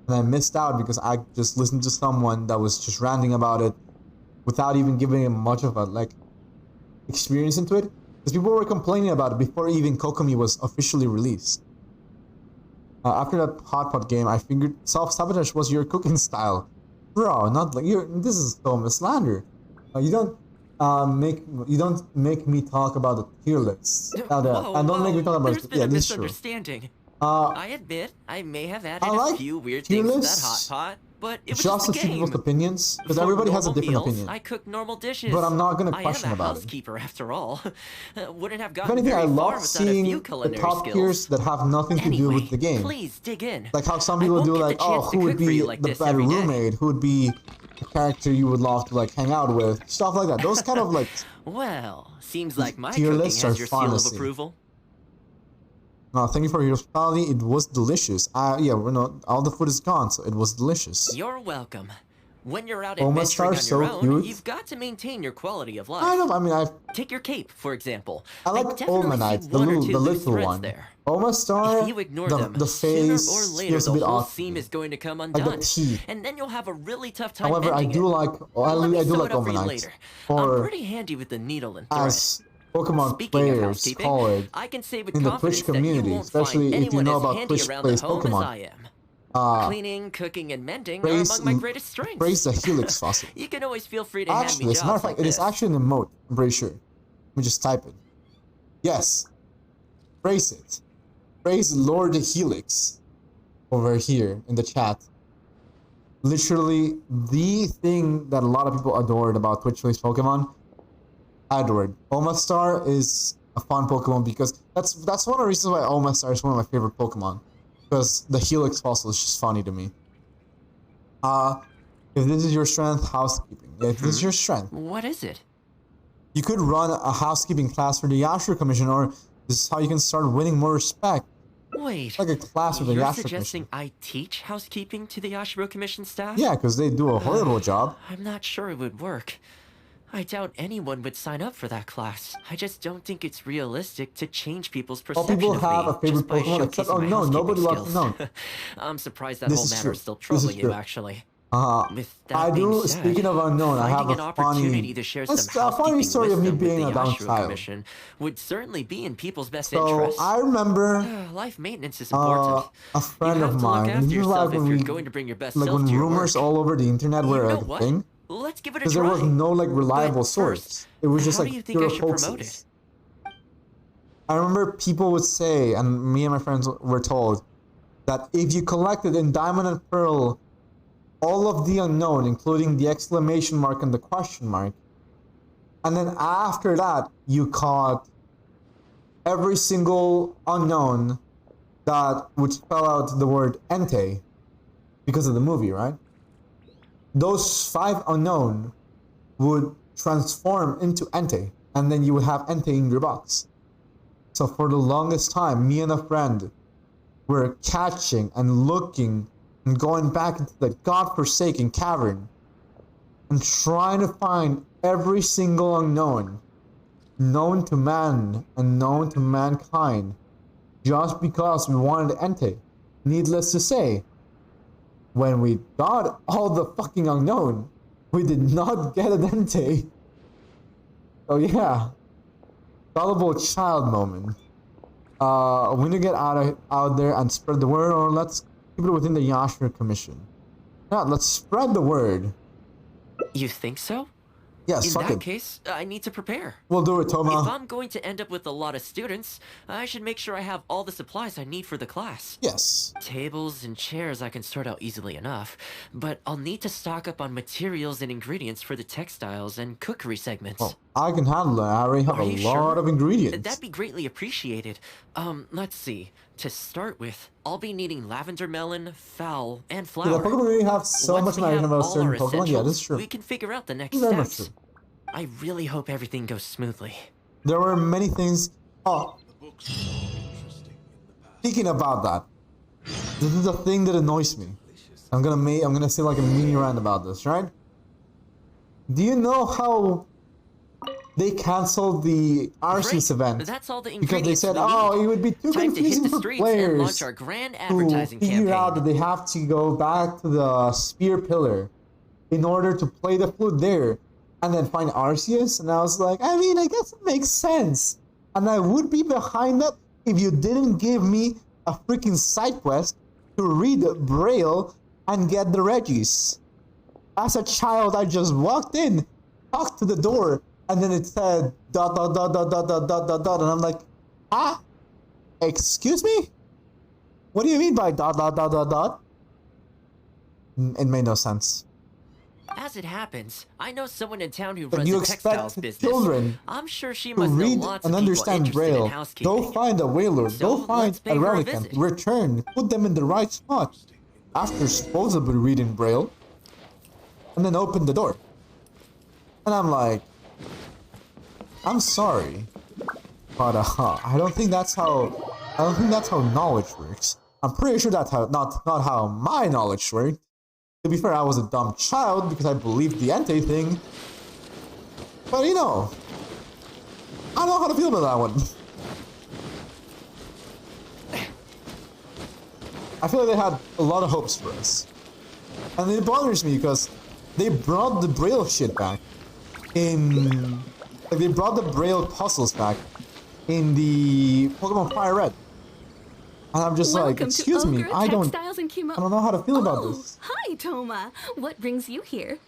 and I missed out because I just listened to someone that was just ranting about it without even giving him much of a like experience into it. Because people were complaining about it before even Kokomi was officially released. After that hot pot game, I figured self-sabotage was your cooking style. Bro, not like this is so slander. You don't make me talk about the tier lists. And don't make me talk about There's been a this is true. misunderstanding. I admit, I may have added I like a few weird tier things to that lists hot pot, but it was Just just to a see game. people's opinions, because For everybody has a normal different meals, opinion. I cook normal dishes. But I'm not gonna question I am a about it. housekeeper after all. Wouldn't have If gotten anything, very I far love without a seeing few the culinary top skills. tiers that have nothing to do with the game. Please dig in. Like how some I people won't do get the like, oh, chance to who would cook for be you like the this better every day. roommate? Who would be the character you would love to like hang out with? Stuff like that. Those kind of like Well, seems like my tier cooking lists has are your fun seal to of see. approval. Thank you for your hospitality. It was delicious. Yeah, all the food is gone, so it was delicious. You're welcome. When you're out Thoma adventuring on Star, your so own, cute. you've got to maintain your quality of life. I mean, Take your cape, for example. I like definitely Omanite, see the one or little, two the loose little threads one. there. Oma Star, If you ignore them, the sooner face or later feels a the bit whole off. seam is going to come Like undone, the teeth. and then you'll have a really tough time However, I mending do it. like, Let me I do sew like it up for you Omanite. later. I'm Or pretty handy with the needle and thread. as Pokemon Speaking of players housekeeping, call it I can say with in the confidence Twitch community, that you won't especially find if you anyone know as about handy Twitch around plays the home Pokemon. as I am. Cleaning, cooking, and mending are Praise, among my greatest strengths. praise the Helix fossil. You can always feel free to hand Actually, me as a matter jobs of fact, like it is this. actually an emote. I'm pretty sure. Let me just type it. Yes. Praise it. Praise Lord Helix over here in the chat. Literally the thing that a lot of people adored about Twitch plays Pokemon. Adored. Omastar is a fun Pokemon because that's one of the reasons why Omastar is one of my favorite Pokemon. Because the Helix fossil is just funny to me. If this is your strength, housekeeping. If this is your strength, What is it? you could run a housekeeping class for the Yashiro Commission, or this is how you can start winning more respect. Wait, Like a class with the you're Yashiro suggesting Commission. I teach housekeeping to the Yashiro Commission staff? Yeah, because they do a horrible job. I'm not sure it would work. I doubt anyone would sign up for that class. I just don't think it's realistic to change people's All perception people of have me a favorite just by Pokemon except showcasing my Unknown. Nobody housekeeping loves skills. Unknown. I'm surprised that This whole is matter true. is still This is troubling you, true. actually. Uh, With that I being do. said, Speaking of Unknown, I have finding a an opportunity funny, to share a some funny housekeeping story of me wisdom with being the a down Yashiro child. Commission would certainly be in people's best So interest. I remember Life maintenance is important. a friend you have of to mine. look And after this is like yourself when if you're we, going to bring your best like self when to your rumors work. all over the internet You were know like a what? thing. Let's give it a Because try. there was no like reliable But source. first, It was just how like do you think pure I should promote hoaxes. I remember people would say, and me and my friends were told, that if you collected in Diamond and Pearl all of the unknown, including the exclamation mark and the question mark, and then after that you caught every single unknown that would spell out the word Entei because of the movie, right? Those 5 unknown would transform into Entei, and then you would have Entei in your box. So for the longest time, me and a friend were catching and looking and going back into the godforsaken cavern and trying to find every single unknown known to man and known to mankind just because we wanted Entei. Needless to say, when we got all the fucking unknown, we did not get an Entei. Oh yeah. Gullible child moment. We need to get out there and spread the word, or let's keep it within the Yashiro Commission. Yeah, let's spread the word. You think so? Yes, In fuck that it. case, I need to prepare. We'll do it, If Thoma. I'm going to end up with a lot of students, I should make sure I have all the supplies I need for the class. Yes. Tables and chairs I can sort out easily enough, but I'll need to stock up on materials and ingredients for the textiles and cookery segments. Well, I can handle it. I already have Are a you lot sure? of ingredients. That'd be greatly appreciated. Let's see. To start with, I'll be needing lavender melon, fowl, and Yeah, the flour. Pokemon really have so Once much we information have about all certain our Pokemon. Yeah, essentials, this is true. we can figure out the next Very much steps. true. I really hope everything goes smoothly. There were many things. Oh, speaking about that, this is the thing that annoys me. I'm gonna say like a mini rant about this, right? Do you know how they canceled the Arceus Great. event That's all the because they ingredients said, we need. "Oh, it would be too Time to hit confusing the for streets and launch players our grand to advertising figure out that campaign. they have to go back to the Spear Pillar in order to play the flute there and then find Arceus." And I was like, I mean, I guess it makes sense, and I would be behind that if you didn't give me a freaking side quest to read Braille and get the Regis. As a child, I just walked in, talked to the door, and then it said dot dot dot dot dot dot dot dot dot, and I'm like, ah, excuse me? What do you mean by dot dot dot dot dot? It made no sense. As it happens, I know someone in town who But runs you a textiles expect business. children I'm sure she to must know read lots and of people understand interested in Braille. housekeeping. Go find a whaler. So, Go find let's pay a her a relicanth. visit. Return. Put them in the right spot. After supposedly reading Braille. And then open the door. And I'm like, I'm sorry, but I don't think that's how I don't think that's how knowledge works. I'm pretty sure that's how not how my knowledge worked. To be fair, I was a dumb child because I believed the Entei thing. But you know, I don't know how to feel about that one. I feel like they had a lot of hopes for us. And it bothers me because they brought the Braille shit back in... Like, they brought the Braille puzzles back in the Pokemon Fire Red. And I'm just like, excuse me, I don't know how to feel about this. Hi, Thoma. What brings you here?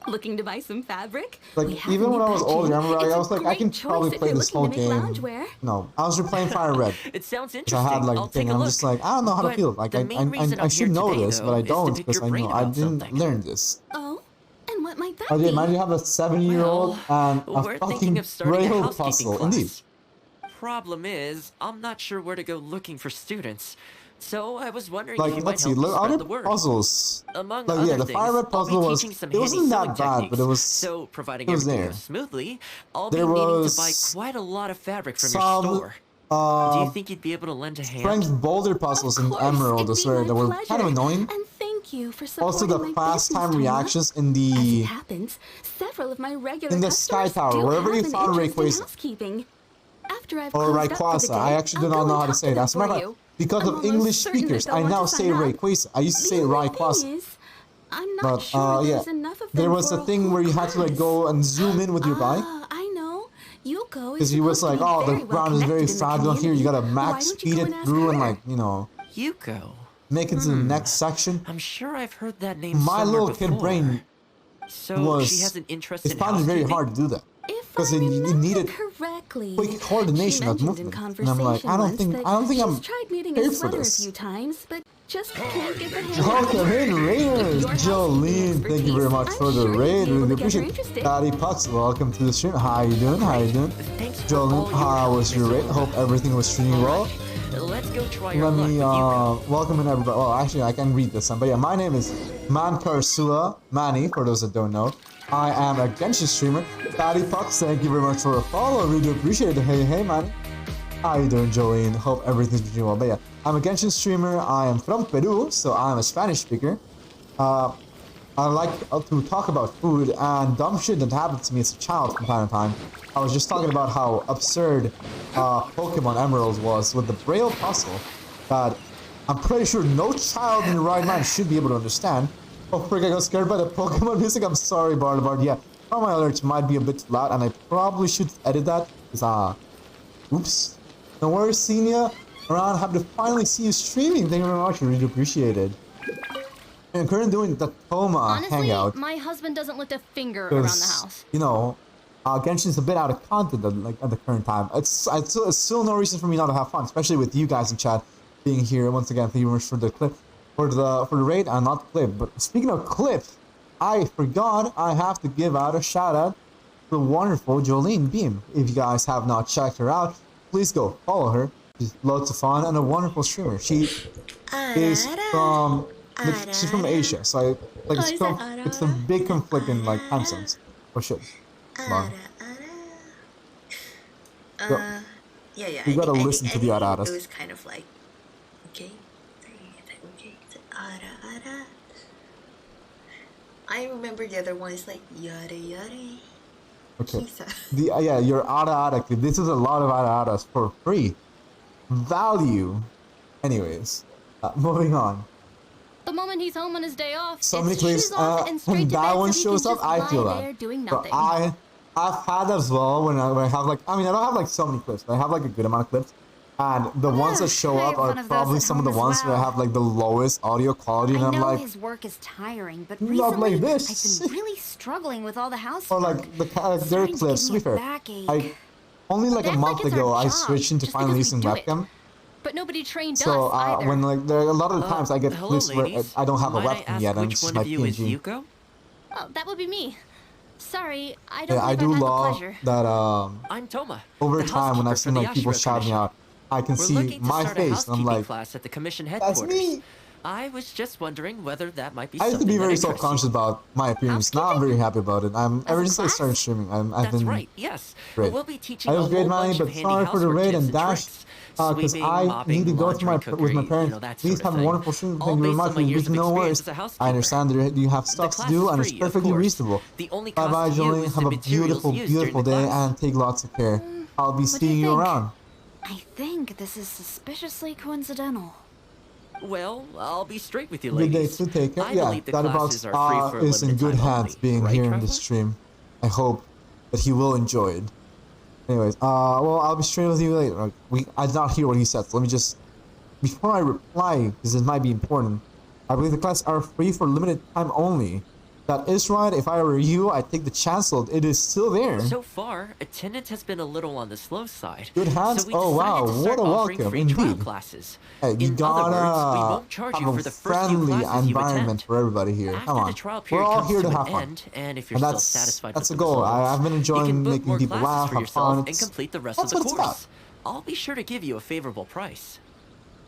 Looking to buy some fabric? Like, even when I was older, I remember I was like, I can probably play this whole game. No, I was replaying Fire Red. It sounds I interesting. had like I'll a thing, take a I'm look. just like, I don't know how to feel. Like, I should know this, but I don't because I know I didn't learn this. Oh, and what might that Okay, be? imagine you have a 7-year-old and a We're fucking thinking of starting a Braille housekeeping puzzle. class. Indeed. Problem is, I'm not sure where to go looking for students. So I was wondering if Like, you let's might see, help me look, spread other the word. puzzles. Among Like, other yeah, the things, Fire Red I'll be puzzle was, teaching some it wasn't handy that sewing bad, but it techniques. was, So, providing it was everything there. goes smoothly, I'll There be needing to was buy quite a lot of fabric from some, your store. Do you think you'd be able to lend a hand? Strength boulder puzzles in Of course, Emerald it'd as be well my that were pleasure. kind of annoying. And thank you for Also, supporting the my fast business, time Thoma. reactions in As it the happens, several of my regular in the customers Sky Tower, do wherever have you an found interest in Rayquaza. housekeeping. After I've Or closed up for the Rayquaza. I day, actually do I'll not go know and how to talk say it. them As a matter for of fact, you. because I'm of almost English certain that speakers, they'll I want now to say sign up. Rayquaza. I used to say The only Rayquaza. thing is, I'm not But, sure yeah. there's enough of There them was for a thing whole where you had to like class. go and zoom in with your bike. I know. Yuko is Because he was supposed like, to be oh, the very well ground is very connected in the fragile here. You gotta community. Why max don't you speed go it and ask through and her? like, you know, Yuko. make it to the next section. I'm sure I've heard that name My somewhere little kid before. brain So was, she has an interest it in found it very housekeeping? hard to do that. If Because I it remember needed correctly, quick coordination she of mentioned in movement. And I'm like, conversation I don't once think that I'm she's tried meeting paid a for sweater a this. few times, but just can't get the hang of Welcome it. in, Raiders! Your Jolene, thank you very much expertise, for I'm the sure you'd raid. be able Really to get her appreciate it. interested. Daddy Pucks, welcome to the stream. How you doing? How you doing? Thanks for Jolene, all your how help, was your Mr. raid? Hope everything was treating you well. Let's go try your Let luck me with Yuko. welcome in everybody. Well, actually, I can read this one. But yeah, my name is Mankarsua Manny, for those that don't know. I am a Genshin streamer. Daddy Pucks, thank you very much for a follow. I really do appreciate it. Hey, hey, Manny. How you doing, Jolene? Hope everything's doing well. But yeah, I'm a Genshin streamer. I am from Peru, so I'm a Spanish speaker. I like to talk about food and dumb shit that happened to me as a child from time to time. I was just talking about how absurd Pokemon Emerald was with the Braille puzzle that I'm pretty sure no child in the right mind should be able to understand. Oh frick, I got scared by the Pokemon music. I'm sorry, Bardabard. Yeah, some of my alerts might be a bit loud and I probably should edit that. Because, oops. No worries, Senior. Around, happy to finally see you streaming. Thank you very much. I really appreciate it. And currently doing the Thoma Honestly, hangout. my husband doesn't lift a finger around the house. You know, Genshin's a bit out of content at the current time. It's still no reason for me not to have fun, especially with you guys in chat being here once again. Thank you very much for the clip, for the raid, and not clip. But speaking of clips, I forgot I have to give out a shout out to the wonderful Jolene Beam. If you guys have not checked her out, please go follow her. She's loads of fun and a wonderful streamer. She is from. She's from Asia, so it's a big conflict in like time zones. For sure. Yeah. You gotta I listen to the think araras. It was kind of like, okay. I remember the other one is like yada yada. Okay. Yeah, your ara clip. This is a lot of araras for free. Value. Anyways, moving on. The moment he's home on his day off, So it's many clips, shoes off and straight when to that bed one so he shows can up, just I feel lie there that. doing But nothing. I've had as well when I have like, I mean, I don't have like so many clips, but I have like a good amount of clips. And the ones that show I up have are one of those probably at some of the home as ones where I well. have like the lowest audio quality, and I I'm know like, his work is tiring, but not recently like this. I've been really struggling with all the Or housework. like the character Starting to clips, to give be me a fair. backache. Only like a That's month like it's ago, our I job, switched into just finally because we using do it. webcam. But nobody trained So us either. when like there are a lot of the times I get Hello, clips where ladies. I don't have a Might I webcam ask yet, and which it's just one my of you is PNG. Yuko? Oh, that would be me. Sorry, I don't Yeah, I believe do I've had the love pleasure. that I'm Thoma. over the time when I've housekeeper seen for like the people Yashiro shouting Commission. out, I can We're see looking to my start a face, and I'm housekeeping like, class at the commission that's headquarters. me. I was just wondering whether that might be I used to something be that very interests self-conscious you. about my appearance. Now I'm very happy about it. Ever since I started streaming, I've That's been right, yes. great. We'll be teaching I a was great, whole Manny, bunch of but handy sorry for the housework raid tips and dash. tricks. Because Sweeping, I mopping, need to go to laundry, my cookery, with my parents. you know, that Please sort of have a thing. wonderful stream. All Thank you very based much. on my years of No experience worries. as a I housekeeper. understand that you have The stuff to class do is and it's free, of perfectly course. reasonable. The only Bye cost bye, to you Jolene. is Have the a materials beautiful, used during beautiful the day class. and take lots of care. I'll be what do you seeing you think? around. I think this is suspiciously coincidental. Well, I'll be straight with you, Good day ladies. too. Take care. I Yeah, believe the Daddy classes Box are free for a is in limited good time hands only, being right, here in Traveler? the stream. I hope that he will enjoy it. Anyways, well, I'll be straight with you later. I did not hear what he said, so let me just, before I reply, because it might be important, I believe the classes are free for limited time only. That is right. If I were you, I'd take the chance. It is still there. So far, attendance has been a little on the slow side. Good hands. So we Oh wow, decided to start what a offering welcome, free trial indeed. classes. Hey, you In other words, we gotta won't charge have you a for the first few friendly classes you environment attend. for everybody here. After Come on, the trial we're period all comes here to to have an fun. end, and if you're And still that's satisfied the with the goal. results, I've been you enjoying can book making more people classes laugh, for have yourself fun. and complete the rest of That's the what it's about. course. I'll be sure to give you a favorable price.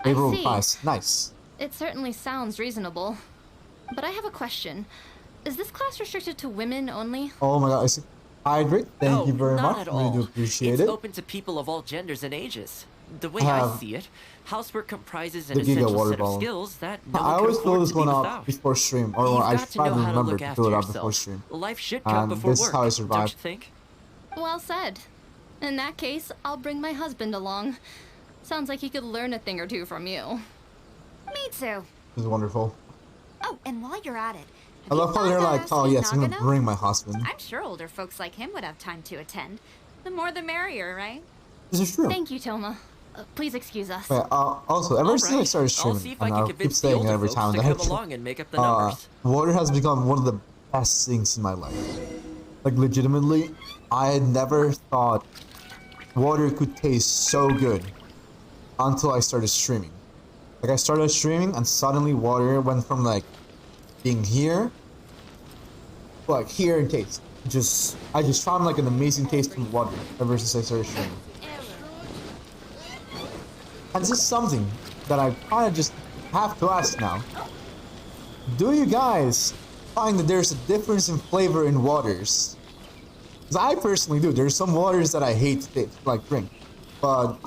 Favorable see. price, nice. It certainly sounds reasonable. But I have a question. Is this class restricted to women only? Oh my god, Hydrate, thank you very not much. at Really all. do appreciate It's it. open to people of all genders and ages. The way I I have see it, housework comprises an the Giga essential water set of bottle. skills that no I one can always fill afford this to be one up without. before stream, or You've I got to try know to how to remember look to after fill it up before yourself. stream. Life should come And before this is work, how I don't survive. you think? Well said. In that case, I'll bring my husband along. Sounds like he could learn a thing or two from you. Me too. This is wonderful. Oh, and while you're at it, I love how they're like, oh yes, I'm gonna Nagano? bring my husband. I'm sure older folks like him would have time to attend. The more the merrier, right? This is true. Thank you, Thoma. Please excuse us. Yeah, also, ever since I started I'll streaming, see if I and can I'll keep convince the saying it older every folks time to that I come along and make up the uh, numbers. water has become one of the best things in my life. Like legitimately, I had never thought water could taste so good until I started streaming. Like I started streaming and suddenly water went from like being here to like here in taste. I just found like an amazing taste in water ever since I started streaming. And this is something that I kind of just have to ask now. Do you guys find that there's a difference in flavor in waters? Because I personally do. There's some waters that I hate to like drink, but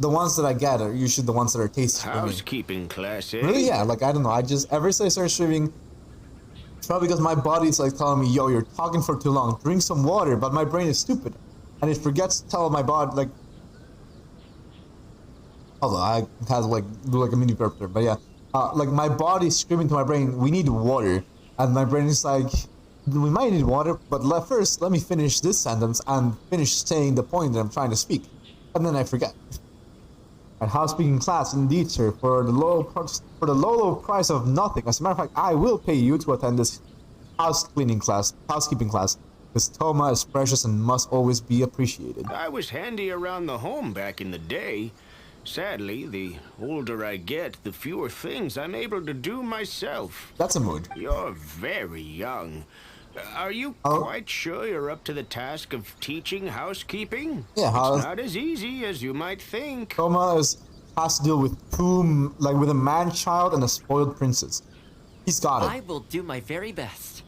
the ones that I get are usually the ones that are tasty for me. Housekeeping class, eh? Really, yeah. Like I don't know. I just ever since I started streaming, it's probably because my body's like telling me, "Yo, you're talking for too long. Drink some water." But my brain is stupid, and it forgets to tell my body like. Although I had to like do like a mini burp there, but yeah, like my body's screaming to my brain, "We need water," and my brain is like, "We might need water, but first let me finish this sentence and finish saying the point that I'm trying to speak," and then I forget. And housekeeping class, indeed, sir, for the low price of nothing. As a matter of fact, I will pay you to attend this housekeeping class, because thoma is precious and must always be appreciated. I was handy around the home back in the day. Sadly, the older I get, the fewer things I'm able to do myself. That's a mood. You're very young. Are you quite sure you're up to the task of teaching housekeeping? Yeah, it's not as easy as you might think. thoma has to deal with with a man-child and a spoiled princess. He's got it. I will do my very best.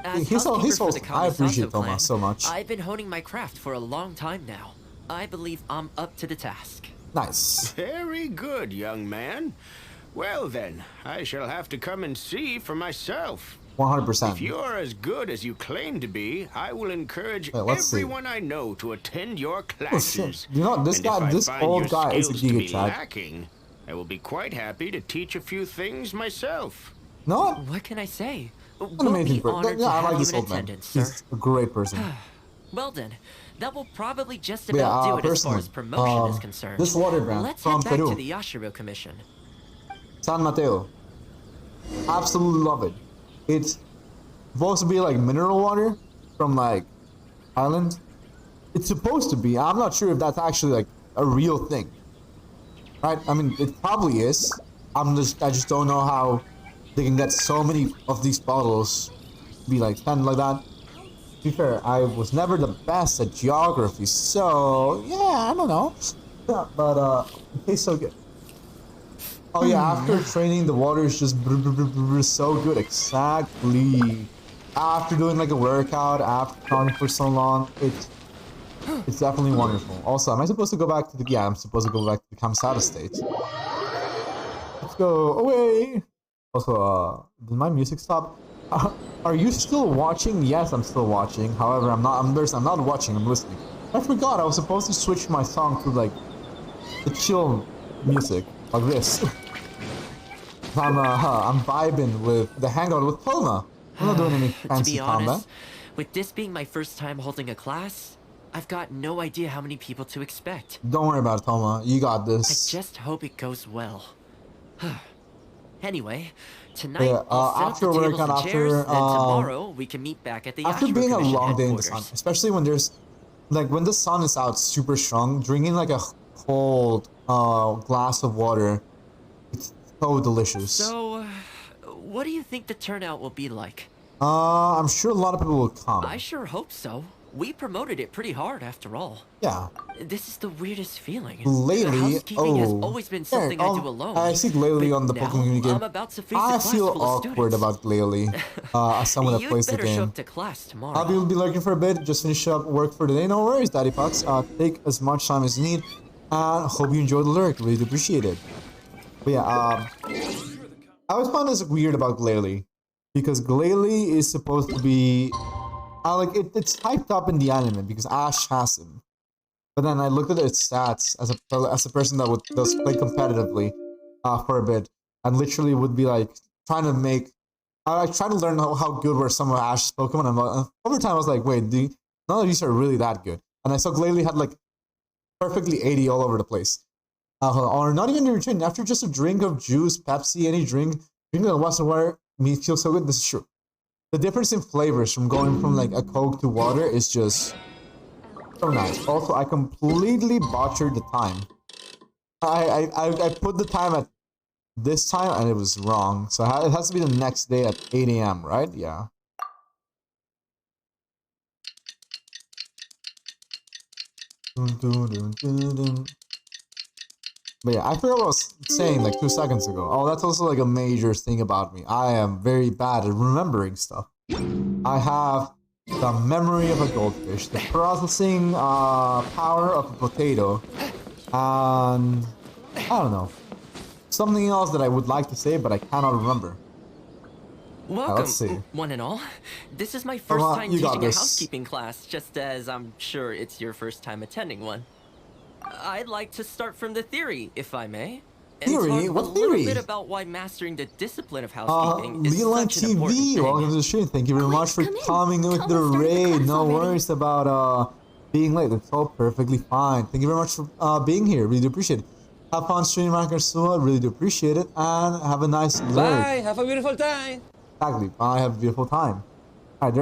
As He's housekeeper for the I appreciate Kamisato Thoma clan, so much. I've been honing my craft for a long time now. I believe I'm up to the task. Nice. Very good, young man. Well then, I shall have to come and see for myself. 100%. If you're as good as you claim to be, I will encourage let's see. everyone I know to attend your Oh classes. shit! You know this And guy, if I this find old your guy is a skills to be giga chad. lacking, I will be quite happy to teach a few things myself. No, what? What can I say? An We'll amazing be person. honored Yeah, to I have like you this in old man. attendance, sir. He's a great person. Well then, that will probably just But yeah, about do it as far personally, as promotion is concerned. this water brand Let's from head back Peru. to the Yashiro Commission. San Mateo. Absolutely love it. It's supposed to be like mineral water from like Ireland. It's supposed to be. I'm not sure if that's actually like a real thing. Right? I mean, it probably is. I just don't know how they can get so many of these bottles to be like spent like that. To be fair, I was never the best at geography, so yeah, I don't know. Yeah, but it tastes so good. Oh yeah, after training, the water is just so good. Exactly. After doing like a workout, after talking for so long, it's definitely wonderful. Also, am I supposed to go back to the? Yeah, I'm supposed to go back to the Kamsada state. Let's go away. Also, did my music stop? Are you still watching? Yes, I'm still watching. However, I'm not. I'm not watching. I'm listening. I forgot. I was supposed to switch my song to like the chill music, like this. I'm vibing with the hangout with Thoma. I'm not doing any fancy To be honest, combat. with this being my first time holding a class, I've got no idea how many people to expect. Don't worry about it, Thoma. You got I this. just hope it goes well. Anyway, tonight Yeah, I'll set after up the work tables and and after, chairs, then tomorrow we can meet back at the After Yashiro being a Commission long day in the sun, headquarters. especially when there's like when the sun is out super strong, drinking like a cold glass of water, it's so delicious. So, what do you think the turnout will be like? I'm sure a lot of people will come. I sure hope so. We promoted it pretty hard after all. Yeah. This is the weirdest feeling. Lately, Housekeeping has always been something I do alone. I see Lately but on the now Pokemon Community game. I'm about to face a I class feel full of awkward students. about Lately, as someone that You'd plays the better show game. up to class tomorrow. I'll be lurking for a bit, just finish up work for the day. No worries, Daddy Pucks. Take as much time as you need, and hope you enjoy the lurk. Really do appreciate it. But yeah, I always find this weird about Glalie, because Glalie is supposed to be, it's hyped up in the anime because Ash has him. But then I looked at its stats as a person that does play competitively, for a bit, and literally would be like trying to make, I try to learn how good were some of Ash's Pokemon. And over time I was like, wait, none of these are really that good. And I saw Glalie had like perfectly 80 all over the place. Or not even in return. After just a drink of juice, Pepsi, any drink that wasn't where me feel so good. This is true. The difference in flavors from going from like a Coke to water is just so nice. Also, I completely butchered the time. I put the time at this time and it was wrong. So it has to be the next day at 8 a.m., right? Yeah. But yeah, I forgot what I was saying like 2 seconds ago. Oh, that's also like a major thing about me. I am very bad at remembering stuff. I have the memory of a goldfish, the processing power of a potato, and I don't know. Something else that I would like to say, but I cannot remember. Welcome, let's see. one and all. This is my first time you got teaching a this. housekeeping class, just as I'm sure it's your first time attending one. I'd like to start from the theory, if I may. And Theory? talk What a theory? little bit about why mastering the discipline of housekeeping is Leland such an important TV, thing. welcome to the stream. Thank you very much for come in. coming with Thomas the started the raid. class No already. worries about being late. It's all perfectly fine. Thank you very much for being here. Really do appreciate it. Have fun streaming, Marcusua. Really do appreciate it. And have a nice Bye. lurk. Have a beautiful time. Exactly. Bye. Have a beautiful time. Alright,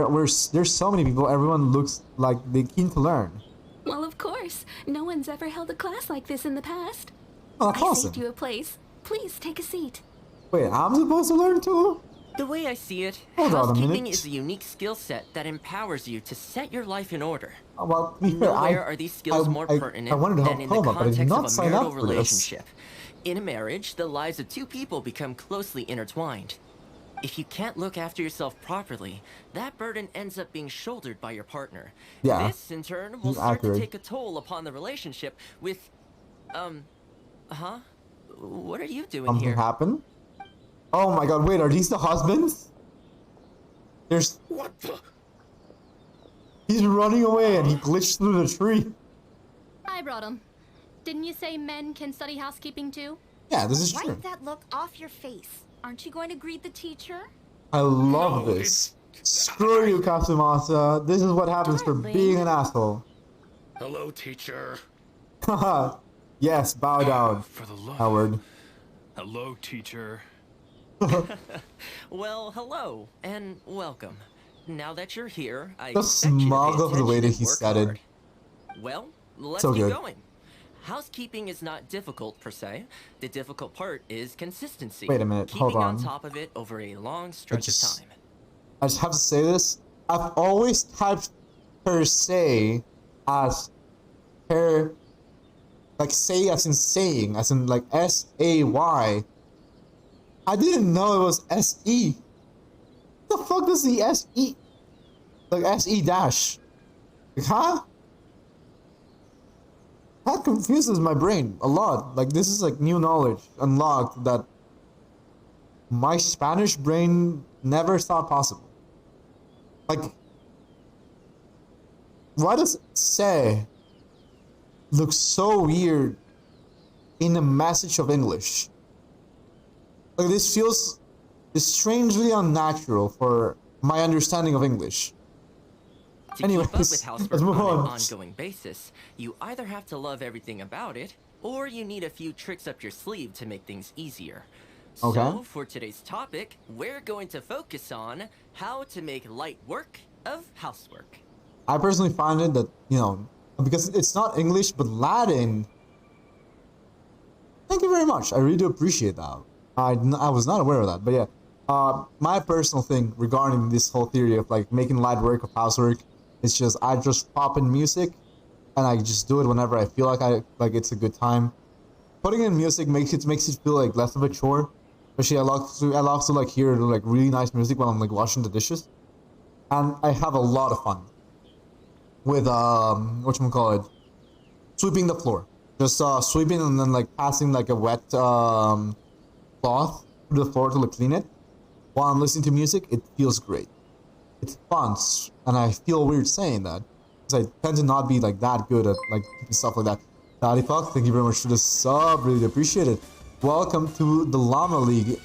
there's so many people. Everyone looks like they're keen to learn. Well, of course. No one's ever held a class like this in the past. Oh, that's I awesome. saved you a place. Please take a seat. Wait, I'm supposed to learn too? The way I see it, Hold on a housekeeping minute. is a unique skill set that empowers you to set your life in order. Well, to be fair, Nowhere are these skills more I pertinent wanted to help than in the Thoma, but I did context not of a sign marital up for this. relationship. In a marriage, the lives of two people become closely intertwined. If you can't look after yourself properly, that burden ends up being shouldered by your partner. Yeah. This, in turn, will He's start accurate. to take a toll upon the relationship with... What are you doing Something here? happened? Oh my god, wait, are these the husbands? There's... What the? He's running away and he glitched through the tree. I brought him. Didn't you say men can study housekeeping too? Yeah, this is true. Wipe that look off your face. Aren't you going to greet the teacher? I love No, this. Screw you, Kasumasa. This is what happens for Darling. being an asshole. Hello, teacher. Haha. Yes, bow down, For the love. Howard. Hello, teacher. Well, hello, and welcome. Now that you're here, I The expect you to pay smug of the way attention that and he work said it. hard. Well, let's So get good. going. Housekeeping is not difficult per se. The difficult part is consistency. Wait a minute, Keeping hold on on. top of it over a long stretch of time. I just have to say this. I've always typed per se as per, like say as in saying, as in like S-A-Y, I didn't know it was SE. What the fuck is the SE? Like SE dash. Like, huh? That confuses my brain a lot. Like, this is like new knowledge unlocked that my Spanish brain never thought possible. Like, why does "se" look so weird in a message of English? Like, this feels strangely unnatural for my understanding of English. To keep up with Anyways, housework let's move on an on. ongoing basis, you either have to love everything about it, or you need a few tricks up your sleeve to make things easier. Okay. So, for today's topic, we're going to focus on how to make light work of housework. I personally find it that, you know, because it's not English but Latin. Thank you very much. I really do appreciate that. I was not aware of that, but yeah. My personal thing regarding this whole theory of like making light work of housework, it's just I just pop in music, and I just do it whenever I feel like it's a good time. Putting in music makes it feel like less of a chore. Especially I love to like hear like really nice music while I'm like washing the dishes, and I have a lot of fun with whatchamacallit, sweeping the floor. Just sweeping and then like passing like a wet cloth through the floor to like clean it. While I'm listening to music, it feels great. It's fun, and I feel weird saying that because I tend to not be like that good at like stuff like that. Daddy Fuck, thank you very much for the sub, really appreciate it. Welcome to the Llama League.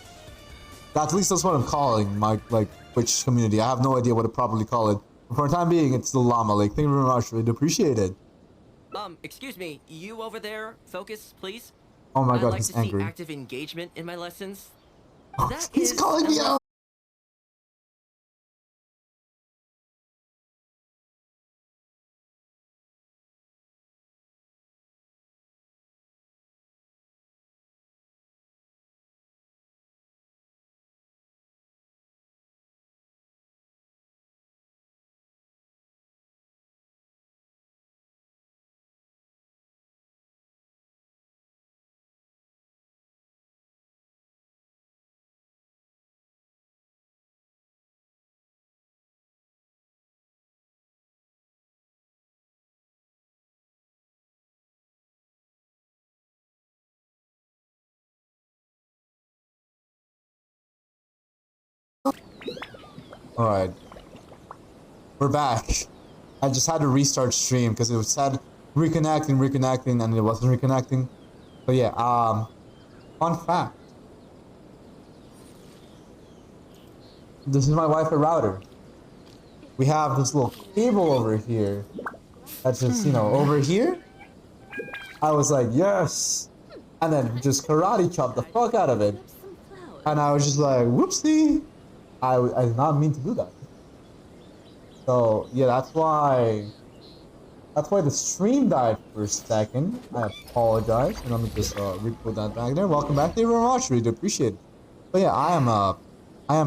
At least that's what I'm calling my like Twitch community. I have no idea what to properly call it. But for the time being, it's the Llama League. Thank you very much, really appreciate it. Excuse me, you over there, focus, please. Oh my god, I'd like he's to angry. see active engagement in my lessons. He's calling me out. Alright. We're back. I just had to restart stream because it said reconnecting, and it wasn't reconnecting. But yeah, fun fact. This is my Wi-Fi router. We have this little cable over here. That's just, you know, over here. I was like, yes. And then just karate chop the fuck out of it. And I was just like, whoopsie. I did not mean to do that. So yeah, that's why the stream died for a second. I apologize, and let me just re-put that back there. Welcome back, thank you very much, really appreciate it. But yeah, I am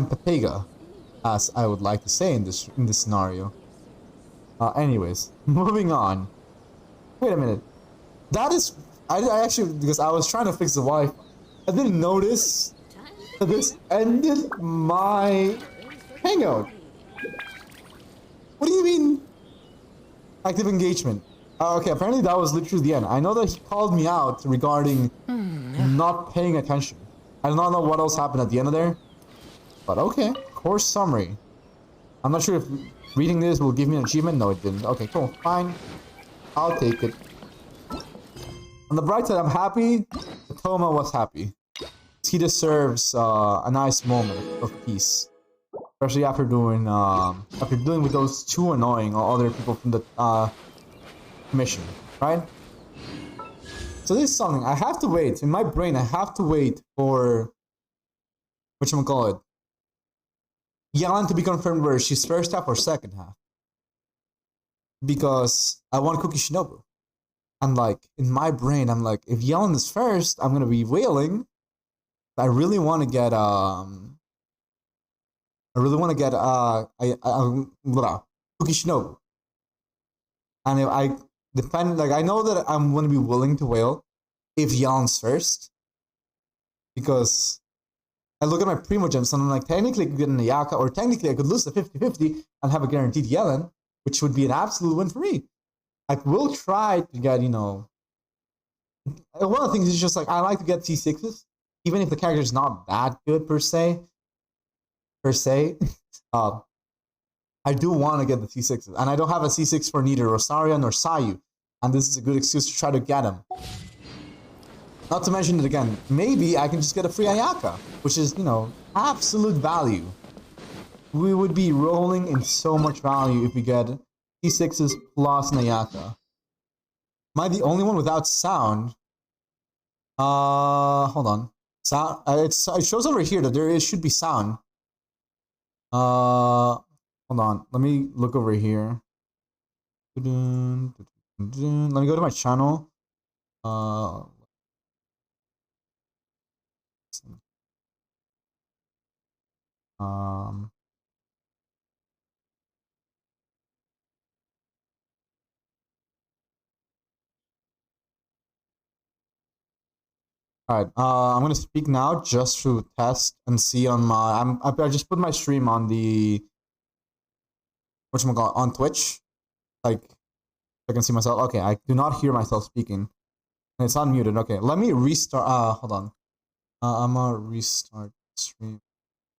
Pepega, as I would like to say in this scenario. Anyways, moving on. Wait a minute. That is I actually, because I was trying to fix the Wi-Fi, I didn't notice that this ended my hangout. What do you mean? Active engagement. Okay, apparently that was literally the end. I know that he called me out regarding not paying attention. I do not know what else happened at the end of there. But okay, course summary. I'm not sure if reading this will give me an achievement. No, it didn't. Okay, cool, fine. I'll take it. On the bright side, I'm happy. Thoma was happy. He deserves a nice moment of peace. Especially after dealing with those two annoying other people from the mission, right? So this is something I have to wait in my brain. I have to wait for whatchamacallit, Yalan to be confirmed whether she's first half or second half, because I want Cookie Shinobu. And like in my brain, I'm like, if Yellen is first, I'm gonna be wailing. I really want to get Cookie Shinobu. And if I depend, like, I know that I'm going to be willing to wail if Yon's first, because I look at my Primogems and I'm like, technically I could get an Ayaka, or technically I could lose the 50-50 and have a guaranteed Yellen, which would be an absolute win for me. I will try to get, you know, one of the things is just like, I like to get C6s, even if the character is not that good per se. I do want to get the C6s, and I don't have a C6 for neither Rosaria nor Sayu, and this is a good excuse to try to get them. Not to mention it again, maybe I can just get a free Ayaka, which is, you know, absolute value. We would be rolling in so much value if we get C6s plus an Ayaka. Am I the only one without sound? Hold on. Sound. It shows over here that there should be sound. Hold on. Let me look over here. Let me go to my channel. Alright, I'm gonna speak now just to test and see on my. I just put my stream on the. Whatchamacallit, on Twitch. Like, I can see myself. Okay, I do not hear myself speaking. And it's unmuted. Okay, let me restart. Hold on. I'm gonna restart stream.